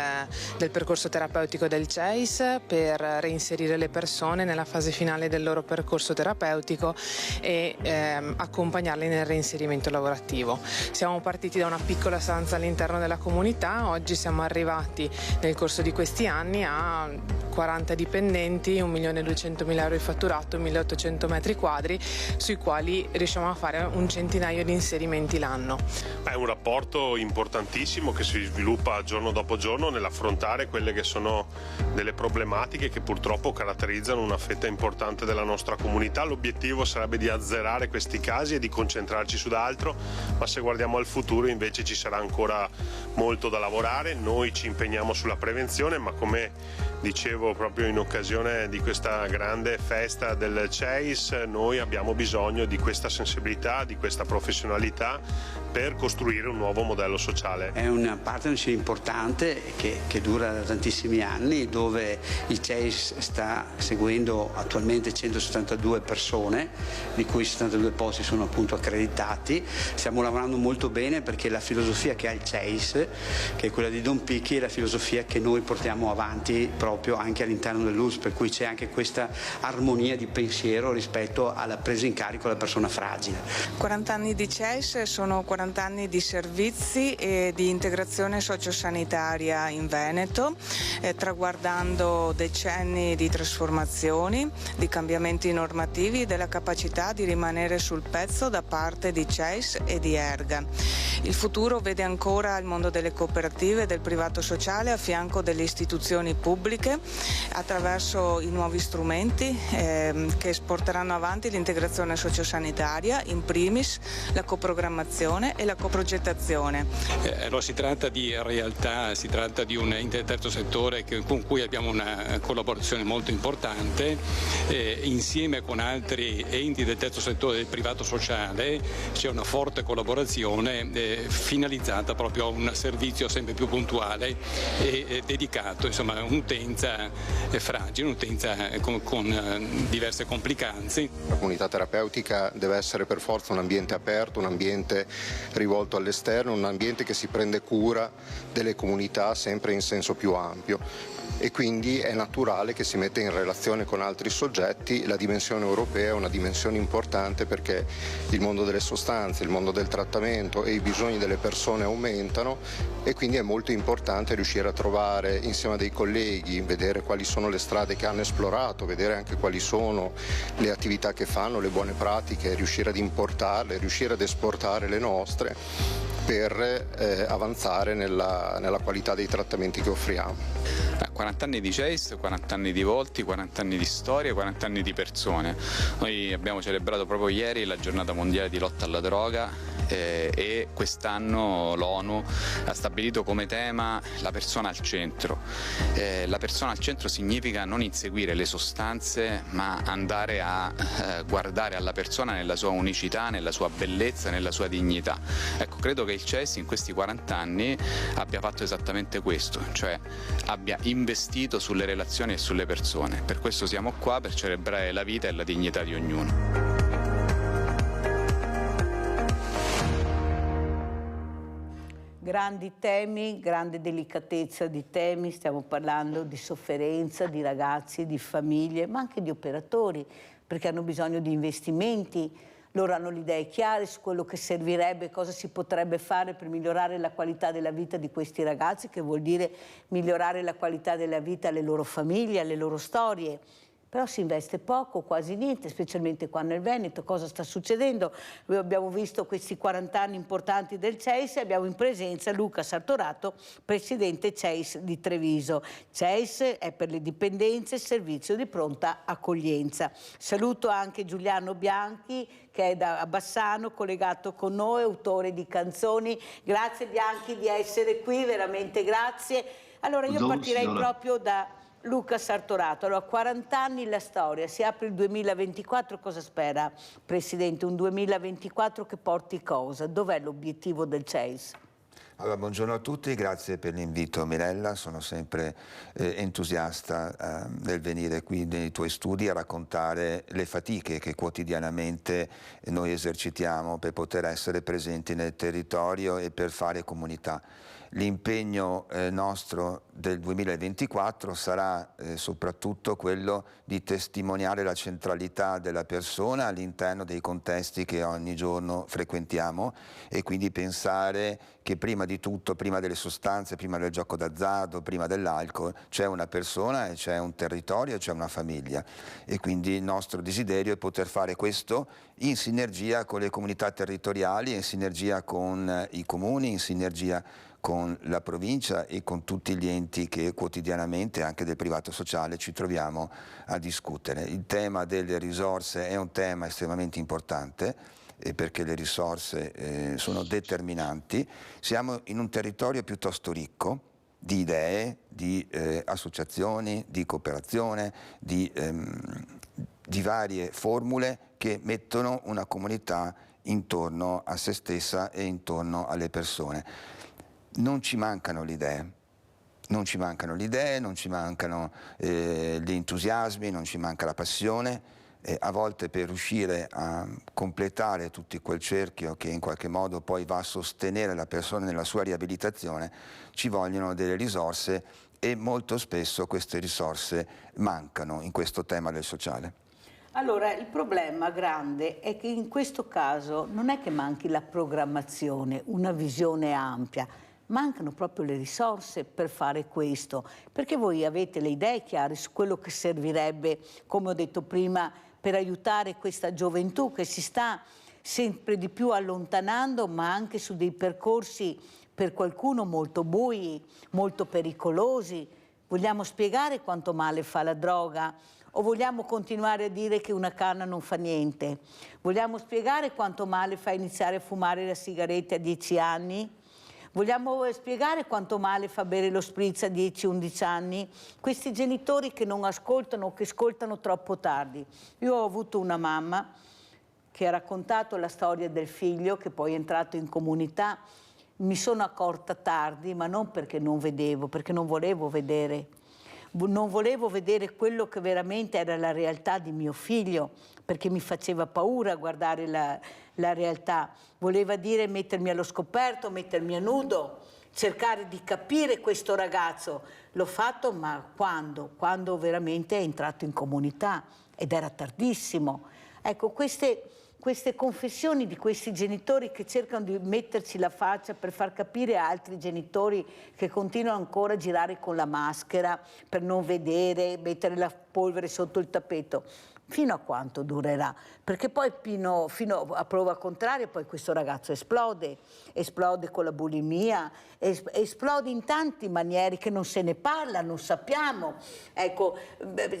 percorso terapeutico del CEIS per reinserire le persone nella fase finale del loro percorso terapeutico e accompagnarli nel reinserimento lavorativo. Siamo partiti da una piccola stanza all'interno della comunità, oggi siamo arrivati nel corso di questi anni a 40 dipendenti, 1.200.000 euro di fatturato, 1.800 metri quadri, sui quali riusciamo a fare un centinaio di inserimenti l'anno. È un rapporto importantissimo che si sviluppa giorno dopo giorno nell'affrontare quelle che sono delle problematiche che purtroppo caratterizzano una fetta importante della nostra comunità. L'obiettivo sarebbe di azzerare questi casi e di concentrarci su d'altro, ma se guardiamo al futuro invece ci sarà ancora molto da lavorare. Noi ci impegniamo sulla prevenzione, ma come dicevo proprio in occasione di questa grande festa del CEIS, noi abbiamo bisogno di questa sensibilità, di questa professionalità per costruire un nuovo modello sociale. È una partnership importante che dura da tantissimi anni, dove il CEIS sta seguendo attualmente 172 persone, di cui 72 posti sono appunto accreditati. Stiamo lavorando molto bene perché la filosofia che ha il CEIS, che è quella di Don Picchi, è la filosofia che noi portiamo avanti proprio anche all'interno dell'ULSS, per cui c'è anche questa armonia di pensiero rispetto alla presa in carico della persona fragile. 40 anni di CEIS sono 40 anni di servizi e di integrazione sociosanitaria in Veneto, traguardando decenni di trasformazioni, di cambiamenti normativi e della capacità di rimanere sul pezzo da parte di CEIS e di Erga. Il futuro vede ancora il mondo delle cooperative e del privato sociale a fianco delle istituzioni pubbliche attraverso i nuovi strumenti che porteranno avanti l'integrazione sociosanitaria, in primis la coprogrammazione e la coprogettazione. Allora si tratta di realtà, si tratta di un terzo settore con cui abbiamo una collaborazione molto importante, insieme con altri enti del terzo settore del privato sociale c'è una forte collaborazione finalizzata proprio a un servizio sempre più puntuale e dedicato, insomma, a un'utenza fragile, un'utenza con diverse complicanze. La comunità terapeutica deve essere per forza un ambiente aperto, un ambiente rivolto all'esterno, un ambiente che si prende cura delle comunità sempre in senso più ampio. E quindi è naturale che si metta in relazione con altri soggetti. La dimensione europea è una dimensione importante perché il mondo delle sostanze, il mondo del trattamento e i bisogni delle persone aumentano, e quindi è molto importante riuscire a trovare insieme a dei colleghi, vedere quali sono le strade che hanno esplorato, vedere anche quali sono le attività che fanno, le buone pratiche, riuscire ad importarle, riuscire ad esportare le nostre per avanzare nella qualità dei trattamenti che offriamo. 40 anni di CEIS, 40 anni di volti, 40 anni di storia, 40 anni di persone. Noi abbiamo celebrato proprio ieri la giornata mondiale di lotta alla droga e quest'anno l'ONU ha stabilito come tema la persona al centro. La persona al centro significa non inseguire le sostanze, ma andare a guardare alla persona nella sua unicità, nella sua bellezza, nella sua dignità. Ecco, credo che il CEIS in questi 40 anni abbia fatto esattamente questo, cioè abbia investito sulle relazioni e sulle persone. Per questo siamo qua, per celebrare la vita e la dignità di ognuno. Grandi temi, grande delicatezza di temi, stiamo parlando di sofferenza, di ragazzi, di famiglie, ma anche di operatori, perché hanno bisogno di investimenti. Loro hanno le idee chiare su quello che servirebbe, cosa si potrebbe fare per migliorare la qualità della vita di questi ragazzi, che vuol dire migliorare la qualità della vita alle loro famiglie, alle loro storie. Però si investe poco, quasi niente, specialmente qua nel Veneto. Cosa sta succedendo? Noi abbiamo visto questi 40 anni importanti del CEIS e abbiamo in presenza Luca Sartorato, presidente CEIS di Treviso. CEIS è per le dipendenze, servizio di pronta accoglienza. Saluto anche Giuliano Bianchi, che è da Bassano, collegato con noi, autore di canzoni. Grazie Bianchi di essere qui, veramente grazie. Allora io partirei proprio da Luca Sartorato. Allora, 40 anni la storia, si apre il 2024, cosa spera Presidente? Un 2024 che porti cosa? Dov'è l'obiettivo del CEIS? Allora, buongiorno a tutti, grazie per l'invito Mirella, sono sempre entusiasta nel venire qui nei tuoi studi a raccontare le fatiche che quotidianamente noi esercitiamo per poter essere presenti nel territorio e per fare comunità. L'impegno nostro del 2024 sarà soprattutto quello di testimoniare la centralità della persona all'interno dei contesti che ogni giorno frequentiamo e quindi pensare che prima di tutto, prima delle sostanze, prima del gioco d'azzardo, prima dell'alcol, c'è una persona e c'è un territorio e c'è una famiglia. E quindi il nostro desiderio è poter fare questo in sinergia con le comunità territoriali, in sinergia con i comuni, in sinergia con la provincia e con tutti gli enti che quotidianamente, anche del privato sociale, ci troviamo a discutere. Il tema delle risorse è un tema estremamente importante perché le risorse sono determinanti. Siamo in un territorio piuttosto ricco di idee, di associazioni, di cooperazione, di varie formule che mettono una comunità intorno a se stessa e intorno alle persone. Non ci mancano le idee, non ci mancano gli entusiasmi, non ci manca la passione. A volte per riuscire a completare tutto quel cerchio che in qualche modo poi va a sostenere la persona nella sua riabilitazione, ci vogliono delle risorse e molto spesso queste risorse mancano in questo tema del sociale. Allora, il problema grande è che in questo caso non è che manchi la programmazione, una visione ampia, mancano proprio le risorse per fare questo, perché voi avete le idee chiare su quello che servirebbe, come ho detto prima, per aiutare questa gioventù che si sta sempre di più allontanando, ma anche su dei percorsi per qualcuno molto bui, molto pericolosi. Vogliamo spiegare quanto male fa la droga? O vogliamo continuare a dire che una canna non fa niente? Vogliamo spiegare quanto male fa iniziare a fumare la sigaretta a 10 anni? Vogliamo spiegare quanto male fa bere lo spritz a 10-11 anni? Questi genitori che non ascoltano o che ascoltano troppo tardi. Io ho avuto una mamma che ha raccontato la storia del figlio che poi è entrato in comunità. Mi sono accorta tardi, ma non perché non vedevo, perché non volevo vedere. Non volevo vedere quello che veramente era la realtà di mio figlio, perché mi faceva paura guardare la realtà. Voleva dire mettermi allo scoperto, mettermi a nudo, cercare di capire questo ragazzo. L'ho fatto, ma quando? Quando veramente è entrato in comunità ed era tardissimo. Ecco, queste confessioni di questi genitori che cercano di metterci la faccia per far capire a altri genitori che continuano ancora a girare con la maschera per non vedere, mettere la polvere sotto il tappeto. Fino a quanto durerà? Perché poi fino a prova contraria poi questo ragazzo esplode con la bulimia, esplode in tante maniere che non se ne parla, non sappiamo. Ecco,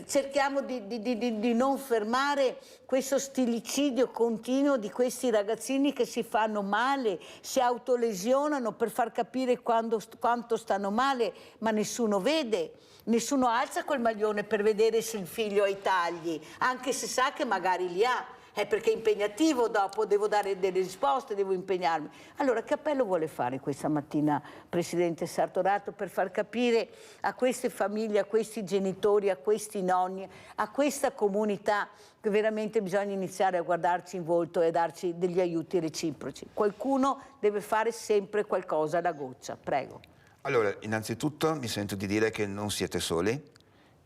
cerchiamo di non fermare questo stilicidio continuo di questi ragazzini che si fanno male, si autolesionano per far capire quanto stanno male, ma nessuno vede. Nessuno alza quel maglione per vedere se il figlio ha i tagli, anche se sa che magari li ha, perché è impegnativo dopo, devo dare delle risposte, devo impegnarmi. Allora, che appello vuole fare questa mattina, Presidente Sartorato, per far capire a queste famiglie, a questi genitori, a questi nonni, a questa comunità che veramente bisogna iniziare a guardarci in volto e darci degli aiuti reciproci? Qualcuno deve fare sempre qualcosa alla goccia, prego. Allora, innanzitutto mi sento di dire che non siete soli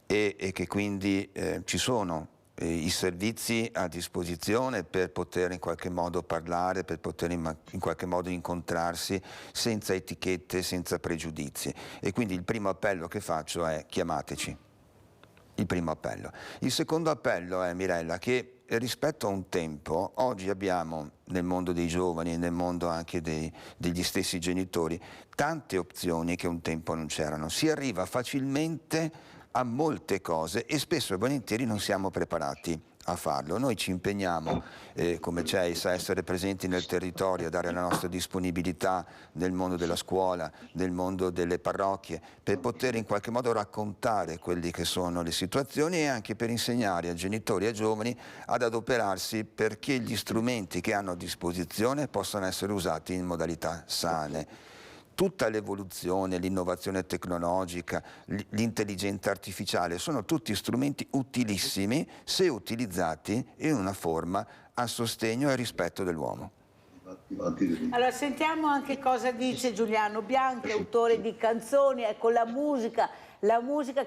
e che quindi ci sono i servizi a disposizione per poter in qualche modo parlare, per poter in qualche modo incontrarsi senza etichette, senza pregiudizi. E quindi il primo appello che faccio è: chiamateci. il primo appello. Il secondo appello è, Mirella, che rispetto a un tempo, oggi abbiamo nel mondo dei giovani, nel mondo anche degli stessi genitori, tante opzioni che un tempo non c'erano. Si arriva facilmente a molte cose e spesso e volentieri non siamo preparati a farlo. Noi ci impegniamo come CEIS a essere presenti nel territorio, a dare la nostra disponibilità nel mondo della scuola, nel mondo delle parrocchie, per poter in qualche modo raccontare quelle che sono le situazioni e anche per insegnare a genitori e a giovani ad adoperarsi perché gli strumenti che hanno a disposizione possano essere usati in modalità sane. Tutta l'evoluzione, l'innovazione tecnologica, l'intelligenza artificiale sono tutti strumenti utilissimi se utilizzati in una forma a sostegno e rispetto dell'uomo. Allora sentiamo anche cosa dice Giuliano Bianchi, autore di canzoni, ecco la musica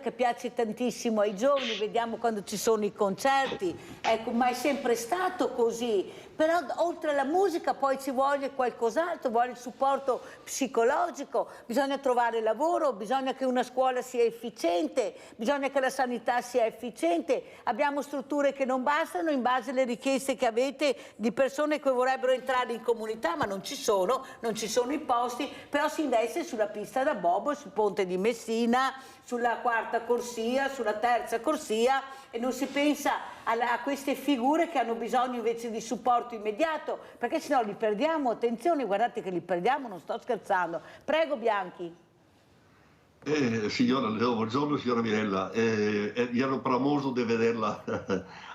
che piace tantissimo ai giovani, vediamo quando ci sono i concerti, ecco, ma è sempre stato così. Però oltre alla musica poi ci vuole qualcos'altro, vuole il supporto psicologico, bisogna trovare lavoro, bisogna che una scuola sia efficiente, bisogna che la sanità sia efficiente, abbiamo strutture che non bastano in base alle richieste che avete di persone che vorrebbero entrare in comunità, ma non ci sono i posti, però si investe sulla pista da bobo, sul ponte di Messina, sulla quarta corsia, sulla terza corsia e non si pensa a queste figure che hanno bisogno invece di supporto immediato, perché sennò li perdiamo, attenzione, guardate che li perdiamo, non sto scherzando. Prego Bianchi. Signora, buongiorno signora Mirella, ero bramoso di vederla.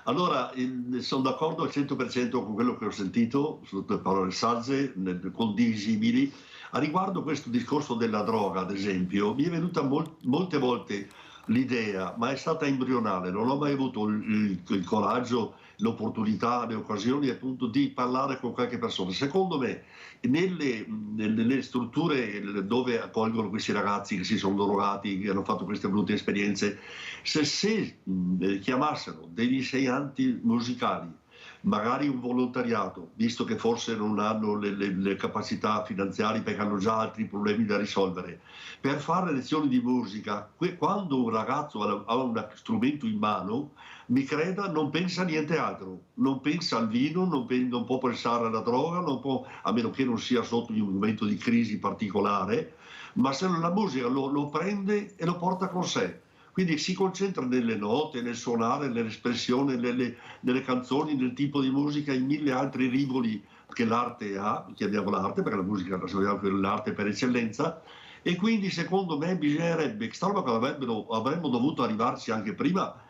Allora, sono d'accordo al 100% con quello che ho sentito, sono parole sagge, condivisibili. A riguardo questo discorso della droga, ad esempio, mi è venuta molte volte l'idea, ma è stata embrionale, non ho mai avuto il coraggio, l'opportunità, le occasioni appunto di parlare con qualche persona. Secondo me, nelle strutture dove accolgono questi ragazzi che si sono drogati, che hanno fatto queste brutte esperienze, se chiamassero degli insegnanti musicali, magari un volontariato, visto che forse non hanno le capacità finanziarie perché hanno già altri problemi da risolvere, per fare lezioni di musica, quando un ragazzo ha un strumento in mano, mi creda, non pensa a niente altro, non pensa al vino, non può pensare alla droga, a meno che non sia sotto un momento di crisi particolare, ma se la musica lo prende e lo porta con sé. Quindi si concentra nelle note, nel suonare, nell'espressione, nelle canzoni, nel tipo di musica, in mille altri rivoli che l'arte ha, chiamiamo l'arte, perché la musica è l'arte per eccellenza, e quindi secondo me bisognerebbe, avremmo dovuto arrivarci anche prima,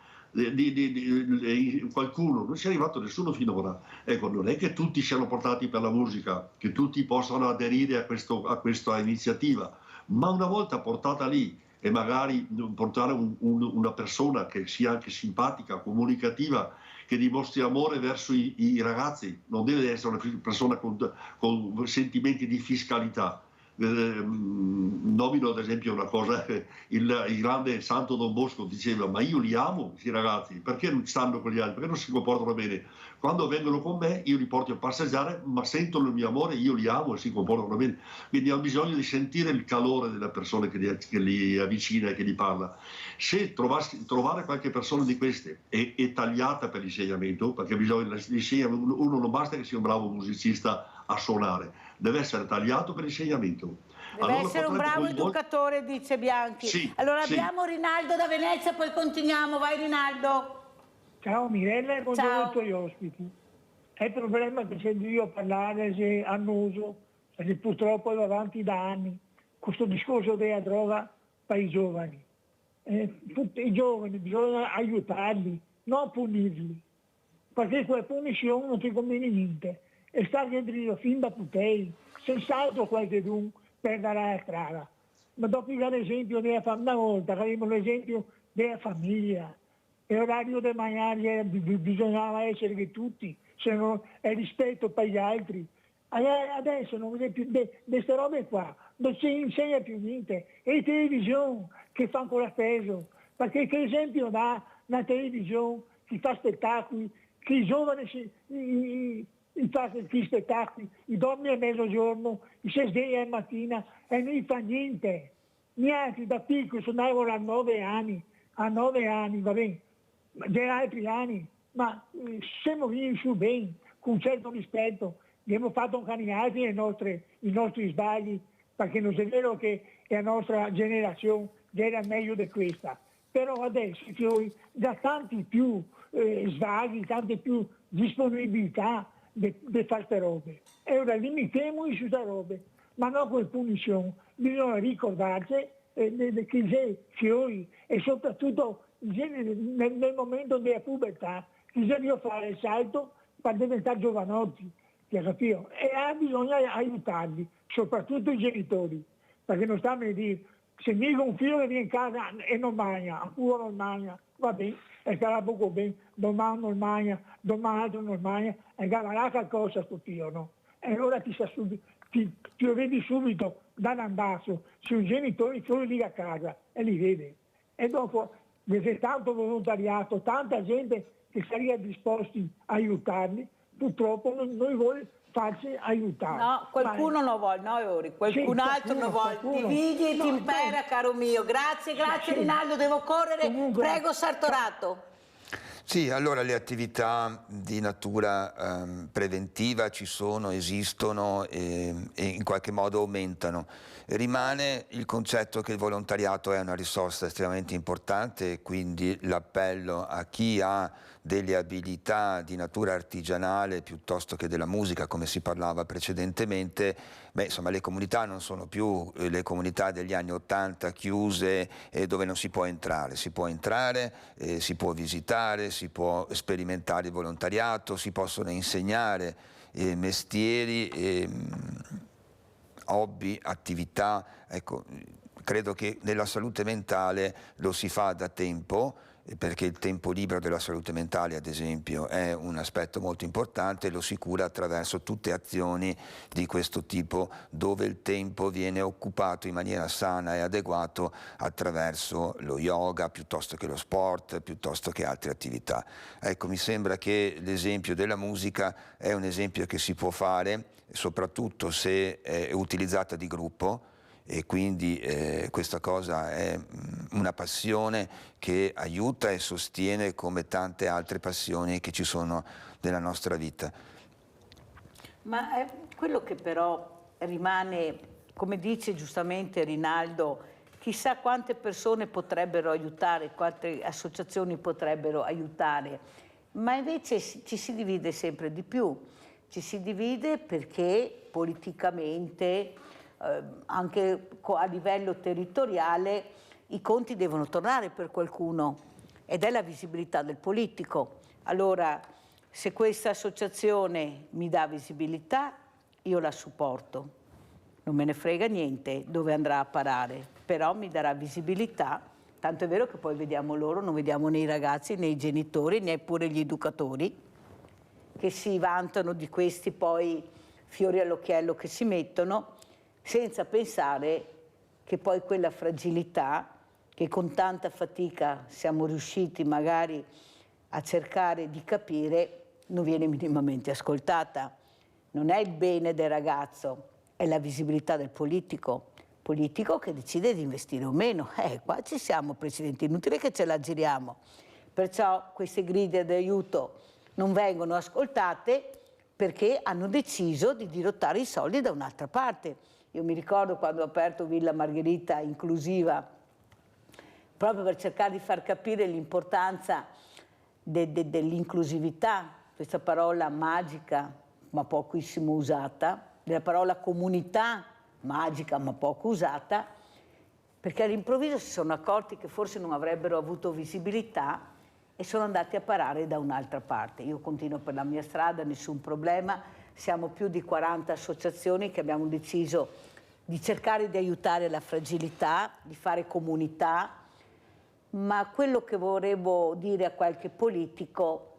qualcuno, non ci è arrivato nessuno finora. Ecco, non è che tutti siano portati per la musica, che tutti possano aderire a questa iniziativa, ma una volta portata lì, e magari portare una persona che sia anche simpatica, comunicativa, che dimostri amore verso i ragazzi, non deve essere una persona con sentimenti di fiscalità. Nomino ad esempio una cosa, il grande Santo Don Bosco diceva: ma io li amo questi ragazzi, perché non stanno con gli altri, perché non si comportano bene? Quando vengono con me io li porto a passeggiare, ma sentono il mio amore, io li amo e si comportano bene. Quindi ho bisogno di sentire il calore della persona che li avvicina e che li parla. Se trovare qualche persona di queste è tagliata per l'insegnamento, perché uno non basta che sia un bravo musicista a suonare, deve essere tagliato per l'insegnamento. Deve essere un bravo educatore, dice Bianchi. Sì, allora abbiamo Rinaldo da Venezia, poi continuiamo. Vai Rinaldo. Ciao Mirella e buongiorno ai tuoi ospiti. È il problema che sento io parlare, è annoso, perché purtroppo va avanti da anni questo discorso della droga per i giovani. Tutti i giovani bisogna aiutarli, non punirli, perché quella punizione non ti conviene niente. E sta dentro fin da potei, senz'altro qualche d'un per dare la strada. Ma dopo l'esempio della famiglia, una volta avevamo l'esempio della famiglia, e l'orario del mangiare bisognava essere che tutti, se no è rispetto per gli altri. Adesso non vede più queste robe qua, non si insegna più niente. E le televisioni che fa ancora peso, perché che esempio dà una televisione che fa spettacoli, che i giovani gli spettacoli, i dormi a mezzogiorno, i 6 alla mattina e non fa niente. Neanche da piccolo suonavano a 9 anni, a 9 anni, va bene, ma già altri anni, ma siamo venuti su bene, con un certo rispetto, abbiamo fatto camminare i nostri sbagli, perché non è vero che la nostra generazione era meglio di questa, però adesso da tanti più svaghi, tante più disponibilità di fare queste robe. E ora limitiamoci su queste robe, ma non con punizione, bisogna ricordarci che c'è fiori e soprattutto nel momento della pubertà bisogna fare il salto per diventare giovanotti, capito? E bisogna aiutarli, soprattutto i genitori, perché non stanno a dire se mica un figlio che viene in casa e non mangia, ancora non mangia, va bene, e sarà poco bene, domani non mangia, domani altro non mangia, e gavarà qualcosa sto figlio, no? E allora ti vedi subito dall'ambasso, se un genitore fuori lì a casa e li vede. E dopo c'è tanto volontariato, tanta gente che sarebbe disposti a aiutarli, purtroppo non vuole farsi aiutare. No, qualcuno non vuole, no, Ori, qualcun altro non vuole. Dividi e ti impera, caro mio. Grazie, Rinaldo, devo correre. Comunque, prego, Sartorato. Sì, allora le attività di natura preventiva ci sono, esistono e in qualche modo aumentano. Rimane il concetto che il volontariato è una risorsa estremamente importante e quindi l'appello a chi ha delle abilità di natura artigianale piuttosto che della musica, come si parlava precedentemente, insomma le comunità non sono più le comunità degli anni '80 chiuse dove non si può entrare, si può entrare, si può visitare, si può sperimentare il volontariato, si possono insegnare mestieri, hobby, attività. Ecco, credo che nella salute mentale lo si fa da tempo, perché il tempo libero della salute mentale, ad esempio, è un aspetto molto importante e lo si cura attraverso tutte azioni di questo tipo, dove il tempo viene occupato in maniera sana e adeguato attraverso lo yoga, piuttosto che lo sport, piuttosto che altre attività. Ecco, mi sembra che l'esempio della musica è un esempio che si può fare, soprattutto se è utilizzata di gruppo, e quindi questa cosa è una passione che aiuta e sostiene come tante altre passioni che ci sono nella nostra vita. Ma è quello che però rimane, come dice giustamente Rinaldo, chissà quante persone potrebbero aiutare, quante associazioni potrebbero aiutare, ma invece ci si divide sempre di più. Ci si divide perché politicamente, anche a livello territoriale, i conti devono tornare per qualcuno ed è la visibilità del politico. Allora, se questa associazione mi dà visibilità, io la supporto. Non me ne frega niente dove andrà a parare, però mi darà visibilità, tanto è vero che poi vediamo loro, non vediamo né i ragazzi, né i genitori, neppure gli educatori, che si vantano di questi poi fiori all'occhiello che si mettono, senza pensare che poi quella fragilità che con tanta fatica siamo riusciti magari a cercare di capire non viene minimamente ascoltata. Non è il bene del ragazzo, è la visibilità del politico che decide di investire o meno. Qua ci siamo, Presidente, inutile che ce la giriamo. Perciò queste grida di aiuto non vengono ascoltate perché hanno deciso di dirottare i soldi da un'altra parte. Io mi ricordo quando ho aperto Villa Margherita inclusiva, proprio per cercare di far capire l'importanza dell'inclusività, questa parola magica ma pochissimo usata, della parola comunità magica ma poco usata, perché all'improvviso si sono accorti che forse non avrebbero avuto visibilità e sono andati a parare da un'altra parte. Io continuo per la mia strada, nessun problema, siamo più di 40 associazioni che abbiamo deciso di cercare di aiutare la fragilità, di fare comunità, ma quello che volevo dire a qualche politico,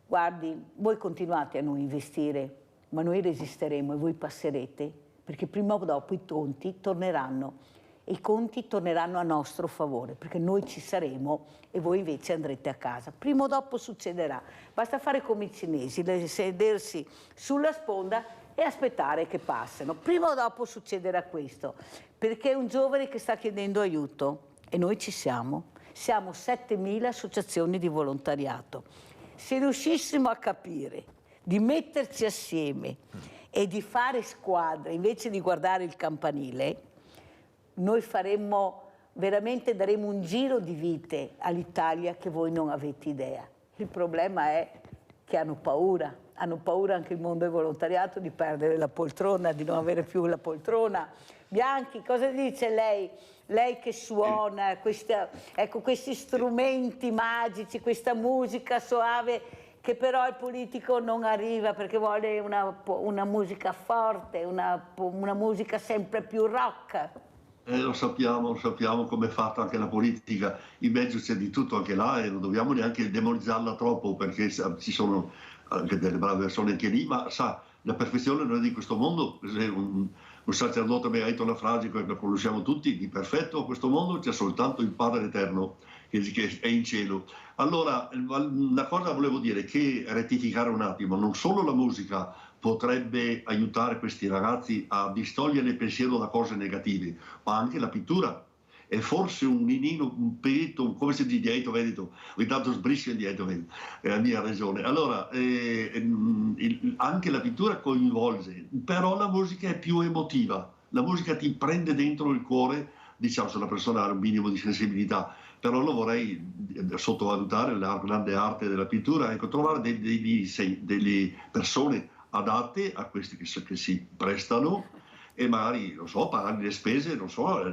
guardi, voi continuate a non investire, ma noi resisteremo e voi passerete, perché prima o dopo i conti torneranno. E i conti torneranno a nostro favore, perché noi ci saremo e voi invece andrete a casa. Prima o dopo succederà. Basta fare come i cinesi, sedersi sulla sponda e aspettare che passino. Prima o dopo succederà questo, perché è un giovane che sta chiedendo aiuto e noi ci siamo. Siamo 7.000 associazioni di volontariato. Se riuscissimo a capire di metterci assieme e di fare squadra invece di guardare il campanile, noi veramente daremo un giro di vite all'Italia che voi non avete idea. Il problema è che hanno paura anche il mondo del volontariato di perdere la poltrona, di non avere più la poltrona. Bianchi, cosa dice lei? Lei che suona questi strumenti magici, questa musica soave, che però il politico non arriva perché vuole una musica forte, una musica sempre più rock. Lo sappiamo come è fatta anche la politica, in mezzo c'è di tutto anche là e non dobbiamo neanche demonizzarla troppo, perché ci sono anche delle brave persone anche lì, ma sa, la perfezione non è di questo mondo. Un sacerdote mi ha detto una frase che conosciamo tutti: di perfetto a questo mondo c'è soltanto il Padre Eterno che è in cielo. Allora, una cosa volevo dire, che rettificare un attimo, non solo la musica potrebbe aiutare questi ragazzi a distogliere il pensiero da cose negative, ma anche la pittura. E forse un ninino, un petto, come si dice, dietro Veneto, ogni tanto sbriscia dietro Veneto, è la mia ragione. Allora, anche la pittura coinvolge, però la musica è più emotiva, la musica ti prende dentro il cuore, diciamo, se una persona ha un minimo di sensibilità, però lo vorrei sottovalutare la grande arte della pittura, ecco, trovare delle persone adatte a questi che si prestano, e magari, non so, pagare le spese, non so,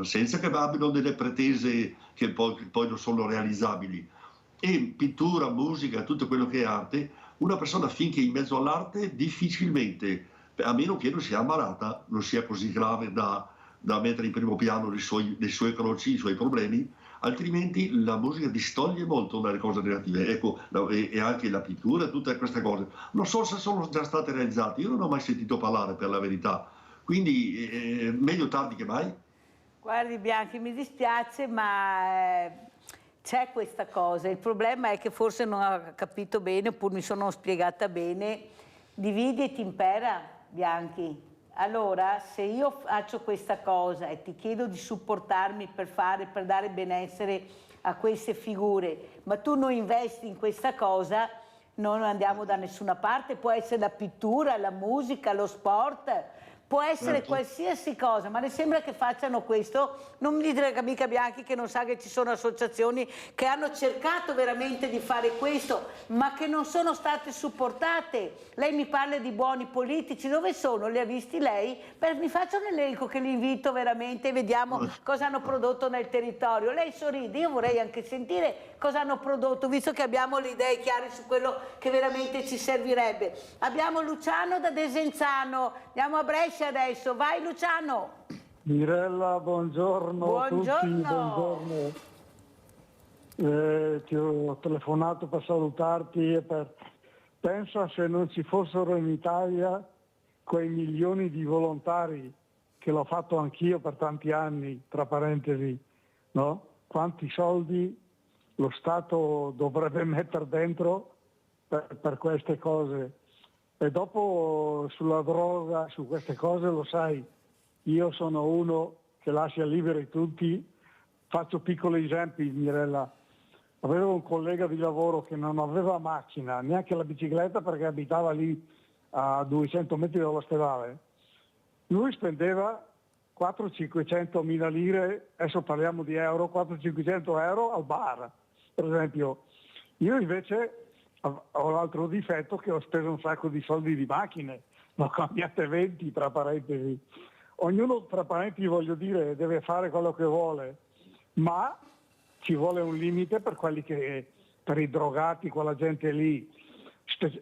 senza che abbiano delle pretese che poi non sono realizzabili. E pittura, musica, tutto quello che è arte, una persona finché è in mezzo all'arte difficilmente, a meno che non sia ammalata, non sia così grave da mettere in primo piano le sue croci, i suoi problemi, altrimenti la musica distoglie molto dalle cose negative. Ecco, e anche la pittura, tutte queste cose. Non so se sono già state realizzate, io non ho mai sentito parlare, per la verità. Quindi meglio tardi che mai. Guardi Bianchi, mi dispiace, ma c'è questa cosa. Il problema è che forse non ho capito bene, oppure mi sono spiegata bene. Dividi e ti impera, Bianchi. Allora, se io faccio questa cosa e ti chiedo di supportarmi per dare benessere a queste figure, ma tu non investi in questa cosa, non andiamo da nessuna parte. Può essere la pittura, la musica, lo sport, può essere qualsiasi cosa, ma le sembra che facciano questo? Non mi dite mica Bianchi che non sa che ci sono associazioni che hanno cercato veramente di fare questo, ma che non sono state supportate. Lei mi parla di buoni politici, dove sono? Li ha visti lei? Mi faccia un elenco che li invito veramente e vediamo cosa hanno prodotto nel territorio. Lei sorride, io vorrei anche sentire cosa hanno prodotto, visto che abbiamo le idee chiare su quello che veramente ci servirebbe. Abbiamo Luciano da Desenzano, andiamo a Brescia adesso, vai Luciano. Mirella, buongiorno a tutti, buongiorno. Ti ho telefonato per salutarti e pensa se non ci fossero in Italia quei milioni di volontari, che l'ho fatto anch'io per tanti anni, tra parentesi, no? Quanti soldi lo Stato dovrebbe mettere dentro per queste cose. E dopo sulla droga, su queste cose, lo sai, io sono uno che lascia liberi tutti. Faccio piccoli esempi, Mirella. Avevo un collega di lavoro che non aveva macchina, neanche la bicicletta, perché abitava lì a 200 metri dall'ospedale. Lui spendeva 400-500 mila lire, adesso parliamo di euro, 400-500 euro al bar, per esempio. Io invece ho l'altro difetto che ho speso un sacco di soldi di macchine, ne ho cambiate 20 tra parentesi. Ognuno tra parentesi, voglio dire, deve fare quello che vuole, ma ci vuole un limite per per i drogati, quella gente lì.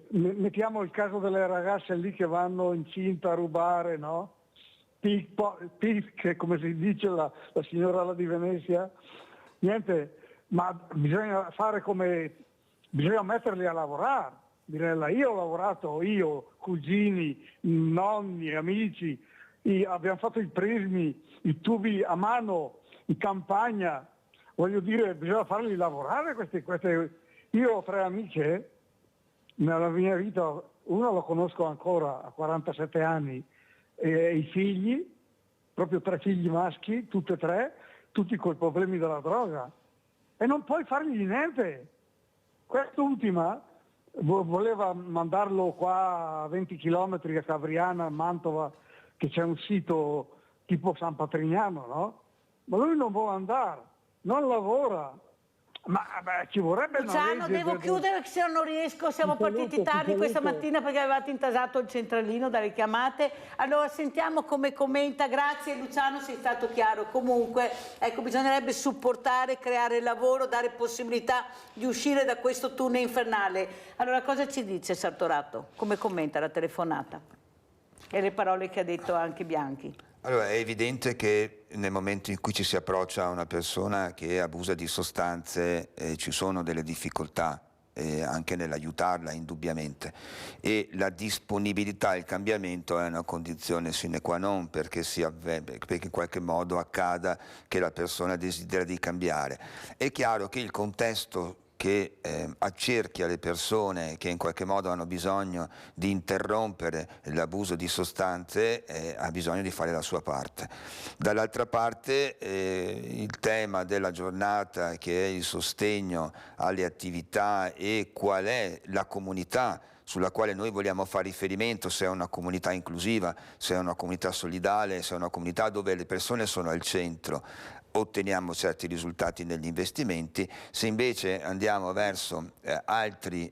Mettiamo il caso delle ragazze lì che vanno incinta a rubare, no? Pick, come si dice la signora là di Venezia. Niente, ma bisogna fare bisogna metterli a lavorare. Mirella, io ho lavorato, cugini, nonni, amici, abbiamo fatto i prismi, i tubi a mano, in campagna. Voglio dire, bisogna farli lavorare queste. Io ho 3 amiche nella mia vita, una lo conosco ancora a 47 anni, e i figli, proprio 3 figli maschi, tutti e 3, tutti con i problemi della droga. e non puoi fargli niente. Quest'ultima voleva mandarlo qua a 20 km a Cavriana, a Mantova, che c'è un sito tipo San Patrignano, no? Ma lui non vuole andare, non lavora. Ma ci vorrebbe una Luciano, legge devo chiudere perché se no non riesco, siamo partiti tardi questa mattina perché avevate intasato il centralino dalle chiamate. Allora sentiamo come commenta. Grazie Luciano, sei stato chiaro. Comunque, ecco, bisognerebbe supportare, creare lavoro, dare possibilità di uscire da questo tunnel infernale. Allora cosa ci dice Sartorato? Come commenta la telefonata? E le parole che ha detto anche Bianchi? Allora, è evidente che nel momento in cui ci si approccia a una persona che abusa di sostanze ci sono delle difficoltà anche nell'aiutarla indubbiamente, e la disponibilità al cambiamento è una condizione sine qua non perché in qualche modo accada che la persona desidera di cambiare. È chiaro che il contesto che accerchia le persone che in qualche modo hanno bisogno di interrompere l'abuso di sostanze ha bisogno di fare la sua parte. Dall'altra parte il tema della giornata, che è il sostegno alle attività e qual è la comunità sulla quale noi vogliamo fare riferimento, se è una comunità inclusiva, se è una comunità solidale, se è una comunità dove le persone sono al centro, otteniamo certi risultati negli investimenti. Se invece andiamo verso altre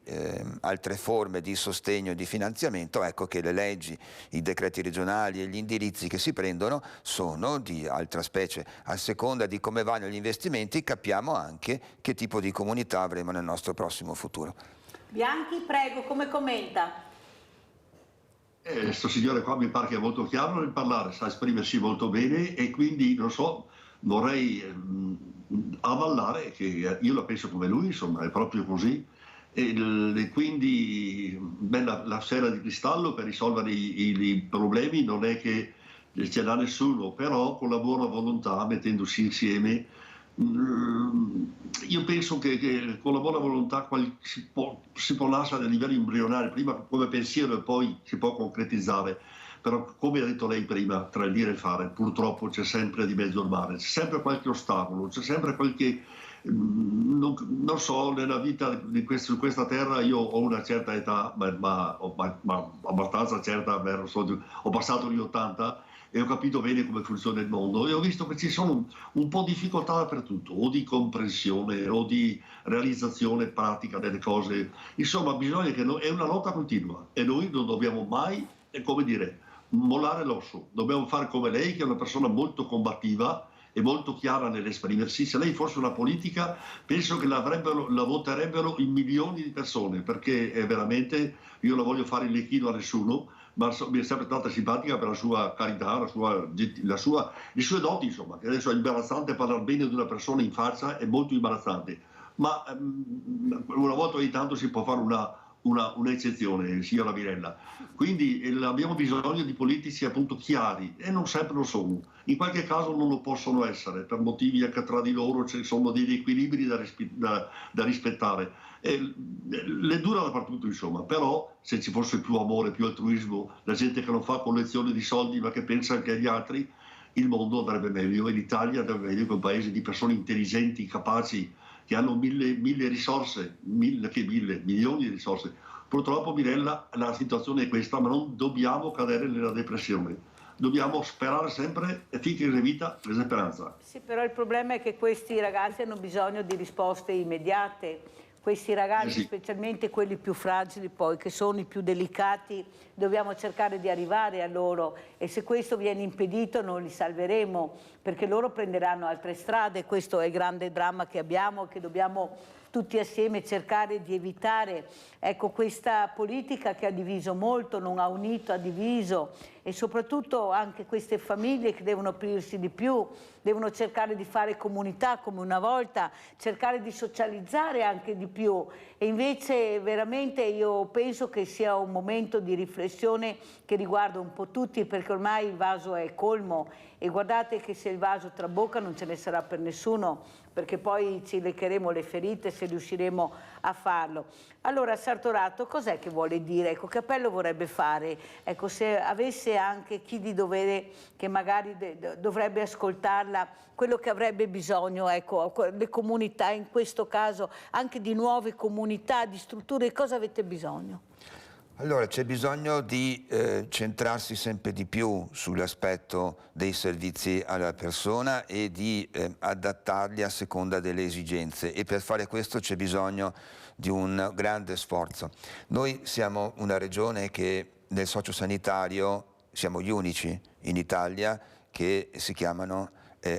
forme di sostegno e di finanziamento, ecco che le leggi, i decreti regionali e gli indirizzi che si prendono sono di altra specie. A seconda di come vanno gli investimenti capiamo anche che tipo di comunità avremo nel nostro prossimo futuro. Bianchi, prego, come commenta? Questo signore qua mi pare che è molto chiaro nel parlare, sa esprimersi molto bene, e quindi, non so, vorrei avallare che io la penso come lui, insomma, è proprio così, e quindi la sfera di cristallo per risolvere i problemi non è che ce l'ha nessuno, però con la buona volontà, mettendosi insieme, io penso che con la buona volontà si può lasciare a livello embrionale, prima come pensiero e poi si può concretizzare. Però, come ha detto lei prima, tra il dire e il fare, purtroppo c'è sempre di mezzo il mare, c'è sempre qualche ostacolo, c'è sempre qualche... non so, nella vita su questa terra io ho una certa età, ma abbastanza certa, ho passato gli 80 e ho capito bene come funziona il mondo, e ho visto che ci sono un po' di difficoltà dappertutto, o di comprensione o di realizzazione pratica delle cose. Insomma, bisogna che è una lotta continua e noi non dobbiamo mai, come dire, mollare l'osso. Dobbiamo fare come lei, che è una persona molto combattiva e molto chiara nell'esprimersi. Se lei fosse una politica, penso che la voterebbero in milioni di persone, perché è veramente, io non voglio fare il lecchino a nessuno, ma mi è sempre stata simpatica per la sua carità, le sue doti, insomma, che adesso è imbarazzante parlare bene di una persona in faccia, è molto imbarazzante, ma una volta ogni tanto si può fare un'eccezione, signora Mirella. Quindi abbiamo bisogno di politici appunto chiari, e non sempre lo sono. In qualche caso non lo possono essere, per motivi anche tra di loro ci sono degli equilibri da rispettare. Le dura dappertutto, insomma, però se ci fosse più amore, più altruismo, la gente che non fa collezione di soldi ma che pensa anche agli altri, il mondo andrebbe meglio, e l'Italia andrebbe meglio, che è un paese di persone intelligenti, capaci, che hanno mille risorse, milioni di risorse. Purtroppo, Mirella, la situazione è questa, ma non dobbiamo cadere nella depressione. Dobbiamo sperare sempre, e finché c'è vita c'è speranza. Sì, però il problema è che questi ragazzi hanno bisogno di risposte immediate. Questi ragazzi, specialmente quelli più fragili, poi, che sono i più delicati, dobbiamo cercare di arrivare a loro, e se questo viene impedito non li salveremo, perché loro prenderanno altre strade. Questo è il grande dramma che abbiamo, che dobbiamo tutti assieme cercare di evitare. Ecco, questa politica che ha diviso molto, non ha unito, ha diviso, e soprattutto anche queste famiglie che devono aprirsi di più, devono cercare di fare comunità come una volta, cercare di socializzare anche di più, e invece veramente io penso che sia un momento di riflessione che riguarda un po' tutti, perché ormai il vaso è colmo, e guardate che se il vaso trabocca non ce ne sarà per nessuno, perché poi ci leccheremo le ferite se riusciremo a farlo. Allora Sartorato, cos'è che vuole dire? Ecco, che appello vorrebbe fare? Ecco, se avesse anche chi di dovere che magari dovrebbe ascoltarla, quello che avrebbe bisogno, ecco, le comunità, in questo caso anche di nuove comunità, di strutture, cosa avete bisogno? Allora, c'è bisogno di centrarsi sempre di più sull'aspetto dei servizi alla persona e di adattarli a seconda delle esigenze, e per fare questo c'è bisogno di un grande sforzo. Noi siamo una regione che nel sociosanitario siamo gli unici in Italia che si chiamano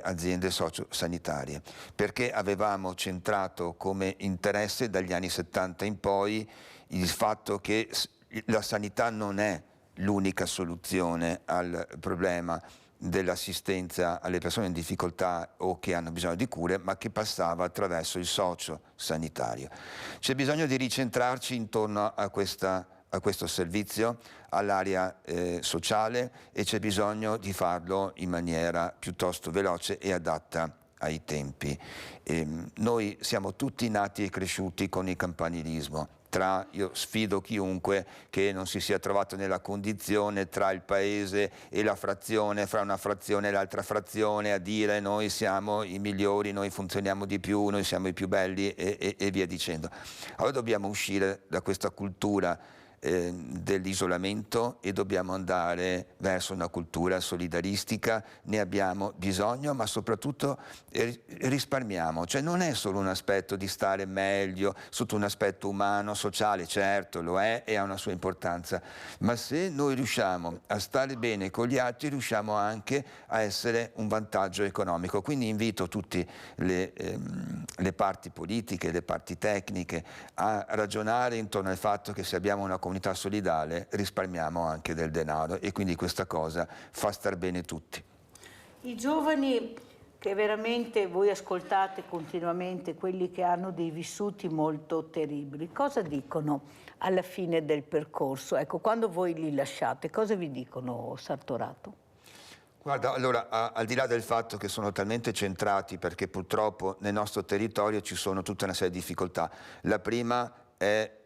aziende sociosanitarie, perché avevamo centrato come interesse dagli anni 70 in poi il fatto che la sanità non è l'unica soluzione al problema dell'assistenza alle persone in difficoltà o che hanno bisogno di cure, ma che passava attraverso il socio-sanitario. C'è bisogno di ricentrarci intorno a questo servizio, all'area sociale, e c'è bisogno di farlo in maniera piuttosto veloce e adatta ai tempi. Noi siamo tutti nati e cresciuti con il campanilismo. Io sfido chiunque che non si sia trovato nella condizione tra il paese e la frazione, fra una frazione e l'altra frazione, a dire noi siamo i migliori, noi funzioniamo di più, noi siamo i più belli e via dicendo. Allora dobbiamo uscire da questa cultura dell'isolamento e dobbiamo andare verso una cultura solidaristica. Ne abbiamo bisogno, ma soprattutto risparmiamo, cioè non è solo un aspetto di stare meglio sotto un aspetto umano, sociale, certo lo è e ha una sua importanza, ma se noi riusciamo a stare bene con gli altri riusciamo anche a essere un vantaggio economico. Quindi invito tutte le parti politiche, le parti tecniche a ragionare intorno al fatto che se abbiamo una comunità solidale risparmiamo anche del denaro, e quindi questa cosa fa star bene tutti. I giovani che veramente voi ascoltate continuamente, quelli che hanno dei vissuti molto terribili, cosa dicono alla fine del percorso? Ecco, quando voi li lasciate, cosa vi dicono, Sartorato? Guarda, allora, al di là del fatto che sono talmente centrati, perché purtroppo nel nostro territorio ci sono tutta una serie di difficoltà. La prima è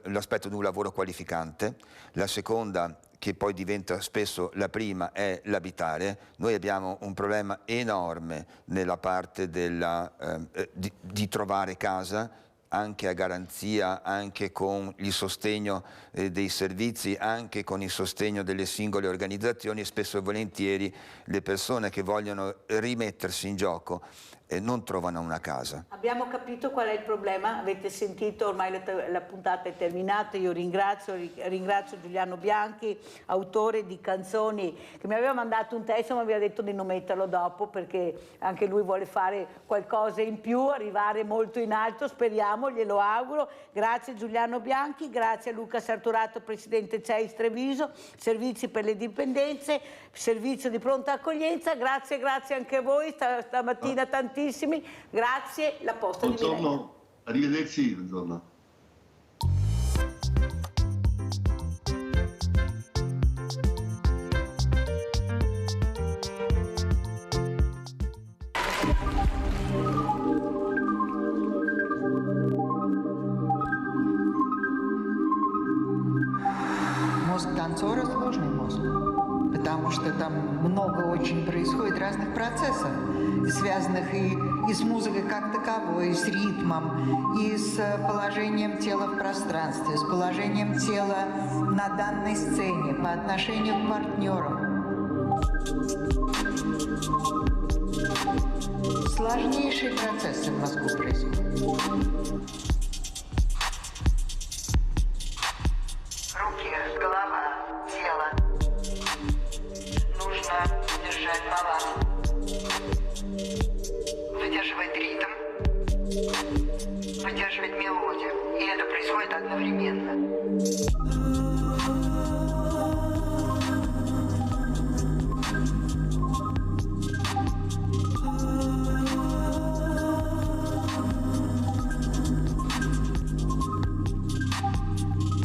l'aspetto di un lavoro qualificante, la seconda, che poi diventa spesso la prima, è l'abitare. Noi abbiamo un problema enorme nella parte di trovare casa, anche a garanzia, anche con il sostegno dei servizi, anche con il sostegno delle singole organizzazioni, e spesso e volentieri le persone che vogliono rimettersi in gioco non trovano una casa. Abbiamo capito qual è il problema, avete sentito, ormai la puntata è terminata. Io ringrazio Giuliano Bianchi, autore di canzoni, che mi aveva mandato un testo ma mi aveva detto di non metterlo dopo perché anche lui vuole fare qualcosa in più, arrivare molto in alto, speriamo, glielo auguro. Grazie Giuliano Bianchi, grazie a Luca Sartorato, presidente CEIS Treviso, servizi per le dipendenze, servizio di pronta accoglienza. Grazie anche a voi stamattina tantissimi. Grazie, la posta di Mirella. Buongiorno, arrivederci, buongiorno. Мозг танцора сложный мозг, потому что там много очень происходит разных процессов, связанных и с музыкой как таковой, и с ритмом, и с положением тела в пространстве, с положением тела на данной сцене, по отношению к партнерам. Сложнейшие процессы в мозгу происходят. Голова, тело. Нужно держать баланс. Выдерживать ритм, выдерживать мелодию. И это происходит одновременно.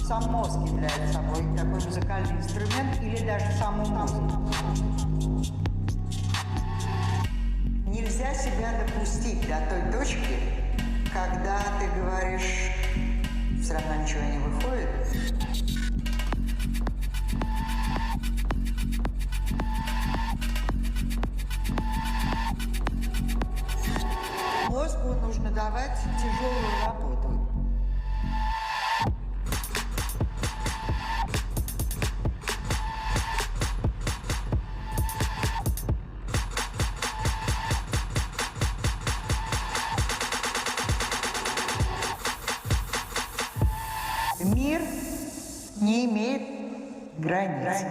Сам мозг является собой такой музыкальный инструмент или даже саму музыку. Нельзя себя допустить до той точки, когда ты говоришь, все равно ничего не выходит. Мозгу нужно давать тяжелую работу. Мир не имеет границ.